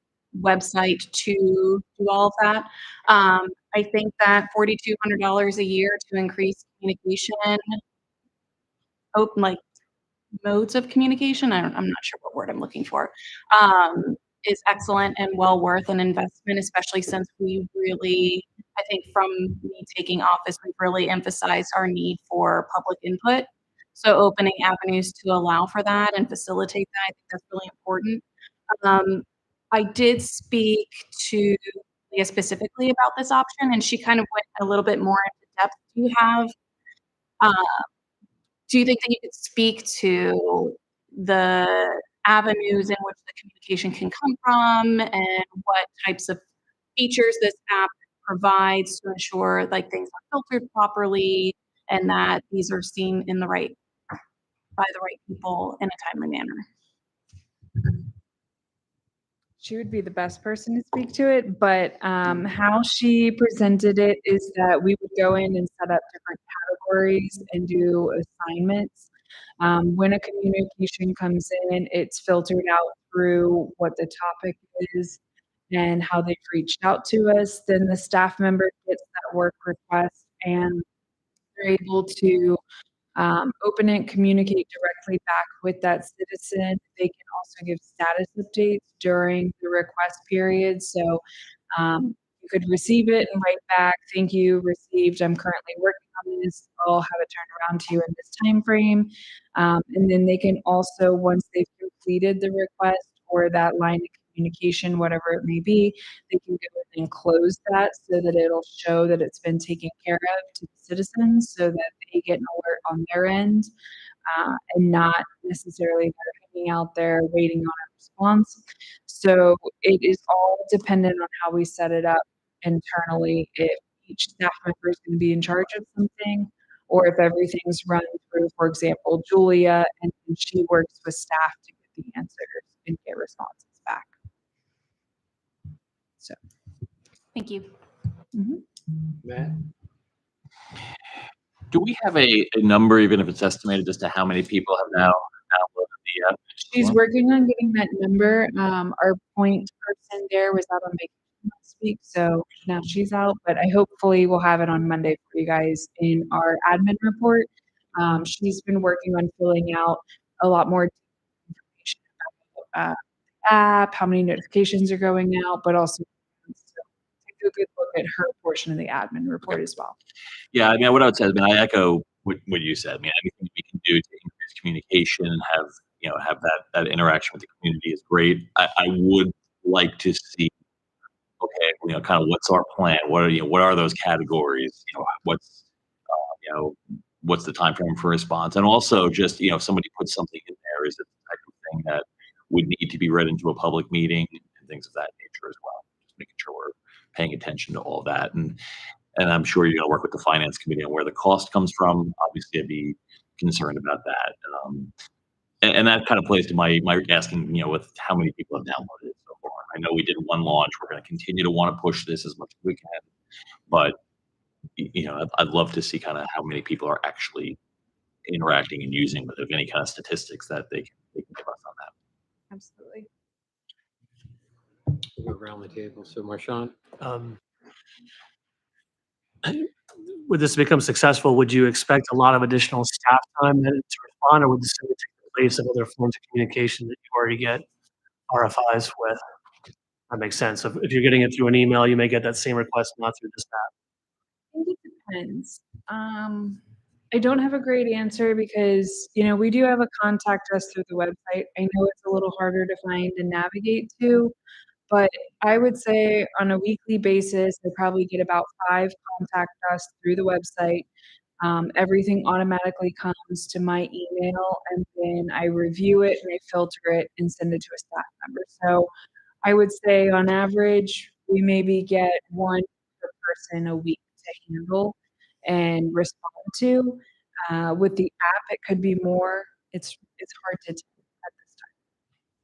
Speaker 10: website to do all of that. I think that $4,200 a year to increase communication, like modes of communication, I'm not sure what word I'm looking for, is excellent and well worth an investment, especially since we really, I think from me taking office, we've really emphasized our need for public input. So opening avenues to allow for that and facilitate that, I think that's really important. I did speak to Leah specifically about this option, and she kind of went a little bit more into depth. Uh, do you think that you could speak to the avenues in which the communication can come from and what types of features this app provides to ensure like things are filtered properly and that these are seen in the right by the right people in a timely manner?
Speaker 4: She would be the best person to speak to it, but how she presented it is that we would go in and set up different categories and do assignments. When a communication comes in, it's filtered out through what the topic is and how they've reached out to us. Then the staff member gets that work request and they're able to open it, communicate directly back with that citizen. They can also give status updates during the request period. So you could receive it and write back, thank you, received, I'm currently working on this, I'll have it turned around to you in this time frame. And then they can also, once they've completed the request or that line of communication, whatever it may be, they can go and close that so that it'll show that it's been taken care of to the citizens so that they get an alert on their end and not necessarily they're hanging out there waiting on a response. So it is all dependent on how we set it up internally, if each staff member is going to be in charge of something or if everything's run through, for example, Julia, and she works with staff to get the answers and get responses back. So,
Speaker 10: thank you.
Speaker 2: Matt?
Speaker 13: Do we have a number, even if it's estimated, as to how many people have now downloaded the app?
Speaker 4: she's working on getting that number. Our point person there was out on vacation last week, so now she's out, but I hopefully will have it on Monday for you guys in our admin report. She's been working on filling out a lot more information about the app, how many notifications are going out, but also take a good look at her portion of the admin report as well.
Speaker 13: Yeah, I mean, what I would say, I mean, I echo what you said. I mean, anything we can do to increase communication and have that interaction with the community is great. I would like to see, okay, kind of what's our plan? What are those categories? What's the time frame for response? And also just, if somebody puts something in there, is it the type of thing that would need to be read into a public meeting and things of that nature as well? Just making sure we're paying attention to all that. And I'm sure you're going to work with the finance committee on where the cost comes from. Obviously, I'd be concerned about that. And that kind of plays to my asking, with how many people have downloaded it so far. I know we did one launch. We're going to continue to want to push this as much as we can. But, I'd love to see kind of how many people are actually interacting and using with any kind of statistics that they can give us on that.
Speaker 4: Absolutely.
Speaker 2: We'll go around the table. So Marshawn?
Speaker 7: Would this become successful, would you expect a lot of additional staff time to respond, or would this take the place of other forms of communication that you already get RFIs with? That makes sense. If you're getting it through an email, you may get that same request not through this app.
Speaker 4: I think it depends. I don't have a great answer because, we do have a contact us through the website. I know it's a little harder to find and navigate to, but I would say on a weekly basis, I probably get about 5 contact us through the website. Everything automatically comes to my email and then I review it and I filter it and send it to a staff member. So I would say on average, we maybe get 1 per person a week to handle and respond to. With the app, it could be more. It's hard to tell at this time.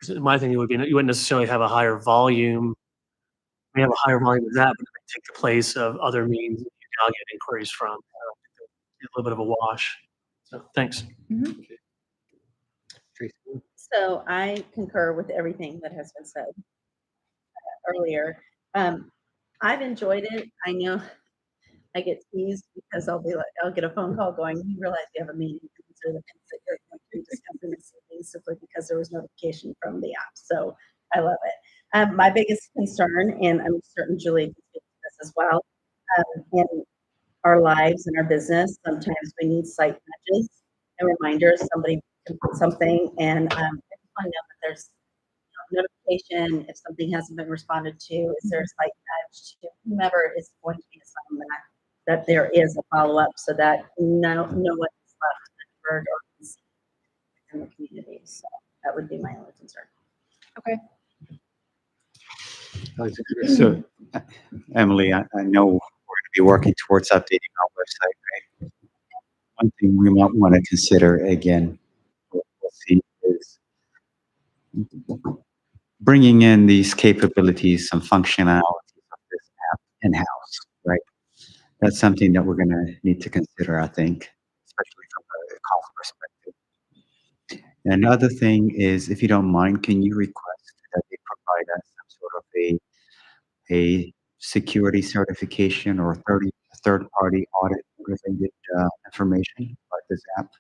Speaker 7: 'cause my thing would be, you wouldn't necessarily have a higher volume. We have a higher volume of that, but it may take the place of other means that you now get inquiries from. A little bit of a wash. So, thanks.
Speaker 2: Tracy?
Speaker 3: So I concur with everything that has been said earlier. I've enjoyed it. I know I get teased because I'll get a phone call going, you realize you have a meeting. These are the things that you're going to discuss in this meeting simply because there was notification from the app. So I love it. My biggest concern, and I'm certain Julie can speak to this as well, in our lives and our business, sometimes we need site nudges and reminders. Somebody can put something, and I just want to know that there's notification if something hasn't been responded to. Is there a site nudge to whomever is going to be assigned that there is a follow-up so that no one is left unheard or unseen in the community. So that would be my only concern.
Speaker 4: Okay.
Speaker 9: So, Emily, I know we're going to be working towards updating our website, right? One thing we might want to consider again, we'll see, is bringing in these capabilities, some functionalities of this app in-house, right? That's something that we're going to need to consider, I think, especially from a cost perspective. And another thing is, if you don't mind, can you request that they provide us some sort of a security certification or third-party audit related information about this app?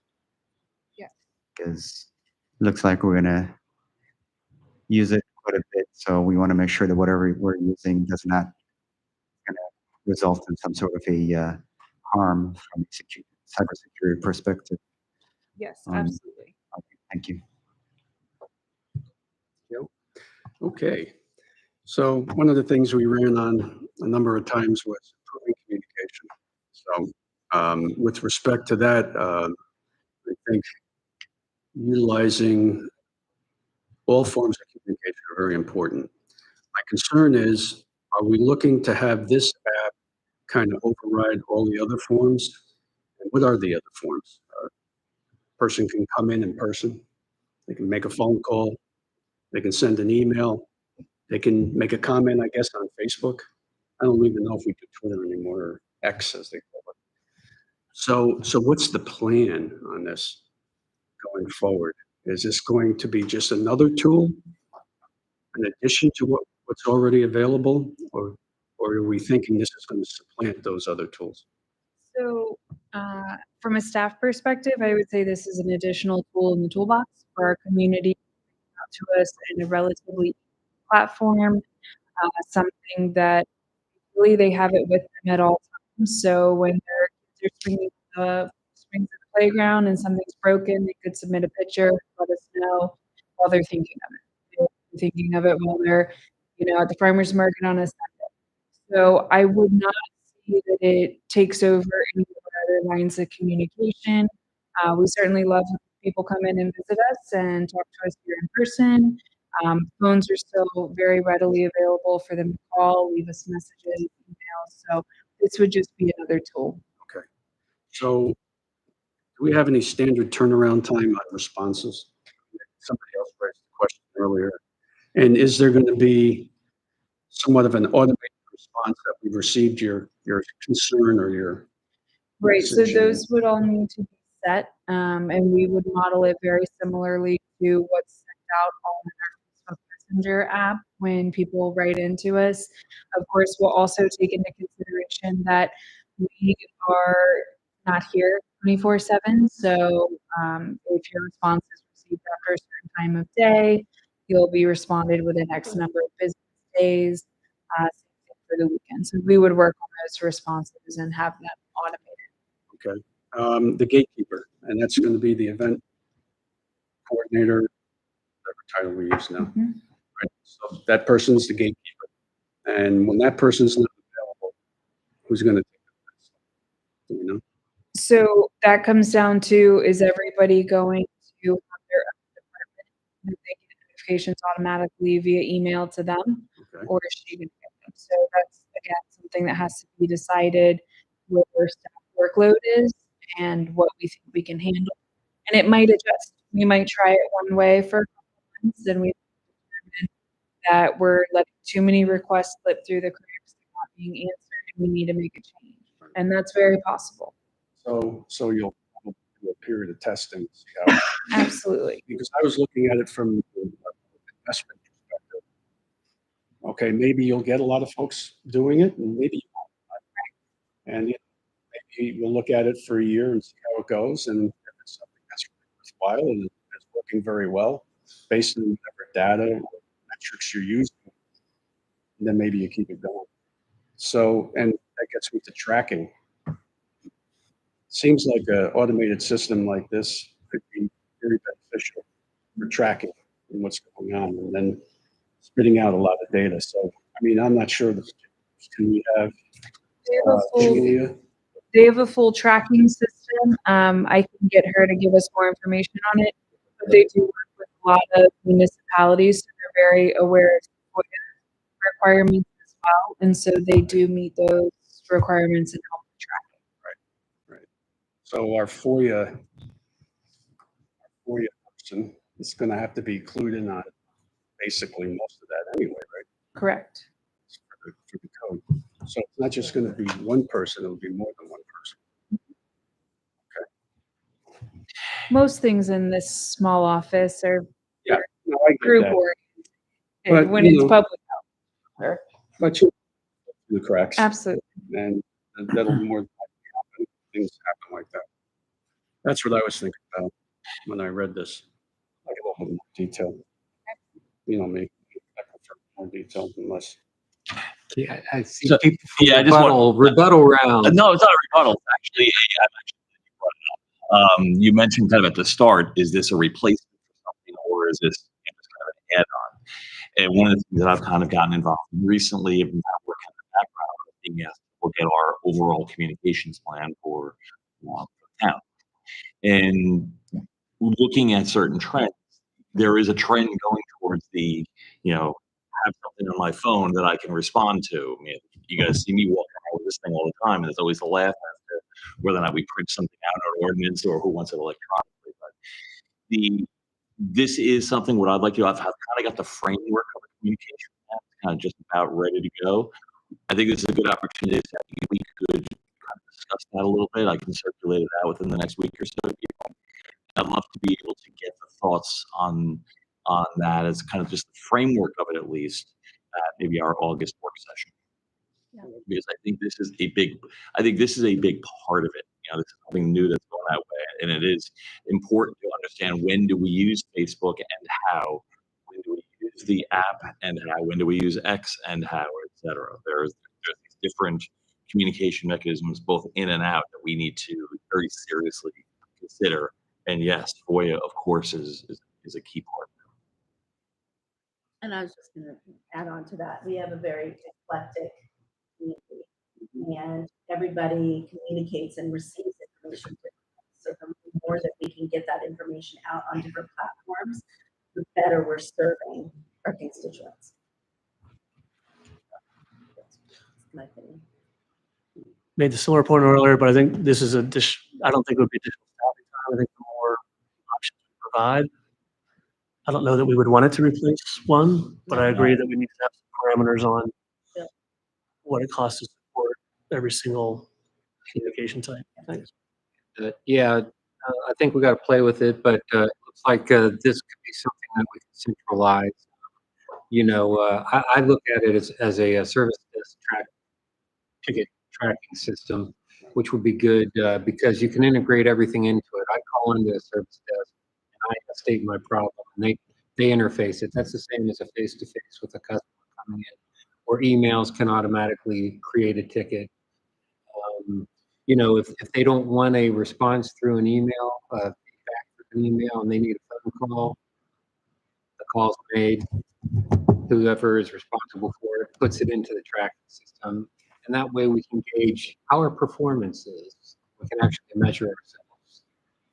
Speaker 4: Yeah.
Speaker 9: Because it looks like we're gonna use it quite a bit, so we want to make sure that whatever we're using does not gonna result in some sort of a harm from a cybersecurity perspective.
Speaker 4: Yes,
Speaker 9: Um,
Speaker 4: absolutely.
Speaker 9: Okay, thank you.
Speaker 6: Okay. So one of the things we ran on a number of times was improving communication. So with respect to that, I think utilizing all forms of communication are very important. My concern is, are we looking to have this app kind of override all the other forms? And what are the other forms? Person can come in person. They can make a phone call. They can send an email. They can make a comment, I guess, on Facebook. I don't even know if we do Twitter anymore, or X as they call it. So what's the plan on this going forward? Is this going to be just another tool in addition to what's already available? Or are we thinking this is going to supplant those other tools?
Speaker 4: So, from a staff perspective, I would say this is an additional tool in the toolbox for our community to us in a relatively platform, something that really they have it with them at all times. So when they're swinging to the playground and something's broken, they could submit a picture, let us know while they're thinking of it. They're thinking of it while they're, at the farmer's market on a Sunday. So I would not see that it takes over any of our other lines of communication. We certainly love when people come in and visit us and talk to us here in person. Phones are still very readily available for them to call, leave us messages, emails. So this would just be another tool.
Speaker 6: Okay. So do we have any standard turnaround time on responses? Somebody else raised the question earlier. And is there going to be somewhat of an automated response that we've received your concern or your
Speaker 4: Right, so
Speaker 6: message?
Speaker 4: those would all need to be set, and we would model it very similarly to what's sent out on our Facebook Messenger app when people write into us. Of course, we'll also take into consideration that we are not here 24/7, so, if your response is received after a certain time of day, you'll be responded within X number of business days, same thing for the weekend. So we would work on those responses and have them automated.
Speaker 6: Okay. The gatekeeper, and that's going to be the event coordinator, whatever title we use now. Right. So that person's the gatekeeper. And when that person's not available, who's going to take the place? Do you know?
Speaker 4: So that comes down to, is everybody going to have their own department that they get notifications automatically via email to them?
Speaker 6: Okay.
Speaker 4: Or is she gonna get them? So that's, again, something that has to be decided what our staff workload is and what we think we can handle. And it might adjust. We might try it one way for a couple months, then we that we're letting too many requests slip through the cracks, they're not being answered, and we need to make a change. And that's very possible.
Speaker 6: So you'll do a period of testing, see how,
Speaker 4: Absolutely.
Speaker 6: because I was looking at it from the investment perspective. Okay, maybe you'll get a lot of folks doing it, and maybe you won't. And maybe we'll look at it for a year and see how it goes, and if it's something that's really worthwhile and it's working very well, based on whatever data or metrics you're using, then maybe you keep it going. So, and that gets me to tracking. Seems like an automated system like this could be very beneficial for tracking and what's going on, and then spitting out a lot of data. So, I mean, I'm not sure that can we have Julia?
Speaker 4: They have a full tracking system. I can get her to give us more information on it. But they do work with a lot of municipalities, so they're very aware of FOIA requirements as well. And so they do meet those requirements and help with tracking.
Speaker 6: Right. So our FOIA person is going to have to be clued in on basically most of that anyway, right?
Speaker 4: Correct.
Speaker 6: For the code. So it's not just going to be one person, it'll be more than one person.
Speaker 4: Most things in this small office are
Speaker 6: Yeah, no, I get
Speaker 4: group
Speaker 6: that.
Speaker 4: oriented
Speaker 6: But,
Speaker 4: when
Speaker 6: you
Speaker 4: it's
Speaker 6: know,
Speaker 4: public health. Sure.
Speaker 6: But you the cracks.
Speaker 4: Absolutely.
Speaker 6: And that'll more than likely happen. Things happen like that. That's what I was thinking about when I read this. Like a little bit more detail. You know me, I prefer more detail than less.
Speaker 2: Yeah, I see
Speaker 13: So,
Speaker 2: people from
Speaker 13: yeah, I just want-
Speaker 2: rebuttal round.
Speaker 13: No, it's not a rebuttal. It's actually, I'm actually glad you brought it up. You mentioned kind of at the start, is this a replacement for something, or is this kind of an add-on? And one of the things that I've kind of gotten involved in recently, I've been working in the background, being asked to look at our overall communications plan for the town. And looking at certain trends, there is a trend going towards the, have something on my phone that I can respond to. I mean, you guys see me walking around with this thing all the time, and it's always a laugh as to whether or not we print something out in an ordinance or who wants it electronically. But this is something what I'd like to do. I've kind of got the framework of a communication plan, kind of just about ready to go. I think this is a good opportunity that we could kind of discuss that a little bit. I can circulate it out within the next week or so. I'd love to be able to get the thoughts on that as kind of just the framework of it, at least at maybe our August work session.
Speaker 3: Yeah.
Speaker 13: Because I think this is a big part of it. This is something new that's going that way, and it is important to understand when do we use Facebook and how, when do we use the app and how, when do we use X and how, etc. There's these different communication mechanisms both in and out that we need to very seriously consider. And yes, FOIA, of course, is a key part.
Speaker 3: And I was just going to add on to that. We have a very eclectic community, and everybody communicates and receives information differently. So the more that we can get that information out on different platforms, the better we're serving our constituents. That's my opinion.
Speaker 7: Made the similar point earlier, but I think this is I don't think it would be additional staffing time. I think the more options we provide, I don't know that we would want it to replace one, but I agree that we need to have some parameters on
Speaker 3: Yeah.
Speaker 7: what it costs to support every single communication type. Thanks.
Speaker 2: I think we got to play with it, but it looks like this could be something that we can centralize. I look at it as a service desk ticket tracking system, which would be good because you can integrate everything into it. I call into a service desk and I state my problem, and they interface it. That's the same as a face-to-face with a customer coming in, or emails can automatically create a ticket. If they don't want a response through an email, feedback through an email, and they need a phone call, the call's made. Whoever is responsible for it puts it into the tracking system, and that way we can gauge how our performance is. We can actually measure ourselves.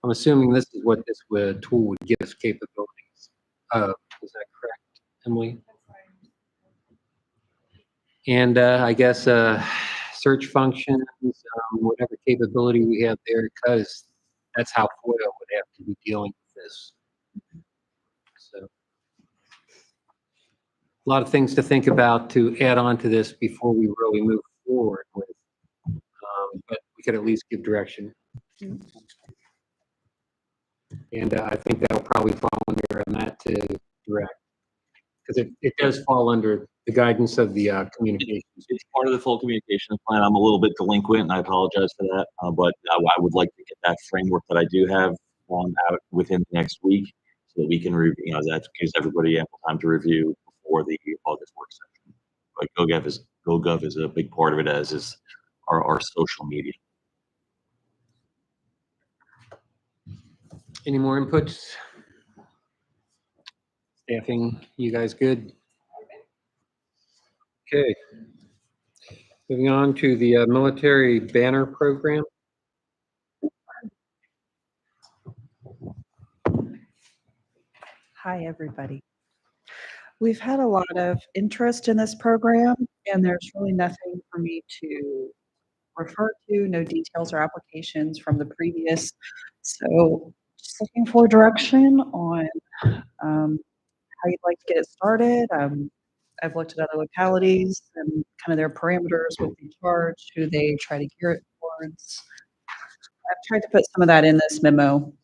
Speaker 2: I'm assuming this is what this tool would give us capabilities of. Is that correct, Emily? And I guess search functions, whatever capability we have there, because that's how FOIA would have to be dealing with this. So, lot of things to think about to add on to this before we really move forward with. But we could at least give direction. And I think that'll probably fall under Matt to direct. Because it does fall under the guidance of the communications.
Speaker 13: It's part of the full communication plan. I'm a little bit delinquent and I apologize for that. But I would like to get that framework that I do have out within the next week so that we can review, that gives everybody ample time to review before the August work session. But GoGov is a big part of it, as is our social media.
Speaker 2: Any more inputs? Staffing, you guys good? Okay. Moving on to the military banner program.
Speaker 15: Hi, everybody. We've had a lot of interest in this program, and there's really nothing for me to refer to, no details or applications from the previous. So just looking for direction on how you'd like to get it started. I've looked at other localities and kind of their parameters, what they charge, who they try to gear it towards. I've tried to put some of that in this memo.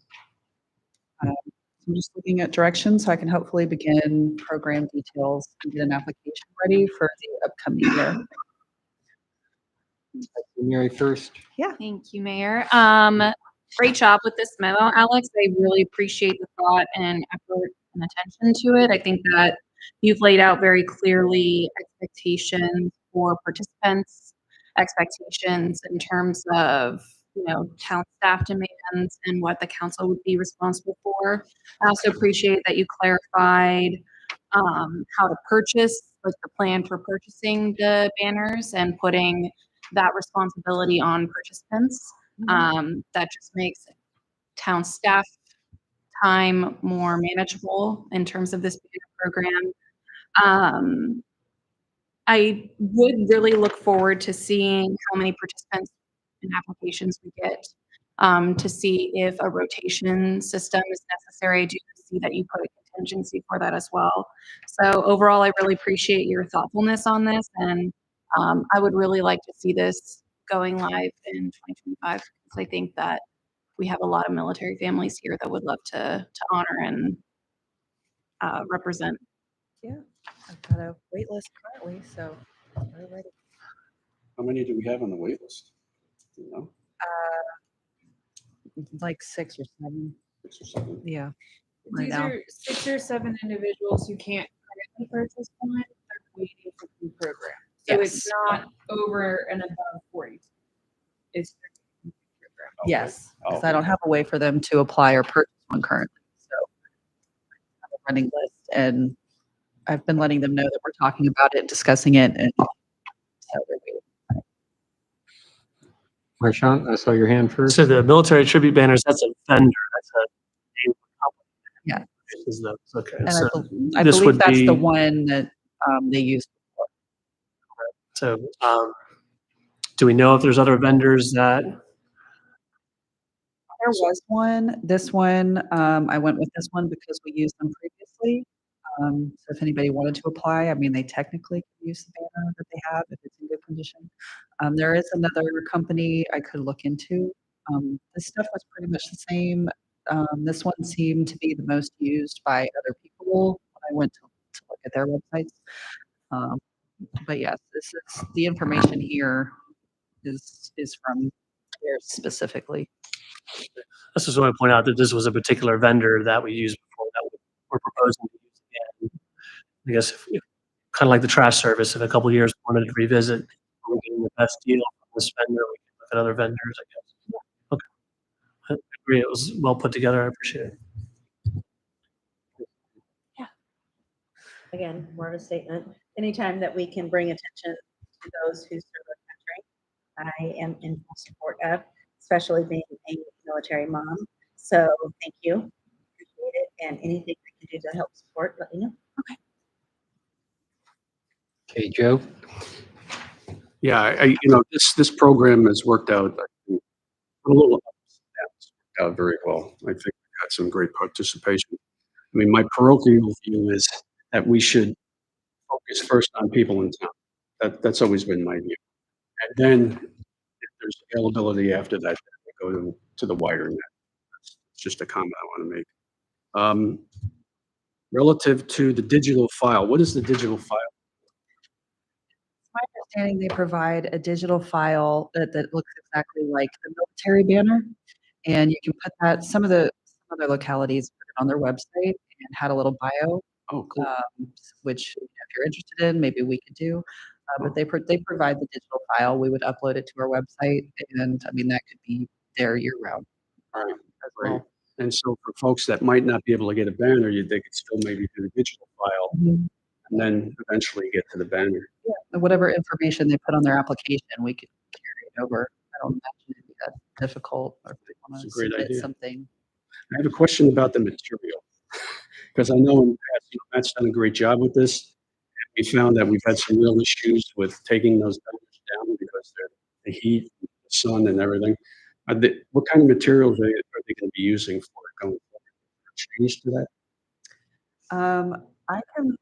Speaker 15: I'm just looking at directions so I can hopefully begin program details and get an application ready for the upcoming year.
Speaker 2: Mary first.
Speaker 15: Yeah.
Speaker 10: Thank you, Mayor. Great job with this memo, Alex. I really appreciate the thought and effort and attention to it. I think that you've laid out very clearly expectations for participants, expectations in terms of, town staff demands and what the council would be responsible for. I also appreciate that you clarified how to purchase, like the plan for purchasing the banners and putting that responsibility on participants. That just makes town staff time more manageable in terms of this banner program. I would really look forward to seeing how many participants and applications we get, to see if a rotation system is necessary. I do see that you put a contingency for that as well. So overall, I really appreciate your thoughtfulness on this, and I would really like to see this going live in 2025, because I think that we have a lot of military families here that would love to honor and represent.
Speaker 15: Yeah, I've got a wait list currently, so we're ready.
Speaker 6: How many do we have on the wait list? Do you know?
Speaker 15: Like 6 or 7.
Speaker 6: 6 or 7?
Speaker 15: Yeah. Right
Speaker 4: These
Speaker 15: now.
Speaker 4: are 6 or 7 individuals who can't currently purchase one. They're waiting for the program. So it's not over and above 40. It's the program.
Speaker 15: Yes, because I don't have a way for them to apply or purchase one currently. So I have a running list, and I've been letting them know that we're talking about it, discussing it, and so they're waiting.
Speaker 2: Marshawn, I saw your hand first.
Speaker 7: So the military tribute banners, that's a vendor. That's a
Speaker 15: Yeah.
Speaker 7: Is that okay?
Speaker 15: And
Speaker 7: So
Speaker 15: I
Speaker 7: this
Speaker 15: believe
Speaker 7: would
Speaker 15: that's
Speaker 7: be
Speaker 15: the one that they used before.
Speaker 7: so. Do we know if there's other vendors that?
Speaker 15: There was one. This one, I went with this one because we used them previously. So if anybody wanted to apply, I mean, they technically could use the banner that they have if it's in good condition. There is another company I could look into. This stuff was pretty much the same. This one seemed to be the most used by other people when I went to look at their websites. But yes, this is the information here is from theirs specifically.
Speaker 7: I just want to point out that this was a particular vendor that we used before that we're proposing to use again. I guess if kind of like the trash service, if a couple of years we wanted to revisit, we're getting the best deal from this vendor, we can look at other vendors, I guess. Okay. I agree. It was well put together. I appreciate it.
Speaker 3: Again, word of statement. Anytime that we can bring attention to those who serve our country, I am in full support of, especially being a military mom. So thank you. Appreciate it. And anything I can do to help support, let me know. Okay.
Speaker 2: Okay, Joe.
Speaker 6: Yeah, this program has worked out, I think, a little out very well. I think we got some great participation. I mean, my parochial view is that we should focus focus first on people in town. That's always been my view. And then if there's availability after that, we go to the wider net. That's just a comment I want to make. Relative to the digital file, what is the digital file?
Speaker 15: My understanding, they provide a digital file that looks exactly like the military banner. And you can put that, some other localities put it on their website and had a little bio,
Speaker 6: Oh, cool.
Speaker 15: which if you're interested in, maybe we could do. But they provide the digital file. We would upload it to our website, and I mean, that could be there year round.
Speaker 6: Right,
Speaker 15: as
Speaker 6: right.
Speaker 15: well.
Speaker 6: And so for folks that might not be able to get a banner, they could still maybe do the digital file
Speaker 15: Mhm.
Speaker 6: and then eventually get to the banner.
Speaker 15: Yeah, and whatever information they put on their application, we could carry it over. I don't imagine it'd be that difficult, or if they want
Speaker 6: It's
Speaker 15: to
Speaker 6: a great
Speaker 15: submit
Speaker 6: idea.
Speaker 15: something.
Speaker 6: I have a question about the material, because I know in the past, Matt's done a great job with this. We found that we've had some real issues with taking those banners down because they're the heat, the sun and everything. What kind of materials are they going to be using for it going forward? Change to that?
Speaker 15: I can,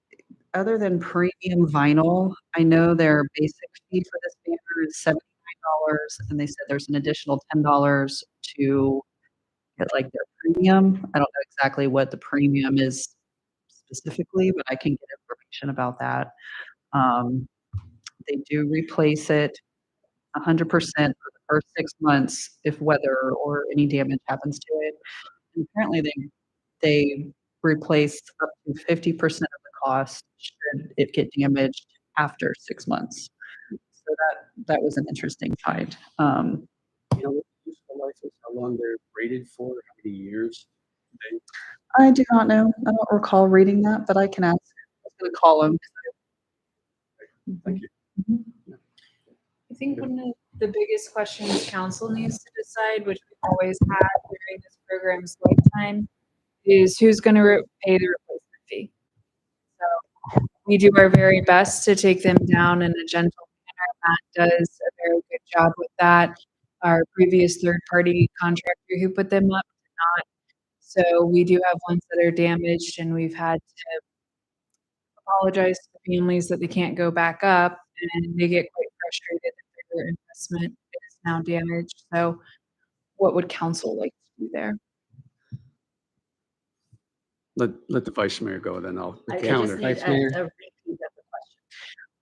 Speaker 15: other than premium vinyl, I know their basic fee for this banner is $79, and they said there's an additional $10 to get like their premium. I don't know exactly what the premium is specifically, but I can get information about that. They do replace it 100% for the first 6 months if weather or any damage happens to it. And apparently they replace up to 50% of the cost should it get damaged after 6 months. So that was an interesting find.
Speaker 6: You know, what the useful life is, how long they're rated for, how many years?
Speaker 15: I do not know. I don't recall reading that, but I can ask. I was gonna call them.
Speaker 6: Thank you.
Speaker 4: I think one of the biggest questions council needs to decide, which we've always had during this program's lifetime, is who's going to pay the replacement fee. So we do our very best to take them down in a gentle manner. Matt does a very good job with that. Our previous third-party contractor who put them up did not. So we do have ones that are damaged, and we've had to apologize to the families that they can't go back up, and they get quite frustrated that their investment is now damaged. So what would council like to do there?
Speaker 6: Let the vice mayor go, then I'll
Speaker 3: I
Speaker 6: counter.
Speaker 3: just need
Speaker 2: Vice Mayor?
Speaker 3: a repeat of the question.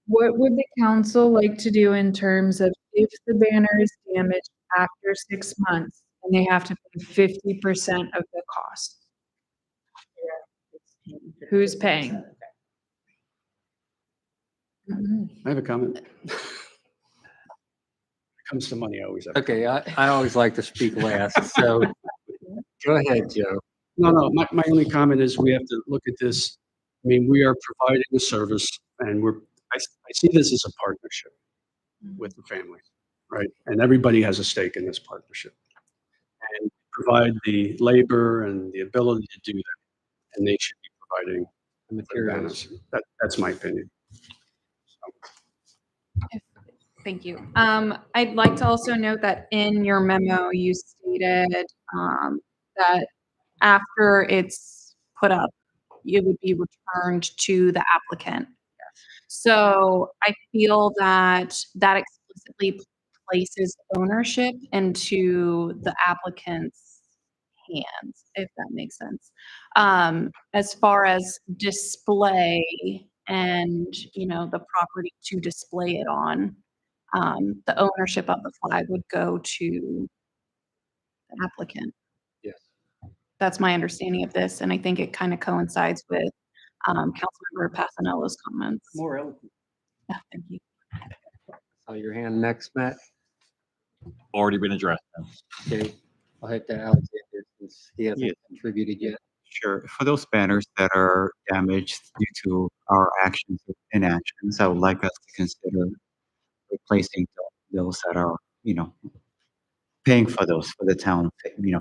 Speaker 4: What would the council like to do in terms of if the banner is damaged after 6 months and they have to pay 50% of the cost? Who's paying?
Speaker 6: I have a comment. When it comes to money, I always have. a
Speaker 2: Okay,
Speaker 6: comment.
Speaker 2: I always like to speak last, so go ahead, Joe.
Speaker 6: No, my only comment is we have to look at this. I mean, we are providing a service and I see this as a partnership with the families, right? And everybody has a stake in this partnership. And provide the labor and the ability to do that. And they should be providing
Speaker 2: The
Speaker 6: the
Speaker 2: materials.
Speaker 6: banners. That's my opinion.
Speaker 10: Thank you. I'd like to also note that in your memo, you stated that after it's put up, it would be returned to the applicant. So I feel that that explicitly places ownership into the applicant's hands, if that makes sense. As far as display and, you know, the property to display it on, the ownership of the flag would go to the applicant.
Speaker 6: Yes.
Speaker 4: That's my understanding of this, and I think it kind of coincides with Councilmember Passanello's comments.
Speaker 6: More eloquent.
Speaker 4: Yeah, thank you.
Speaker 2: Saw your hand next, Matt.
Speaker 13: Already been addressed.
Speaker 2: Okay, I'll hit to Alexander since he hasn't
Speaker 9: Yeah.
Speaker 2: contributed yet.
Speaker 9: Sure. For those banners that are damaged due to our actions or inactions, I would like us to consider replacing those that are, paying for those, for the town,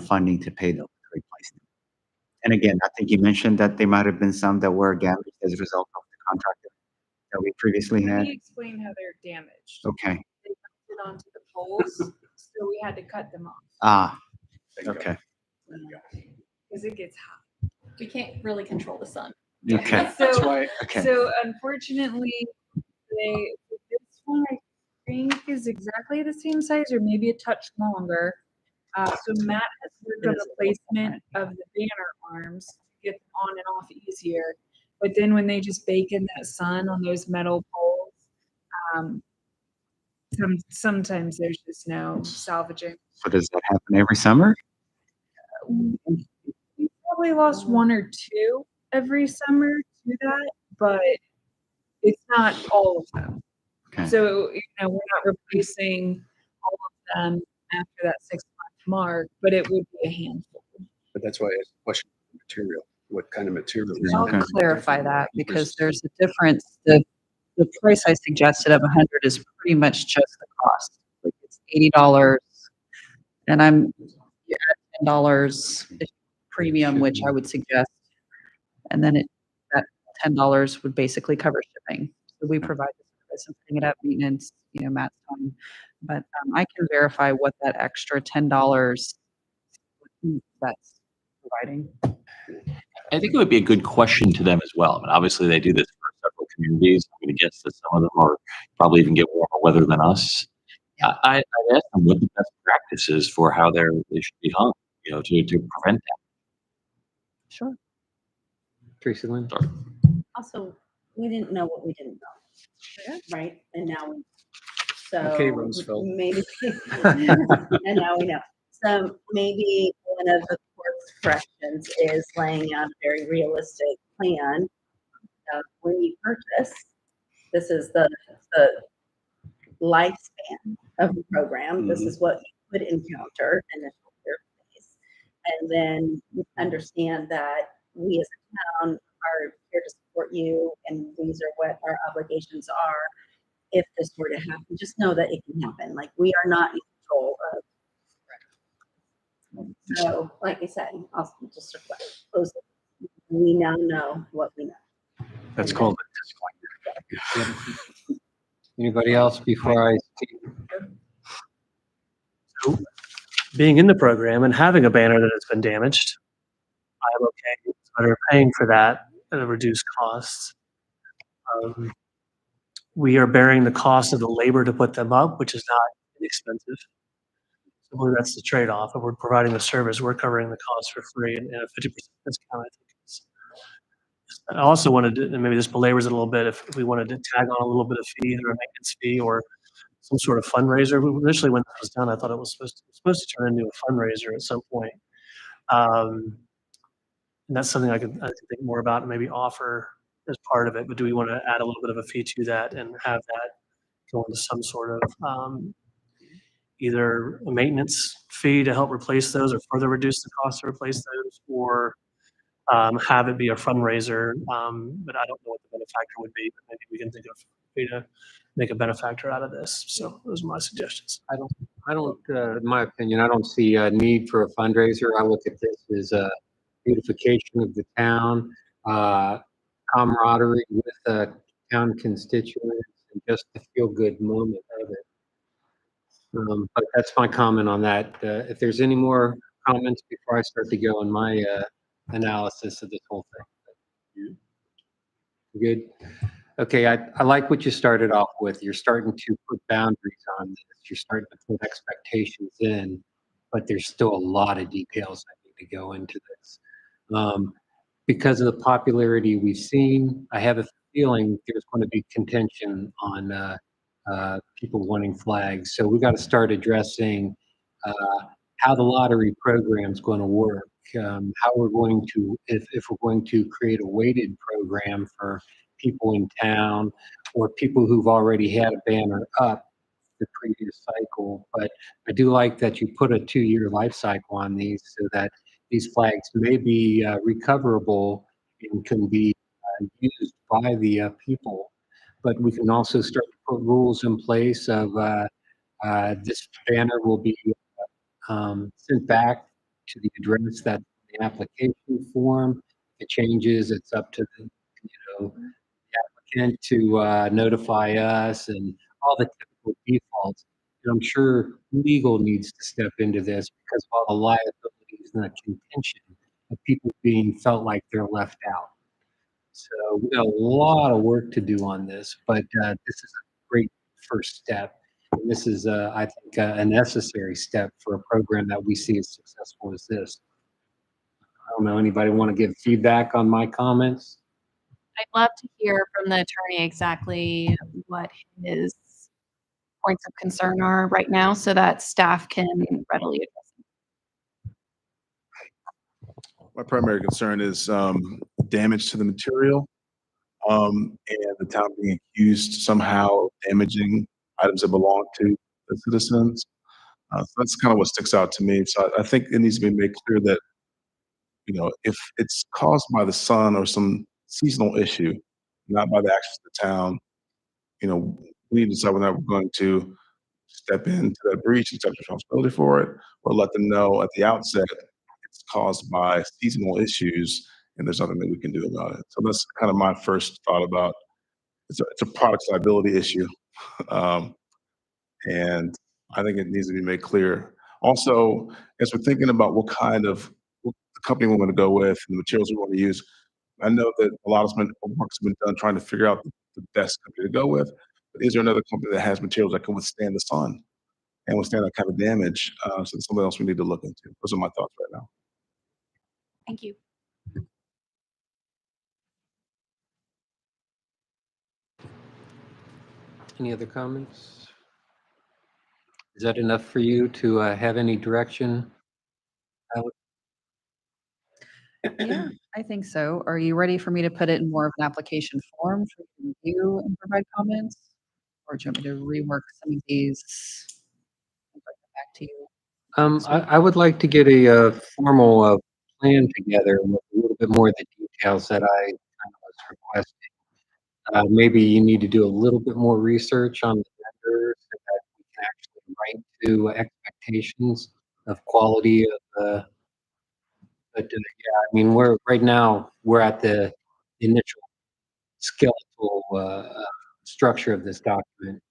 Speaker 9: funding to pay those to replace them. And again, I think you mentioned that there might have been some that were damaged as a result of the contract that we previously
Speaker 4: Let
Speaker 9: had.
Speaker 4: me explain how they're damaged.
Speaker 9: Okay.
Speaker 4: They mounted onto the poles, so we had to cut them off
Speaker 9: Ah, okay.
Speaker 4: because it gets hot. We can't really control the sun.
Speaker 9: Okay.
Speaker 4: So,
Speaker 9: Okay.
Speaker 4: so unfortunately, this one I think is exactly the same size or maybe a touch longer. So Matt has worked on the placement of the banner arms to get them on and off easier. But then when they just bake in that sun on those metal poles, um, sometimes there's just no salvaging.
Speaker 9: So does that happen every summer?
Speaker 4: We probably lost one or two every summer to that, but it's not all of them.
Speaker 9: Okay.
Speaker 4: So, we're not replacing all of them after that 6-month mark, but it would be a handful.
Speaker 6: But that's why I asked the question, material, what kind of material?
Speaker 15: I'll clarify that because there's a difference. The price I suggested of 100 is pretty much just the cost. Like it's $80 and you add $10 premium, which I would suggest. And then that $10 would basically cover shipping. So we provide the service and putting it up, maintenance, Matt's time. But I can verify what that extra $10 that's providing.
Speaker 13: I think it would be a good question to them as well. I mean, obviously they do this for several communities. I'm going to guess that some of them are probably even get warmer weather than us. I'd ask them what the best practice is for how they should be hung, to prevent that.
Speaker 15: Sure.
Speaker 2: Tracy Lynn?
Speaker 3: Also, we didn't know what we didn't know, right? And now,
Speaker 6: Okay, Rumsfeld.
Speaker 3: maybe, and now we know. So maybe one of the course corrections is laying out a very realistic plan. When you purchase, this is the lifespan of the program. This is what you could encounter in the short phase. And then understand that we as a town are here to support you, and these are what our obligations are. If this were to happen, just know that it can happen. Like, we are not in control of. So, like I said, I'll just close it. We now know what we know.
Speaker 9: That's called a disclaimer.
Speaker 2: Anybody else before I speak?
Speaker 7: So, being in the program and having a banner that has been damaged, I'm okay with better paying for that at a reduced cost. We are bearing the cost of the labor to put them up, which is not inexpensive. So I believe that's the trade-off. If we're providing the service, we're covering the cost for free and a 50% discount, I think. I also wanted to, and maybe this belabors it a little bit, if we wanted to tag on a little bit of fee or a maintenance fee or some sort of fundraiser. Initially, when this was done, I thought it was supposed to turn into a fundraiser at some point. And that's something I could think more about and maybe offer as part of it. But do we want to add a little bit of a fee to that and have that go into some sort of either a maintenance fee to help replace those or further reduce the cost to replace those, or have it be a fundraiser, but I don't know what the benefactor would be, but maybe we can think of a way to make a benefactor out of this. So those are my suggestions.
Speaker 2: I don't, in my opinion, I don't see a need for a fundraiser. I look at this as a beautification of the town, camaraderie with town constituents, and just a feel-good moment of it. But that's my comment on that. If there's any more comments before I start to go in my analysis of this whole thing. Good. Okay, I like what you started off with. You're starting to put boundaries on this. You're starting to put expectations in, but there's still a lot of details that need to go into this. Because of the popularity we've seen, I have a feeling there's going to be contention on people wanting flags. So we got to start addressing how the lottery program is going to work. How we're going to, if we're going to create a weighted program for people in town or people who've already had a banner up the previous cycle. But I do like that you put a 2-year life cycle on these so that these flags may be recoverable and can be used by the people. But we can also start to put rules in place of this banner will be sent back to the address that's the application form. If it changes, it's up to the applicant to notify us and all the typical defaults. And I'm sure legal needs to step into this because of all the liabilities and the contention of people being felt like they're left out. So we got a lot of work to do on this, but this is a great first step. And this is, I think, a necessary step for a program that we see as successful as this. I don't know, anybody want to give feedback on my comments?
Speaker 10: I'd love to hear from the attorney exactly what his points of concern are right now so that staff can readily address them.
Speaker 14: My primary concern is damage to the material and the town being accused somehow of damaging items that belong to the citizens. So that's kind of what sticks out to me. So I think it needs to be made clear that, you know, if it's caused by the sun or some seasonal issue, not by the actions of the town, you know, we need to decide whether we're going to step into that breach, accept responsibility for it, or let them know at the outset it's caused by seasonal issues and there's nothing that we can do about it. So that's kind of my first thought about it's a product liability issue. Um, and I think it needs to be made clear. Also, as we're thinking about what company we want to go with and the materials we want to use, I know that a lot of work's been done trying to figure out the best company to go with. But is there another company that has materials that can withstand the sun and withstand that kind of damage? So that's something else we need to look into. Those are my thoughts right now.
Speaker 10: Thank you.
Speaker 2: Any other comments? Is that enough for you to have any direction? Alex?
Speaker 15: Yeah, I think so. Are you ready for me to put it in more of an application form for you to review and provide comments? Or do you want me to rework some of these and bring them back to you?
Speaker 2: I would like to get a formal plan together with a little bit more of the details that I kind of was requesting. Maybe you need to do a little bit more research on the vendors so that we can actually write to expectations of quality of the. But yeah, I mean, right now we're at the initial skeletal structure of this document,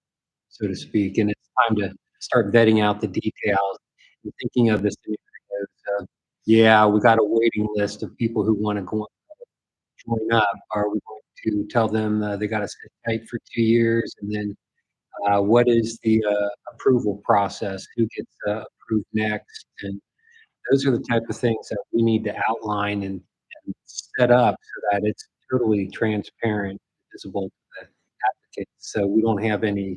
Speaker 2: so to speak, and it's time to start vetting out the details and thinking of the scenarios of, yeah, we got a waiting list of people who want to join up. Are we going to tell them they got to sit tight for 2 years? And then what is the approval process? Who gets approved next? And those are the type of things that we need to outline and set up so that it's totally transparent, visible to the applicants. So we don't have any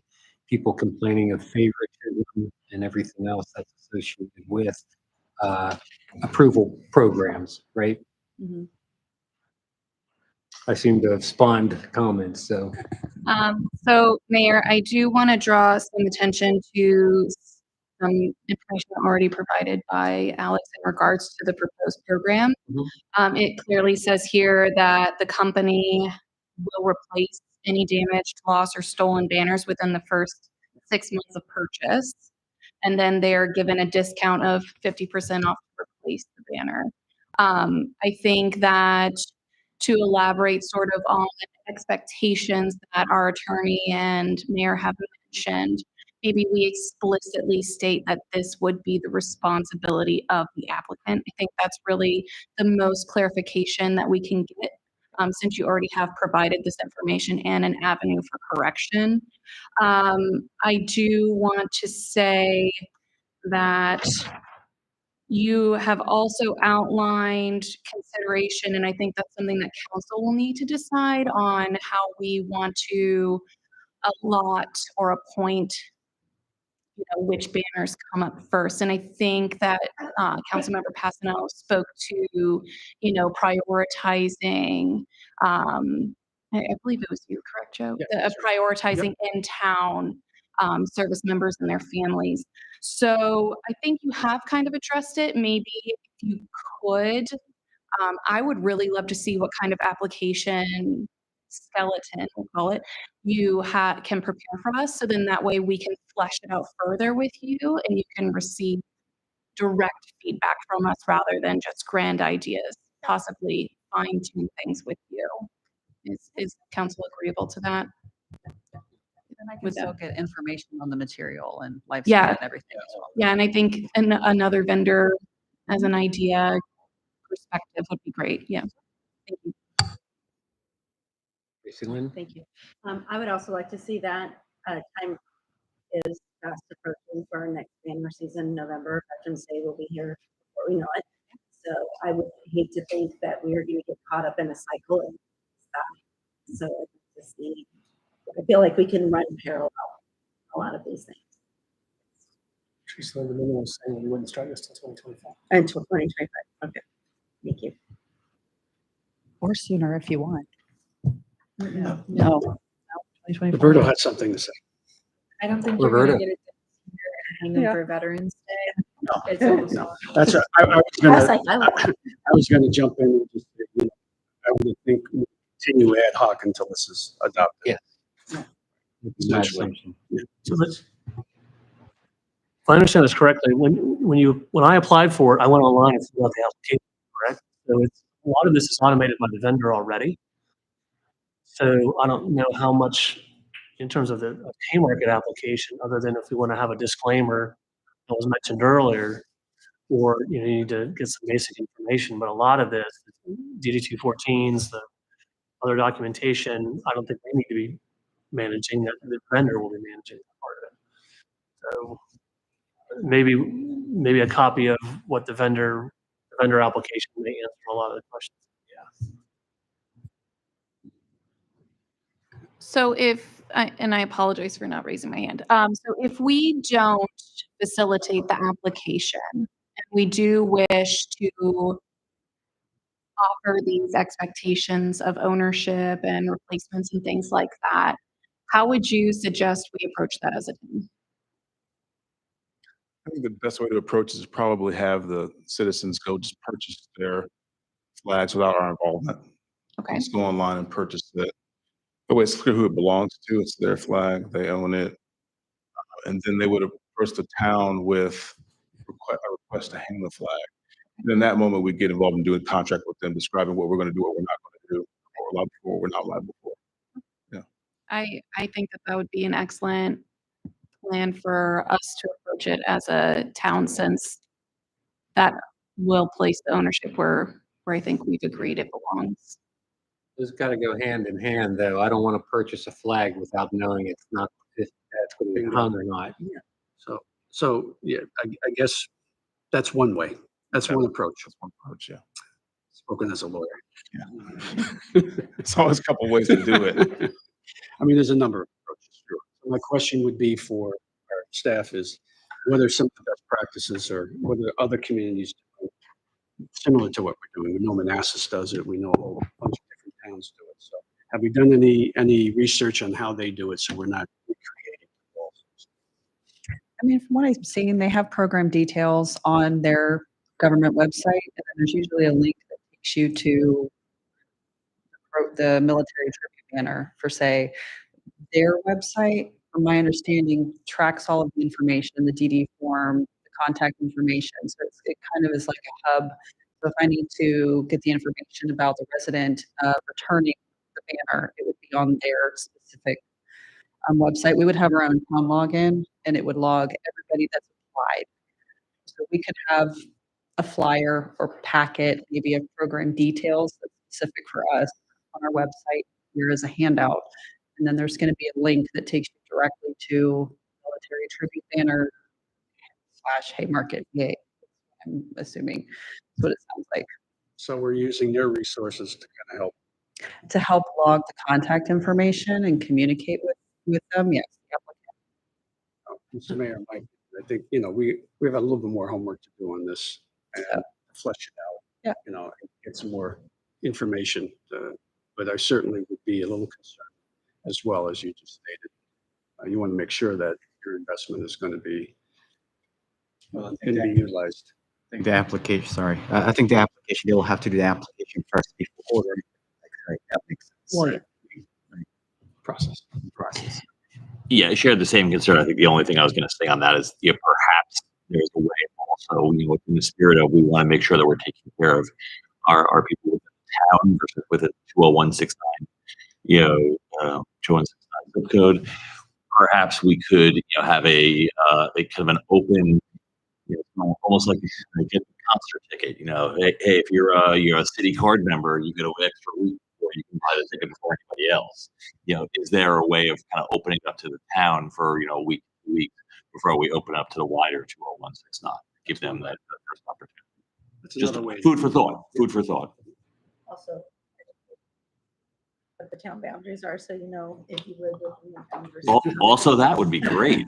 Speaker 2: people complaining of favoritism and everything else that's associated with approval programs, right?
Speaker 15: Mhm.
Speaker 2: I seem to have spawned comments, so.
Speaker 10: So Mayor, I do want to draw some attention to some information already provided by Alex in regards to the proposed program. It clearly says here that the company will replace any damaged, lost, or stolen banners within the first 6 months of purchase. And then they're given a discount of 50% off to replace the banner. I think that to elaborate sort of on the expectations that our attorney and mayor have mentioned, maybe we explicitly state that this would be the responsibility of the applicant. I think that's really the most clarification that we can get, since you already have provided this information and an avenue for correction. I do want to say that you have also outlined consideration, and I think that's something that council will need to decide on how we want to allot or appoint, you know, which banners come up first. And I think that Councilmember Passano spoke to, you know, prioritizing, I believe it was you, correct, Joe? Prioritizing in-town service members and their families. So I think you have kind of addressed it. Maybe if you could, I would really love to see what kind of application skeleton, we'll call it, you can prepare for us. So then that way we can flesh it out further with you and you can receive direct feedback from us rather than just grand ideas, possibly fine tune things with you. Is council agreeable to that?
Speaker 15: And I can still get information on the material and lifespan
Speaker 10: Yeah.
Speaker 15: and everything as well.
Speaker 10: Yeah, and I think another vendor as an idea perspective would be great. Yeah. Thank you.
Speaker 2: Tracy Lynn?
Speaker 3: Thank you. I would also like to see that time is fast approaching for our next banner season, November. Veterans Day will be here before we know it. So I would hate to think that we are going to get caught up in a cycle and stop. So I'd like to see, I feel like we can run parallel a lot of these things
Speaker 7: Tracy, the minimum was saying we wouldn't start this until 2025.
Speaker 3: until 2025. Okay, thank you.
Speaker 15: Or sooner if you want.
Speaker 3: No.
Speaker 15: No. 2025.
Speaker 6: Roberto had something to say.
Speaker 10: I don't think you're
Speaker 2: Roberta.
Speaker 10: gonna get it this year and hang them for Veterans Day. It's
Speaker 6: No.
Speaker 10: almost all.
Speaker 6: That's right. I was
Speaker 3: I was
Speaker 6: gonna,
Speaker 3: like, I like that.
Speaker 6: I was gonna jump in and just, say, I would think we continue ad hoc until this is adopted.
Speaker 2: Yeah.
Speaker 6: Essentially.
Speaker 7: So let's, if I understand this correctly, when I applied for it, I went online and filled out the application, correct? So it's, a lot of this is automated by the vendor already. So I don't know how much in terms of the Haymarket application, other than if we want to have a disclaimer that was mentioned earlier, or you need to get some basic information. But a lot of this, DD 214s, the other documentation, I don't think they need to be managing that. The vendor will be managing that part of it. So maybe a copy of what the vendor application may answer a lot of the questions.
Speaker 10: So and I apologize for not raising my hand. So if we don't facilitate the application and we do wish to offer these expectations of ownership and replacements and things like that, how would you suggest we approach that as a team?
Speaker 14: I think the best way to approach is probably have the citizens go just purchase their flags without our involvement.
Speaker 10: Okay.
Speaker 14: Just go online and purchase it. The way it's clear who it belongs to, it's their flag, they own it. And then they would approach the town with a request to hang the flag. And in that moment, we get involved in doing contract with them, describing what we're gonna do, what we're not gonna do, what we're liable for, what we're not liable for.
Speaker 10: I think that would be an excellent plan for us to approach it as a town, since that will place the ownership where I think we've agreed it belongs.
Speaker 2: It's got to go hand in hand, though. I don't want to purchase a flag without knowing it's not, if that's going to be hung or not.
Speaker 6: So yeah, I guess that's one way. That's one approach.
Speaker 14: That's one approach, yeah.
Speaker 6: Spoken as a lawyer.
Speaker 14: It's always a couple ways to do it.
Speaker 6: I mean, there's a number of approaches, sure. So my question would be for our staff is whether some of the best practices or whether other communities do similar to what we're doing. We know Manassas does it. We know a whole bunch of different towns do it. So have we done any research on how they do it so we're not recreating the walls?
Speaker 15: I mean, from what I've seen, they have program details on their government website, and then there's usually a link that takes you to the military tribute banner for, say, their website. From my understanding, tracks all of the information, the DD form, the contact information. So it kind of is like a hub. So if I need to get the information about the resident returning the banner, it would be on their specific website. We would have our own town login, and it would log everybody that's applied. So we could have a flyer or packet, maybe of program details that's specific for us on our website here as a handout. And then there's going to be a link that takes you directly to military tribute banner / Haymarket VA. I'm assuming that's what it sounds like.
Speaker 6: So we're using their resources to kind of help.
Speaker 15: To help log the contact information and communicate with them, yes. The applicant.
Speaker 6: Mr. Mayor, Mike, I think, we have a little bit more homework to do on this and flesh it out.
Speaker 15: Yeah.
Speaker 6: And get some more information. But I certainly would be a little concerned as well, as you just stated. You want to make sure that your investment is going to be utilized.
Speaker 9: I think the application, sorry, I think the application, they will have to do the application first before ordering. That makes sense.
Speaker 6: Process.
Speaker 13: Yeah, I share the same concern. I think the only thing I was going to say on that is, perhaps there's a way also, within the spirit of, we want to make sure that we're taking care of our people within the town versus with a 20169, 20169 zip code. Perhaps we could, have a kind of an open, almost like a concert ticket. Hey, if you're a city card member, you get an extra week for you can buy the ticket before anybody else. Is there a way of kind of opening up to the town for, a week, 2 weeks before we open up to the wider 20169? Give them that first opportunity.
Speaker 6: That's
Speaker 13: Just
Speaker 6: another way.
Speaker 13: food for thought, food for thought.
Speaker 3: Also, what the town boundaries are, so you know if you live within the boundaries.
Speaker 13: Also, that would be great.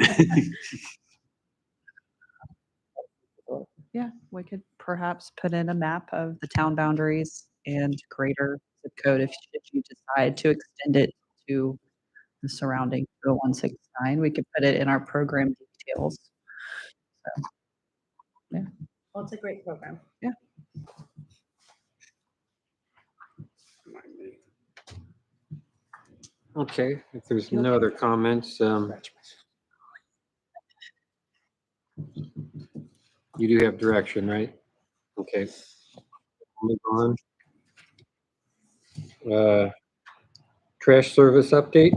Speaker 15: Yeah, we could perhaps put in a map of the town boundaries and greater zip code if you decide to extend it to the surrounding 20169. We could put it in our program details. So, yeah.
Speaker 3: Well, it's a great program.
Speaker 15: Yeah.
Speaker 2: Okay, if there's no other comments, you do have direction, right? Okay. Move on. Trash service update?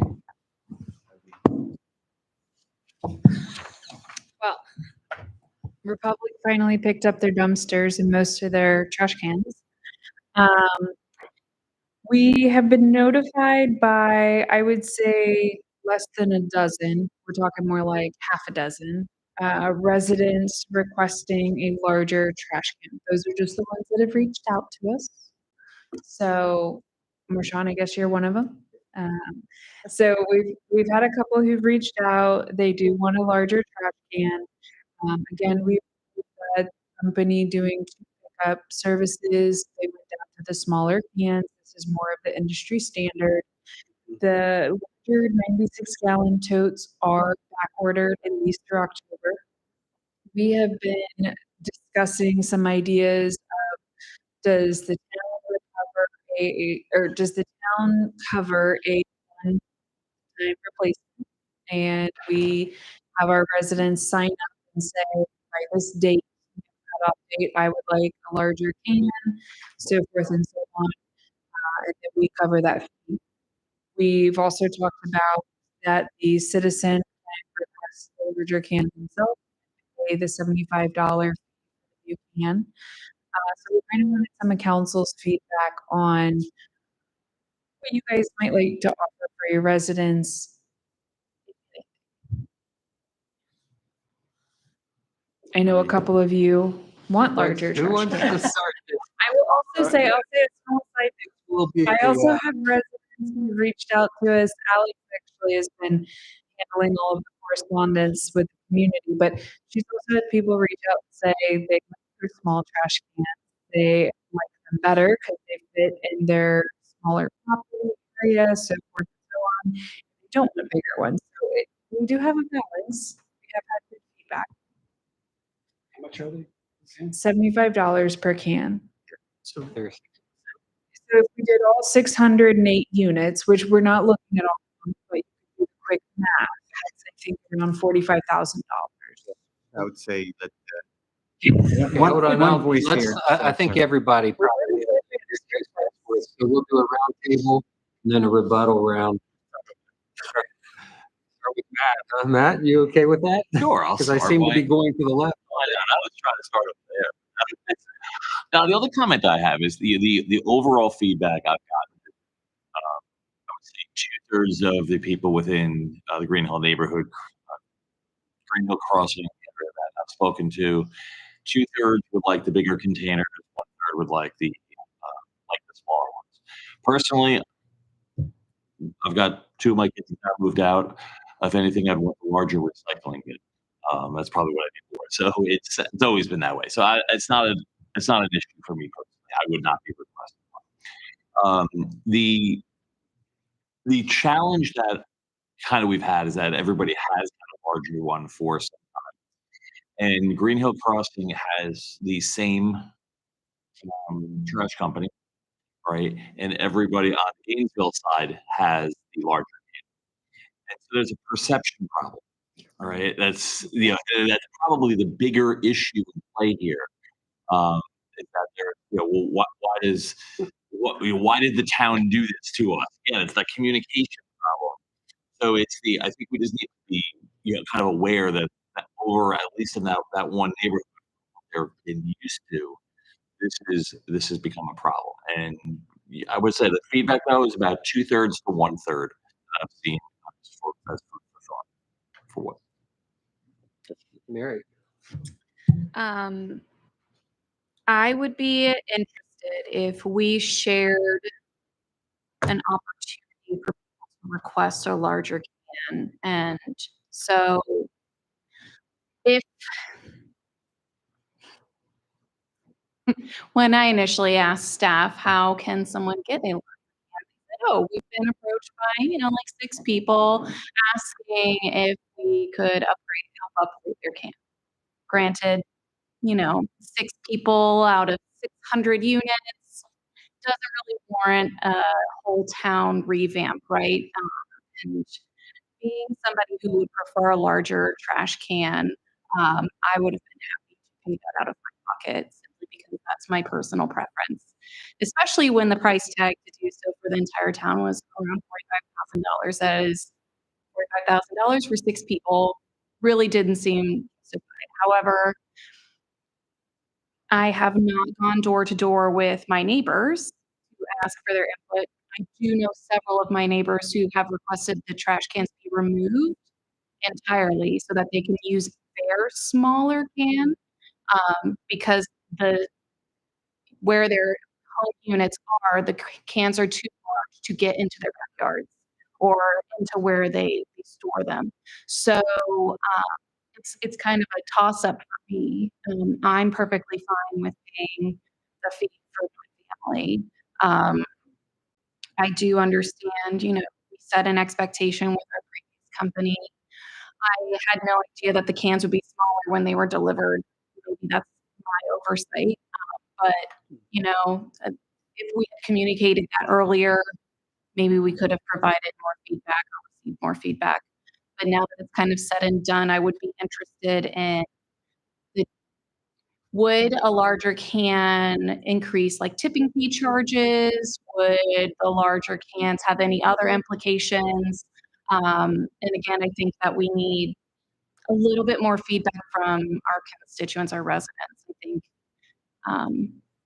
Speaker 4: Well, Republic finally picked up their dumpsters and most of their trash cans. We have been notified by, I would say, less than a dozen. We're talking more like half a dozen residents requesting a larger trash can. Those are just the ones that have reached out to us. So, Marshawn, I guess you're one of them. So we've had a couple who've reached out. They do want a larger trash can. Again, we've had a company doing pickup services. They went down to the smaller cans. This is more of the industry standard. The larger 96-gallon totes are back ordered at least through October. We have been discussing some ideas of, does the town cover a one-time replacement? And we have our residents sign up and say, by this date, cutoff date, I would like a larger can, so forth and so on. And then we cover that fee. We've also talked about that the citizen can request a larger can themselves, pay the $75 you can. So we kind of wanted some of council's feedback on what you guys might like to offer for your residents. I know a couple of you want larger
Speaker 2: Who wants
Speaker 4: trash
Speaker 2: to
Speaker 4: cans.
Speaker 2: start this?
Speaker 4: I will also say, I'll say a small side note. I also have residents who reached out to us. Alex actually has been handling all of the correspondence with the community, but she's also had people reach out and say they like their small trash cans. They like them better because they fit in their smaller property area, so forth and so on. They don't want bigger ones. So we do have a balance. We have had good feedback.
Speaker 6: How much are they?
Speaker 4: $75 per can.
Speaker 2: So there's,
Speaker 4: So if we did all 608 units, which we're not looking at all, but you can do the quick math, that's, I think, around $45,000.
Speaker 9: I would say that.
Speaker 2: hold on,
Speaker 9: one voice
Speaker 2: let's-
Speaker 9: here.
Speaker 2: I think everybody probably. So we'll do a round table and then a rebuttal round. Start with Matt. Matt, you okay with that?
Speaker 13: Sure, I'll
Speaker 2: Because I
Speaker 13: start
Speaker 2: seem to
Speaker 13: by-
Speaker 2: be going to the left.
Speaker 13: I was trying to start over there. Now, the other comment I have is the overall feedback I've gotten. I would say 2/3 of the people within the Green Hill neighborhood, Green Hill Crossing area that I've spoken to, 2/3 would like the bigger containers, 1/3 would like the smaller ones. Personally, I've got 2 of my kids that have moved out. If anything, I'd want the larger recycling bin. That's probably what I need for it. So it's always been that way. So it's not an issue for me personally. I would not be requesting one. The challenge that kind of we've had is that everybody has a larger one for some time. And Green Hill Crossing has the same trash company, right? And everybody on the Gainesville side has the larger can. And so there's a perception problem. All right, that's that's probably the bigger issue in play here. Is that there, well, why did the town do this to us? Again, it's that communication problem. So I think we just need to be, kind of aware that over at least in that one neighborhood they're been used to, this has become a problem. And I would say the feedback though is about 2/3 to 1/3 that I've seen as food for thought. For what?
Speaker 2: Mary?
Speaker 10: I would be interested if we shared an opportunity for people to request a larger can. And so if when I initially asked staff, how can someone get a larger can? They said, oh, we've been approached by, like 6 people asking if we could help upgrade their can. Granted, 6 people out of 600 units doesn't really warrant a whole town revamp, right? And being somebody who would prefer a larger trash can, I would have been happy to pay that out of my pocket simply because that's my personal preference. Especially when the price tag to do so for the entire town was around $45,000. That is $45,000 for 6 people really didn't seem justified. However, I have not gone door to door with my neighbors to ask for their input. I do know several of my neighbors who have requested the trash cans be removed entirely so that they can use their smaller can, because where their home units are, the cans are too large to get into their backyards or into where they store them. So, it's kind of a toss-up for me. I'm perfectly fine with paying the fee for my family. I do understand, we set an expectation with our previous company. I had no idea that the cans would be smaller when they were delivered. Maybe that's my oversight. But, if we had communicated that earlier, maybe we could have provided more feedback or received more feedback. But now that it's kind of said and done, I would be interested in would a larger can increase like tipping fee charges? Would the larger cans have any other implications? And again, I think that we need a little bit more feedback from our constituents, our residents. I think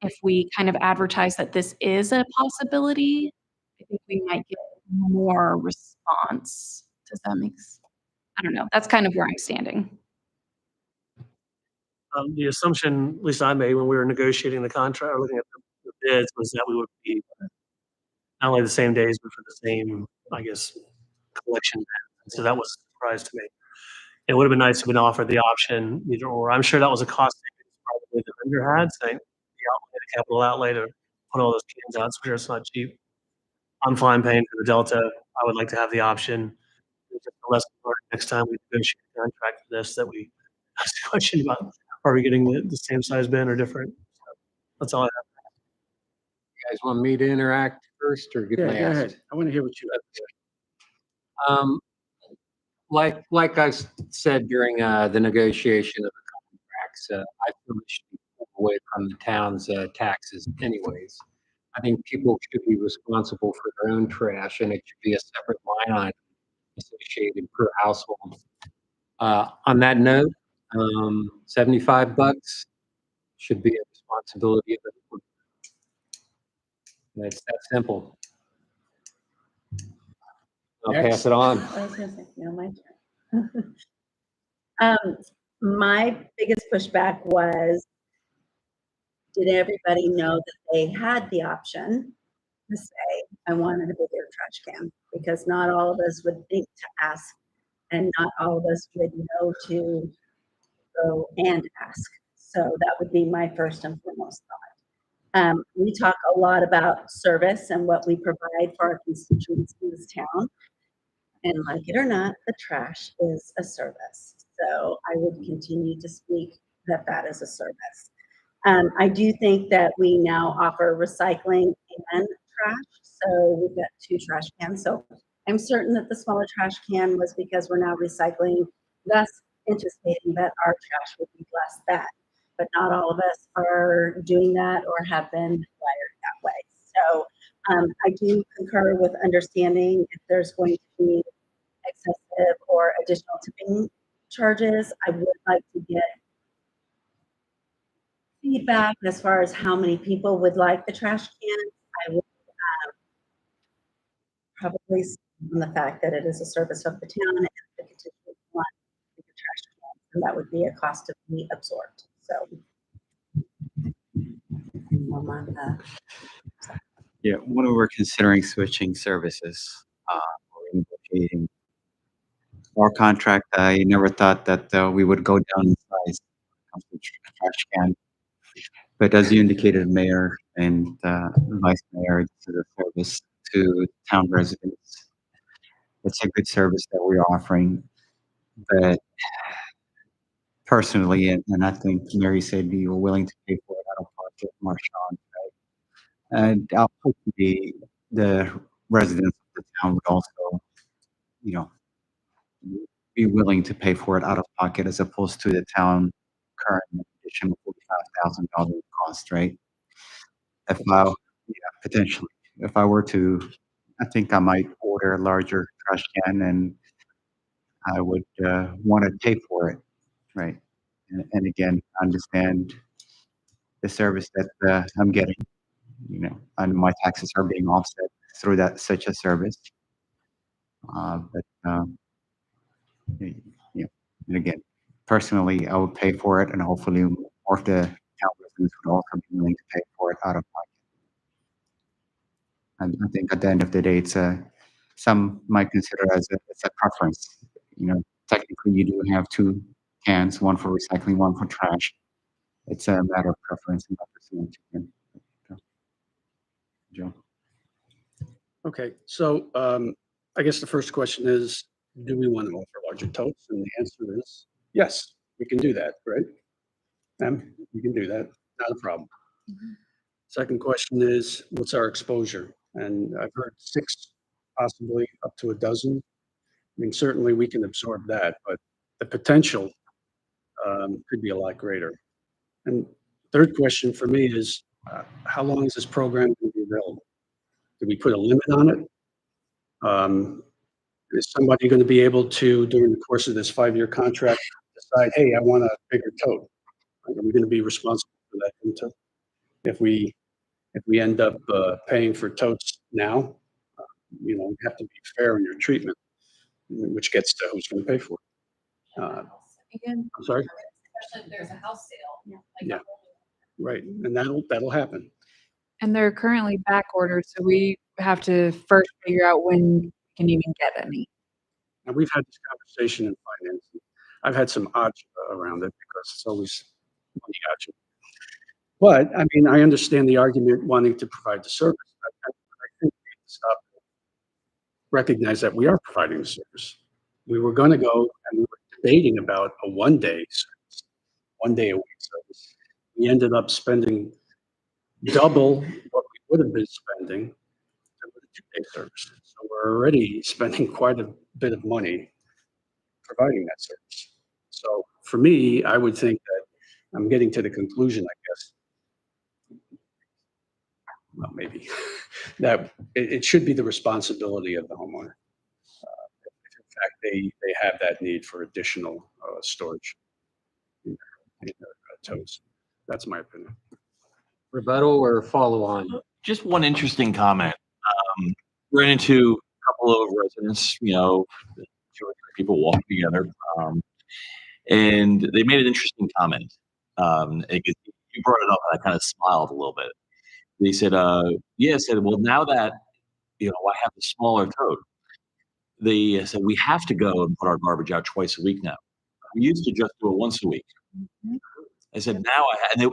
Speaker 10: if we kind of advertise that this is a possibility, I think we might get more response. Does that make sense? I don't know. That's kind of where I'm standing.
Speaker 7: The assumption, at least I made when we were negotiating the contract or looking at the bids, was that we would be not only the same days, but for the same, I guess, collection. So that was a surprise to me. It would have been nice to have been offered the option either or. I'm sure that was a cost savings probably the vendor had, saying the capital outlay to put all those cans out. So it's not cheap. I'm fine paying for the delta. I would like to have the option. Just a lesson learned next time we negotiate a contract for this, that we ask the question about, are we getting the same size bin or different? So that's all I have.
Speaker 2: You guys want me to interact first or get
Speaker 6: Yeah,
Speaker 2: my
Speaker 6: go
Speaker 2: ask?
Speaker 6: ahead. I want to hear what you have to say.
Speaker 2: Like I said during the negotiation of the contracts, I feel it should be pulled away from the town's taxes anyways. I think people should be responsible for their own trash, and it should be a separate line item associated per household. On that note, $75 should be a responsibility of the. It's that simple. I'll pass it on.
Speaker 3: I was gonna say, my turn. My biggest pushback was, did everybody know that they had the option to say, I wanted a bigger trash can? Because not all of us would think to ask, and not all of us would know to go and ask. So that would be my first and foremost thought. We talk a lot about service and what we provide for our constituents in this town. And like it or not, the trash is a service. So I would continue to speak that that is a service. I do think that we now offer recycling and trash. So we've got 2 trash cans. So I'm certain that the smaller trash can was because we're now recycling, thus anticipating that our trash would be less than. But not all of us are doing that or have been wired that way. So I do concur with understanding if there's going to be excessive or additional tipping charges. I would like to get feedback as far as how many people would like the trash cans. I would probably on the fact that it is a service of the town and the constituents want bigger trash cans, and that would be a cost to be absorbed, so.
Speaker 9: Yeah, when we were considering switching services, or negotiating our contract, I never thought that we would go down in size of the trash can. But as you indicated, Mayor and Vice Mayor, this is a service to town residents. It's a good service that we're offering. But personally, and I think Mary said you were willing to pay for it out of pocket, Marshawn, right? And hopefully the residents of the town would also, you know, be willing to pay for it out of pocket as opposed to the town current additional $45,000 cost, right? If I, yeah, potentially, if I were to, I think I might order a larger trash can and I would want to pay for it, right? And again, understand the service that I'm getting, you know, and my taxes are being offset through that such a service. You know, and again, personally, I would pay for it, and hopefully more of the town residents would also be willing to pay for it out of pocket. And I think at the end of the day, it's some might consider as it's a preference. You know, technically, you do have two cans, one for recycling, one for trash. It's a matter of preference and not pursuing two. Joe.
Speaker 6: Okay, so I guess the first question is, do we want to offer larger totes? And the answer is yes, we can do that, right? We can do that, not a problem. Second question is, what's our exposure? And I've heard 6, possibly up to a dozen. I mean, certainly we can absorb that, but the potential could be a lot greater. And third question for me is, how long is this program going to be available? Do we put a limit on it? Is somebody going to be able to, during the course of this 5-year contract, decide, hey, I want a bigger tote? Are we going to be responsible for that? If we end up paying for totes now, you know, we have to be fair in your treatment, which gets to who's going to pay for it. I'm sorry?
Speaker 10: Especially if there's a house sale.
Speaker 6: Yeah, right, and that'll happen.
Speaker 4: And they're currently back ordered, so we have to first figure out when we can even get any.
Speaker 6: And we've had this conversation in finance. I've had some odds around it because it's always money action. But I mean, I understand the argument wanting to provide the service. I think we have to stop and recognize that we are providing the service. We were going to go and we were debating about a one-day service, 1 day a week service. We ended up spending double what we would have been spending with a 2-day service. So we're already spending quite a bit of money providing that service. So for me, I would think that I'm getting to the conclusion, I guess, well, maybe, that it should be the responsibility of the homeowner. If in fact they have that need for additional storage in their totes. That's my opinion.
Speaker 2: Rebuttal or follow on?
Speaker 13: Just one interesting comment. Ran into a couple of residents, you know, 2 or 3 people walking together, and they made an interesting comment. You brought it up, and I kind of smiled a little bit. They said, yeah, said, well, now that, you know, I have the smaller tote, they said, we have to go and put our garbage out twice a week now. We used to just do it once a week. I said, now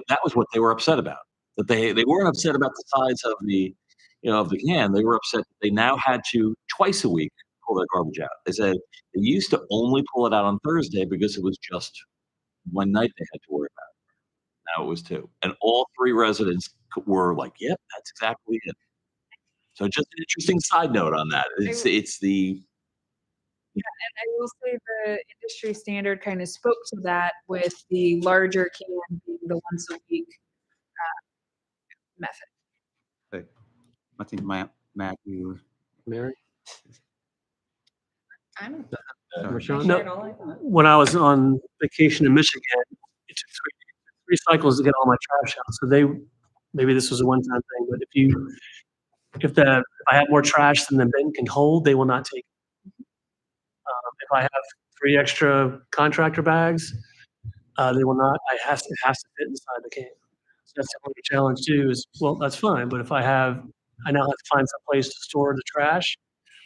Speaker 13: that was what they were upset about. That they weren't upset about the size of the, you know, of the can. They were upset that they now had to twice a week pull their garbage out. They said they used to only pull it out on Thursday because it was just one night they had to worry about it. Now it was 2. And all 3 residents were like, yep, that's exactly it. So just an interesting side note on that. It's the.
Speaker 4: Yeah, and I will say the industry standard kind of spoke to that with the larger can being the once a week method.
Speaker 9: But I think Matt, you.
Speaker 2: Mary?
Speaker 7: No, when I was on vacation in Michigan, it took 3 cycles to get all my trash out. So maybe this was a one-time thing, but if you if I have more trash than the bin can hold, they will not take it. If I have 3 extra contractor bags, they will not, it has to fit inside the can. So that's the only challenge too is, well, that's fine, but if I now have to find some place to store the trash.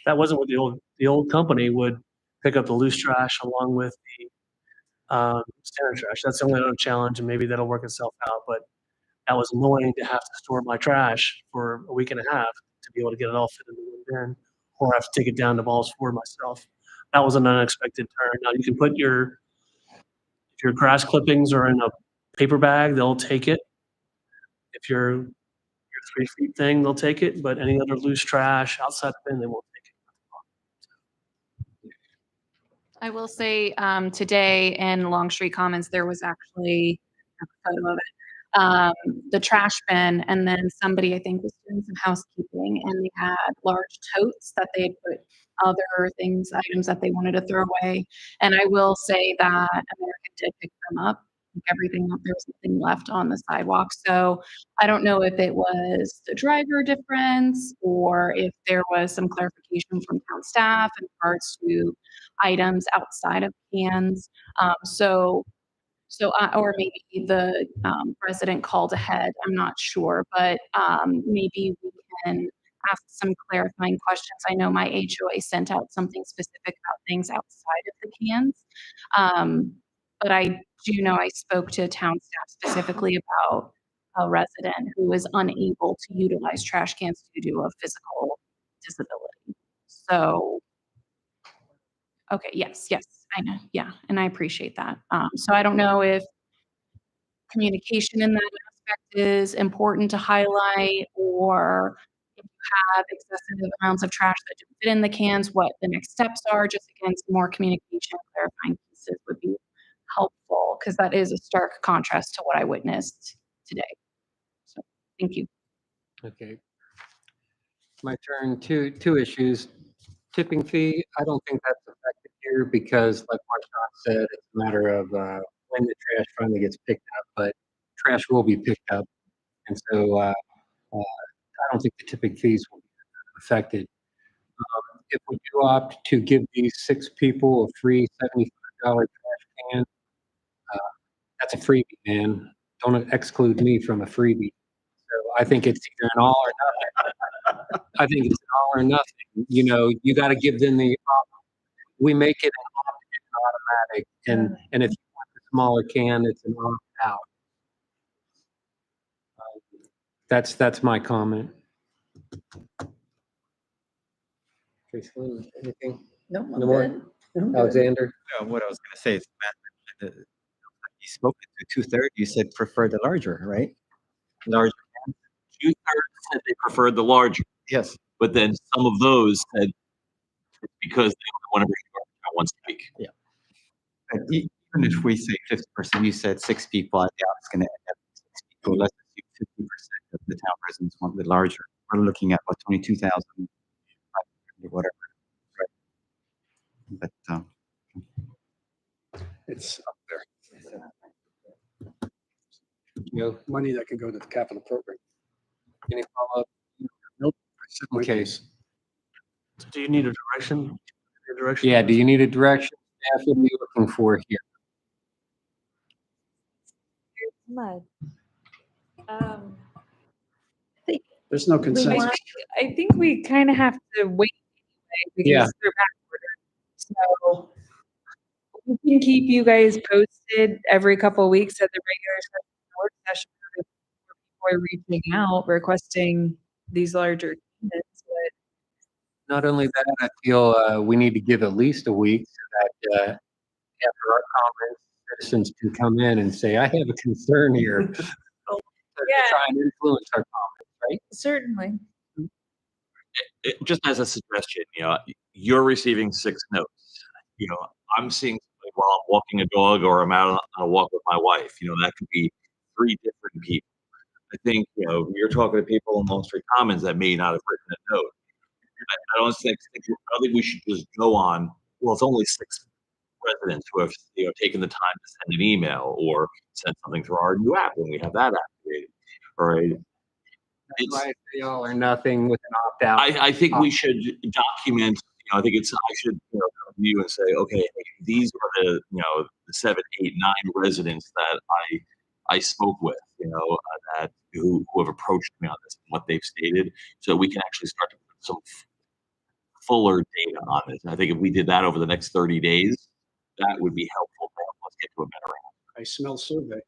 Speaker 7: That wasn't what the old company would pick up the loose trash along with the standard trash. That's the only other challenge, and maybe that'll work itself out, but that was annoying to have to store my trash for a week and a half to be able to get it all fit in the bin, or have to take it down to Balls Ford myself. That was an unexpected turn. Now you can put if your grass clippings are in a paper bag, they'll take it. If your 3 feet thing, they'll take it, but any other loose trash outside the bin, they won't take it.
Speaker 10: I will say, today in Longstreet Commons, there was actually a photo of it. The trash bin, and then somebody, I think, was doing some housekeeping, and they had large totes that they had put other items that they wanted to throw away. And I will say that American did pick them up. Everything, there was nothing left on the sidewalk. So I don't know if it was the driver difference or if there was some clarification from town staff in regards to items outside of cans. Or maybe the resident called ahead. I'm not sure, but maybe we can ask some clarifying questions. I know my HOA sent out something specific about things outside of the cans. But I do know I spoke to town staff specifically about a resident who was unable to utilize trash cans due to a physical disability. So, okay, yes, I know, yeah, and I appreciate that. So I don't know if communication in that aspect is important to highlight, or if you have excessive amounts of trash that don't fit in the cans, what the next steps are. Just again, some more communication, clarifying pieces would be helpful, because that is a stark contrast to what I witnessed today. So, thank you.
Speaker 2: Okay. My turn. Two issues. Tipping fee, I don't think that's affected here because like Marshawn said, it's a matter of when the trash finally gets picked up, but trash will be picked up. And so I don't think the tipping fees will be affected. If we do opt to give these 6 people a free $75 trash can, that's a freebie, man. Don't exclude me from a freebie. So I think it's either an all or nothing. I think it's an all or nothing. You know, you got to give them we make it an automatic, and if you want the smaller can, it's an opt out. That's my comment. Tracy, anything?
Speaker 3: No,
Speaker 2: No more? Alexander?
Speaker 9: What I was gonna say is, Matt, you spoke to 2/3, you said prefer the larger, right? Larger.
Speaker 13: 2/3 said they preferred the larger,
Speaker 9: Yes.
Speaker 13: but then some of those said it's because they only want to bring it once a week.
Speaker 9: Yeah. But even if we say 50%, you said 6 people, I doubt it's gonna end up 6 people. Let's assume 50% of the town residents want the larger. We're looking at what, 22,000, whatever. Right. But
Speaker 6: It's up there.
Speaker 12: Money that can go to the capital program.
Speaker 2: Any follow-up?
Speaker 6: Nope. I said my
Speaker 2: Okay.
Speaker 6: piece.
Speaker 7: Do you need a direction?
Speaker 2: Yeah, do you need a direction? Staff, what are you looking for here?
Speaker 4: Mud.
Speaker 6: There's no
Speaker 4: I
Speaker 6: consensus.
Speaker 4: think we kind of have to wait anyway because
Speaker 2: Yeah.
Speaker 4: they're backordered. So we can keep you guys posted every couple of weeks at the regular work session where people are reaching out requesting these larger units. But
Speaker 2: Not only that, I feel we need to give at least a week so that after our comments, citizens can come in and say, I have a concern here. To try and influence our comments, right?
Speaker 4: certainly.
Speaker 13: Just as a suggestion, you're receiving 6 notes. I'm seeing something while I'm walking a dog or I'm out on a walk with my wife. That could be 3 different people. I think, you're talking to people in Longstreet Commons that may not have written a note. I don't think we should just go on, well, it's only 6 residents who have taken the time to send an email or send something through our new app when we have that activated. All right. it's,
Speaker 2: Why say all or nothing with an opt-out.
Speaker 13: I think we should document, I think I should, review and say, okay, hey, these are the 7, 8, 9 residents that I spoke with, that who have approached me on this, and what they've stated, so we can actually start to put some fuller data on this. And I think if we did that over the next 30 days, that would be helpful to help us get to a better answer.
Speaker 6: I smell survey.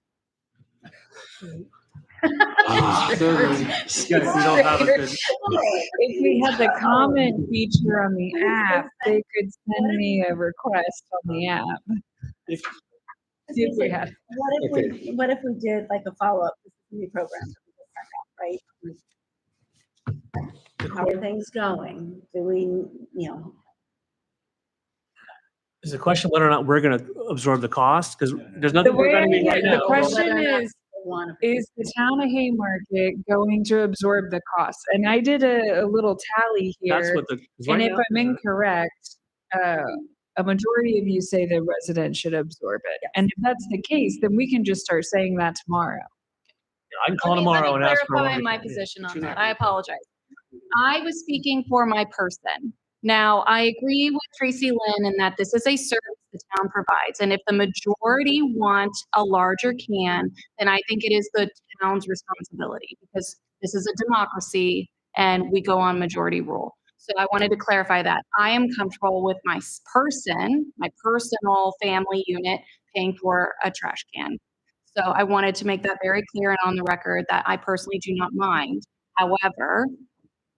Speaker 7: Yes, you don't have a good.
Speaker 4: If we had the comment feature on the app, they could send me a request on the app.
Speaker 7: If,
Speaker 4: See if we had.
Speaker 3: What if we did like a follow-up to the new program that we just sent out, right? How are things going? Do we,
Speaker 7: is the question whether or not we're going to absorb the cost? Because there's nothing
Speaker 4: The
Speaker 7: we're
Speaker 4: way,
Speaker 7: going to be right
Speaker 4: the
Speaker 7: now.
Speaker 4: question
Speaker 3: Whether or not
Speaker 4: is
Speaker 3: want
Speaker 4: the town of Haymarket going to absorb the costs? And I did a little tally
Speaker 7: That's
Speaker 4: here.
Speaker 7: what the. 'cause
Speaker 4: And
Speaker 7: right
Speaker 4: if
Speaker 7: now-
Speaker 4: I'm incorrect, a majority of you say the resident should absorb it. And if that's the case, then we can just start saying that tomorrow.
Speaker 7: I can call
Speaker 10: Okay,
Speaker 7: tomorrow
Speaker 10: let
Speaker 7: and
Speaker 10: me
Speaker 7: ask for.
Speaker 10: clarify my position on that. I apologize. I was speaking for my person. Now, I agree with Tracy Lynn in that this is a service the town provides. And if the majority want a larger can, then I think it is the town's responsibility because this is a democracy and we go on majority rule. So I wanted to clarify that. I am comfortable with my person, my personal family unit paying for a trash can. So I wanted to make that very clear and on the record that I personally do not mind. However,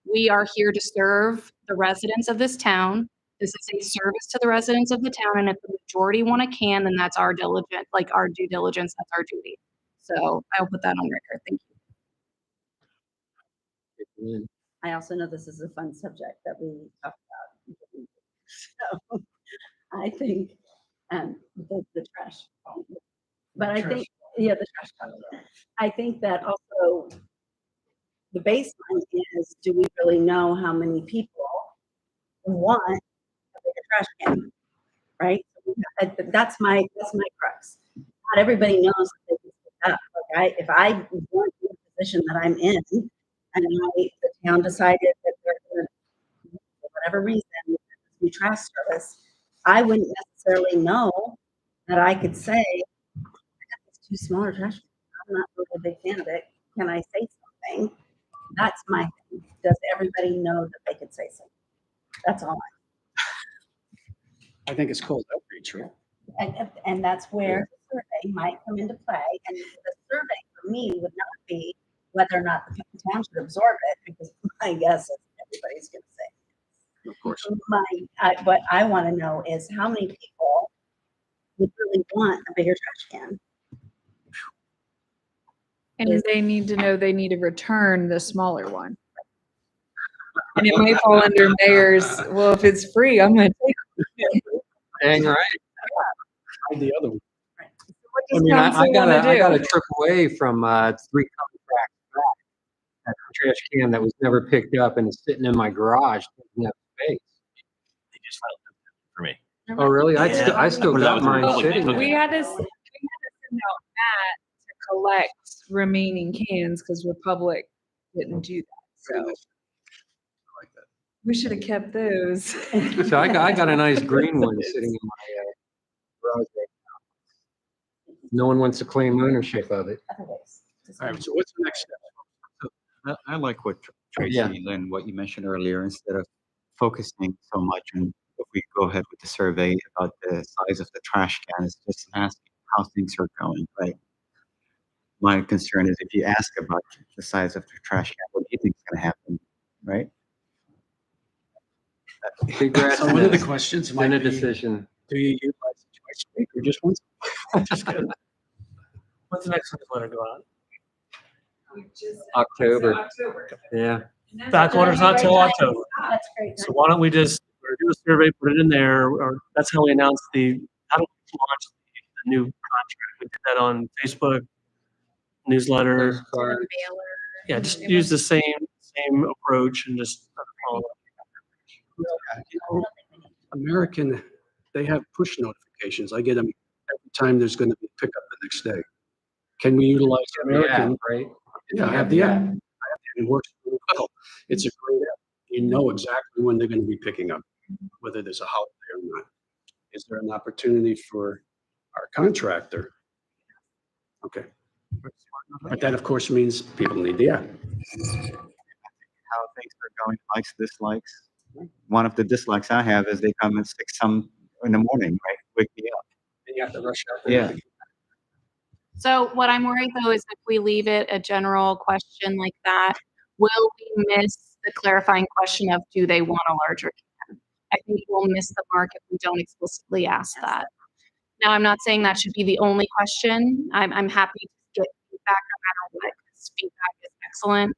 Speaker 10: we are here to serve the residents of this town. This is a service to the residents of the town, and if the majority want a can, then that's our due diligence, that's our duty. So I'll put that on record. Thank you.
Speaker 3: I also know this is a fun subject that we talk about. So I think, the trash. But I think, the trash. I think that also the baseline is, do we really know how many people want a bigger trash can, right? That's my crux. Not everybody knows that they can pick up. Like if I want the position that I'm in, and the town decided that they're going to, for whatever reason, do trash service, I wouldn't necessarily know that I could say, I got these 2 smaller trash cans. I'm not really a big fan of it. Can I say something? That's my thing. Does everybody know that they could say something? That's all.
Speaker 6: I think it's called outreach, right?
Speaker 3: And that's where the survey might come into play. And the survey for me would not be whether or not the town should absorb it, because my guess is everybody's going to say.
Speaker 6: Of course.
Speaker 3: What I want to know is how many people would really want a bigger trash can.
Speaker 4: And they need to know they need to return the smaller one. And it might fall under mayor's, well, if it's free, I'm gonna take it.
Speaker 2: Dang right.
Speaker 6: The other one.
Speaker 4: What
Speaker 2: I
Speaker 4: does
Speaker 2: mean, I
Speaker 4: council
Speaker 2: got
Speaker 4: wanna
Speaker 2: a
Speaker 4: do?
Speaker 2: trip away from 3 contracts back. That trash can that was never picked up and is sitting in my garage taking up space.
Speaker 13: They just filed for me.
Speaker 2: Oh, really? I
Speaker 13: Yeah.
Speaker 2: still
Speaker 13: Well, that
Speaker 2: got
Speaker 13: was in
Speaker 2: mine
Speaker 13: public.
Speaker 2: sitting there.
Speaker 4: We had to send out Matt to collect remaining cans because Republic didn't do that. So we should have kept those.
Speaker 2: So I got a nice green one sitting in my garage right now. No one wants to claim ownership of it.
Speaker 6: All right, so what's the next step?
Speaker 9: I like what Tracy Lynn, what you mentioned earlier, instead of focusing so much on if we go ahead with the survey about the size of the trash can, it's just asking how things are going, right? My concern is if you ask about the size of the trash can, what do you think is going to happen, right?
Speaker 2: Congrats.
Speaker 6: So one of the questions might
Speaker 2: Been a
Speaker 6: be,
Speaker 2: decision.
Speaker 6: do you utilize it twice a week or just once?
Speaker 7: Just kidding. When's the next newsletter go out?
Speaker 2: October. Yeah.
Speaker 7: Backwater's not till October.
Speaker 3: That's great.
Speaker 7: So why don't we just do a survey, put it in there, or that's how we announce how do we launch the new contract? We did that on Facebook, newsletter. Yeah, just use the same approach and just follow up.
Speaker 6: American, they have push notifications. I get them every time there's going to be a pickup the next day. Can we utilize American?
Speaker 2: Right?
Speaker 6: Yeah, I have the app. it works really well. It's a great app. You know exactly when they're going to be picking up, whether there's a holiday or not. Is there an opportunity for our contractor? Okay. But that, of course, means people need the app.
Speaker 9: How things are going, likes, dislikes. One of the dislikes I have is they come at 6 some in the morning, right? Wake me up.
Speaker 6: And you have to rush out.
Speaker 9: Yeah.
Speaker 10: So what I'm worried though is if we leave it a general question like that, will we miss the clarifying question of do they want a larger can? I think we'll miss the mark if we don't explicitly ask that. Now, I'm not saying that should be the only question. I'm happy to get feedback no matter what, 'cause feedback is excellent.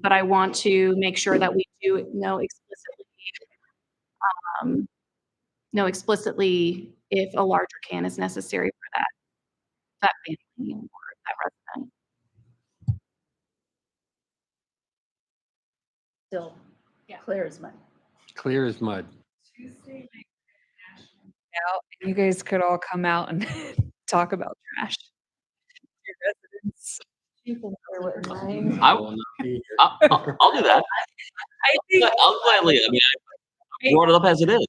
Speaker 10: But I want to make sure that we do know explicitly if a larger can is necessary for that family or that resident.
Speaker 3: Still clear as mud.
Speaker 2: Clear as mud.
Speaker 4: Out, and you guys could all come out and talk about trash. Your residents. People are what mine.
Speaker 13: I'll do that.
Speaker 4: I think
Speaker 13: I'll gladly, I mean, I brought it up as it is.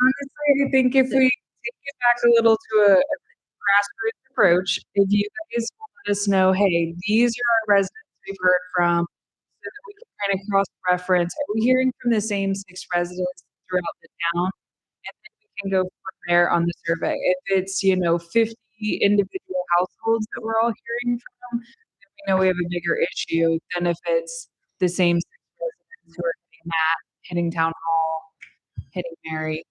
Speaker 4: honestly, I think if we take it back a little to a grassroots approach, if you guys will let us know, hey, these are our residents we've heard from, so that we can kind of cross-reference. Are we hearing from the same 6 residents throughout the town? And then we can go from there on the survey. If it's, 50 individual households that we're all hearing from, then we know we have a bigger issue than if it's the same 6 residents who are hitting that, hitting town hall, hitting Mary.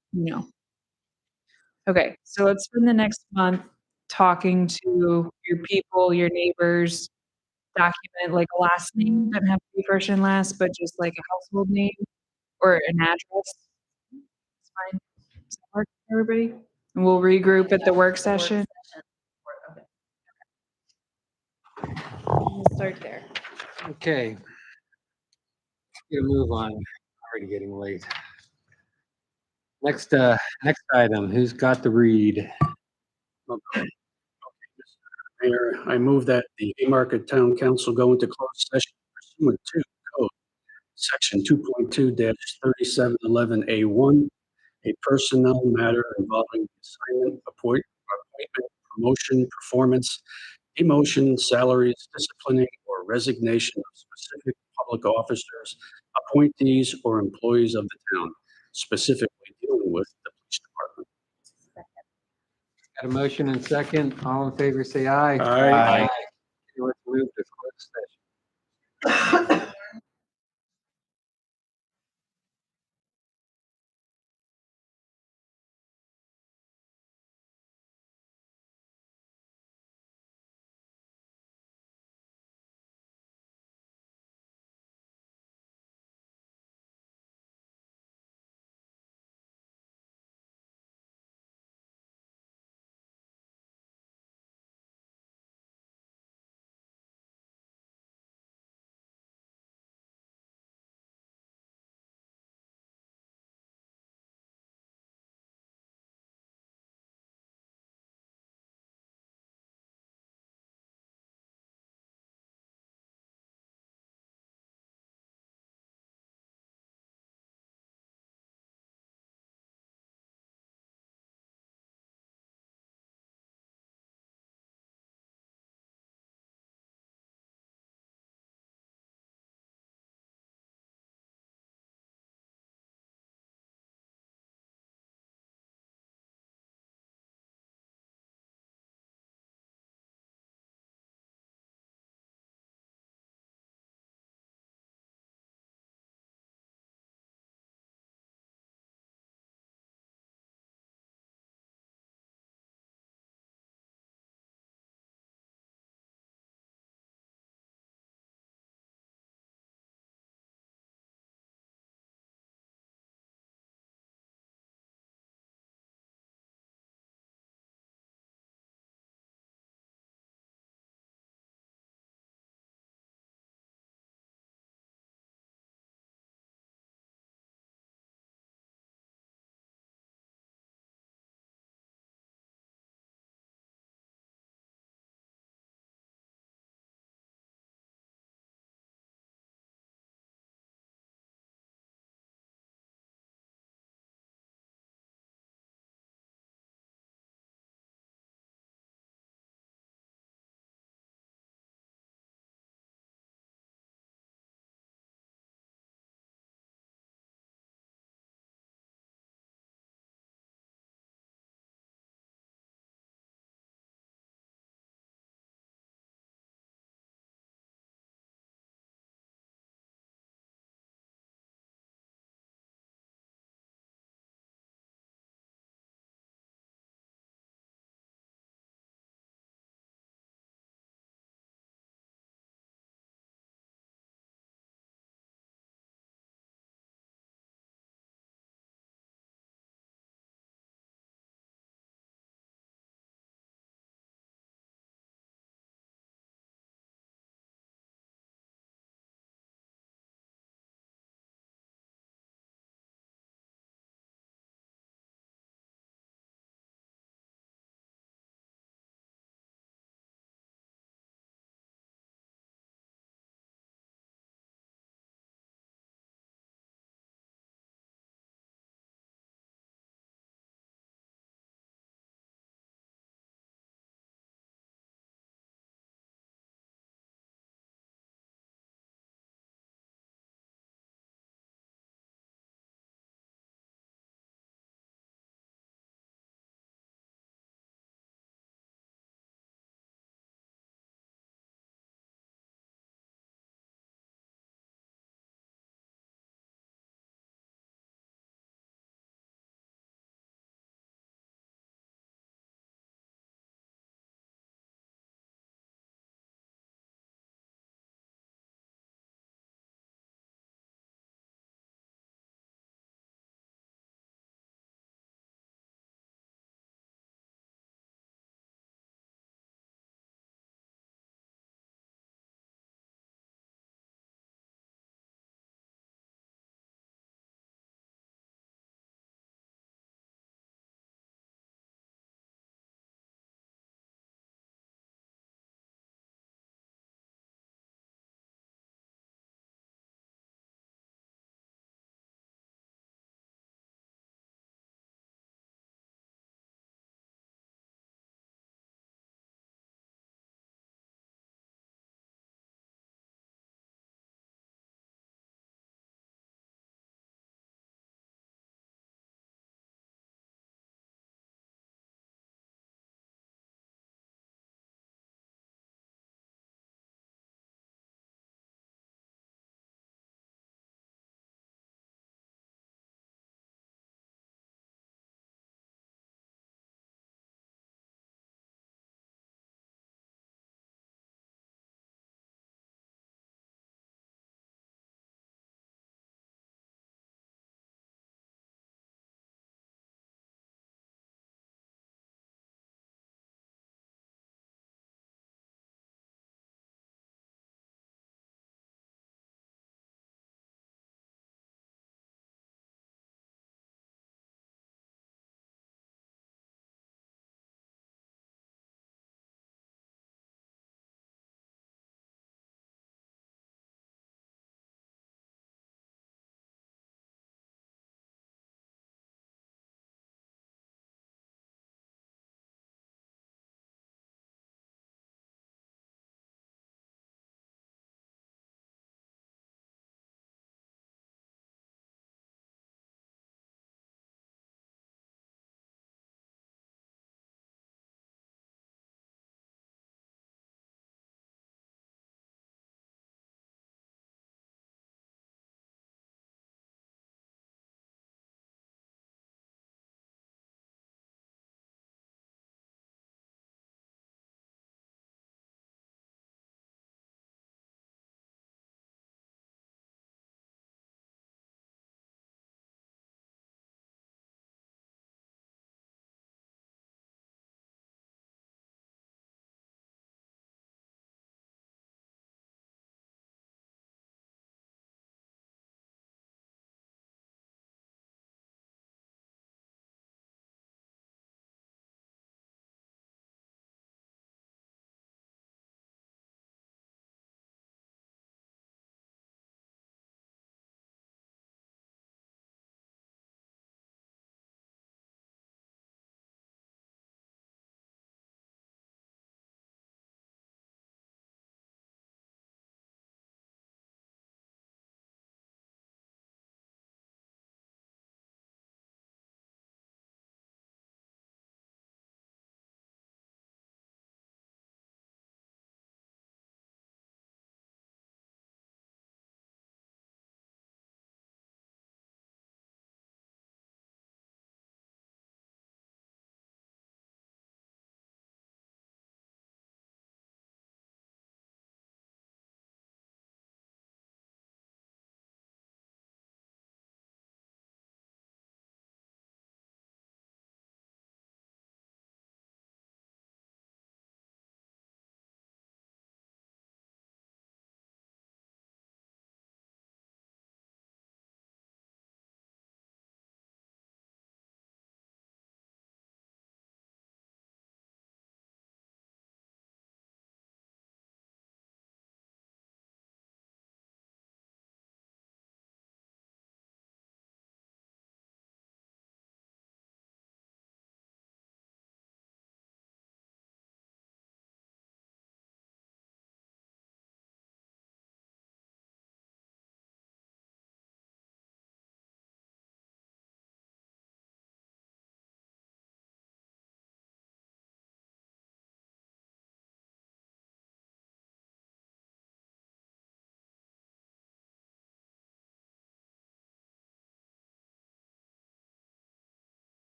Speaker 4: Okay, so let's spend the next month talking to your people, your neighbors, document like a last name, doesn't have to be first and last, but just like a household name or an address. It's fine. Does that work for everybody? And we'll regroup at the work session. We'll start there.
Speaker 2: Okay. Gonna move on. Already getting late. Next item, who's got the read?
Speaker 6: Okay. Mayor, I move that the Haymarket Town Council go into closed session pursuant to code section 2.2-3711A1, a personnel matter involving the assignment, appointment, promotion, performance, demotion, salaries, disciplining, or resignation of specific public officers, appointees, or employees of the town, specifically dealing with the police department.
Speaker 2: Got a motion and second. All in favor, say aye.
Speaker 6: Aye.
Speaker 2: Let's move to closed session.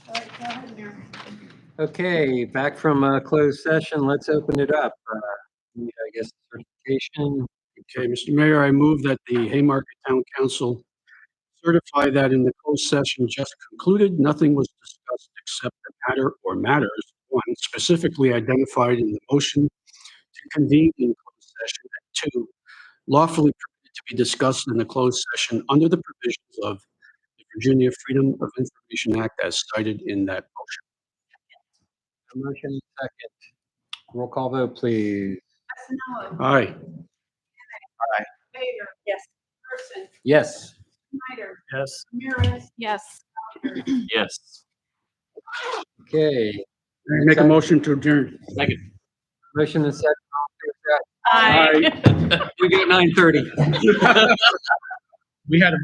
Speaker 1: All right, go ahead, Mayor.
Speaker 2: Okay, back from closed session, let's open it up. I guess certification.
Speaker 6: Okay, Mr. Mayor, I move that the Haymarket Town Council certify that in the closed session just concluded, nothing was discussed except the matter or matters, one, specifically identified in the motion to convene in closed session, and two, lawfully permitted to be discussed in the closed session under the provisions of the Virginia Freedom of Information Act as cited in that motion.
Speaker 2: A motion second. Roll call vote, please.
Speaker 1: Fasenello.
Speaker 6: Aye.
Speaker 1: Vader.
Speaker 3: Yes.
Speaker 1: Person.
Speaker 2: Yes.
Speaker 1: Schneider.
Speaker 7: Yes.
Speaker 1: Ramirez.
Speaker 10: Yes.
Speaker 1: Wagner.
Speaker 13: Yes.
Speaker 2: Okay,
Speaker 6: Make a motion to adjourn.
Speaker 13: Second.
Speaker 2: motion and second.
Speaker 10: Aye.
Speaker 2: We got 9:30.
Speaker 6: We had a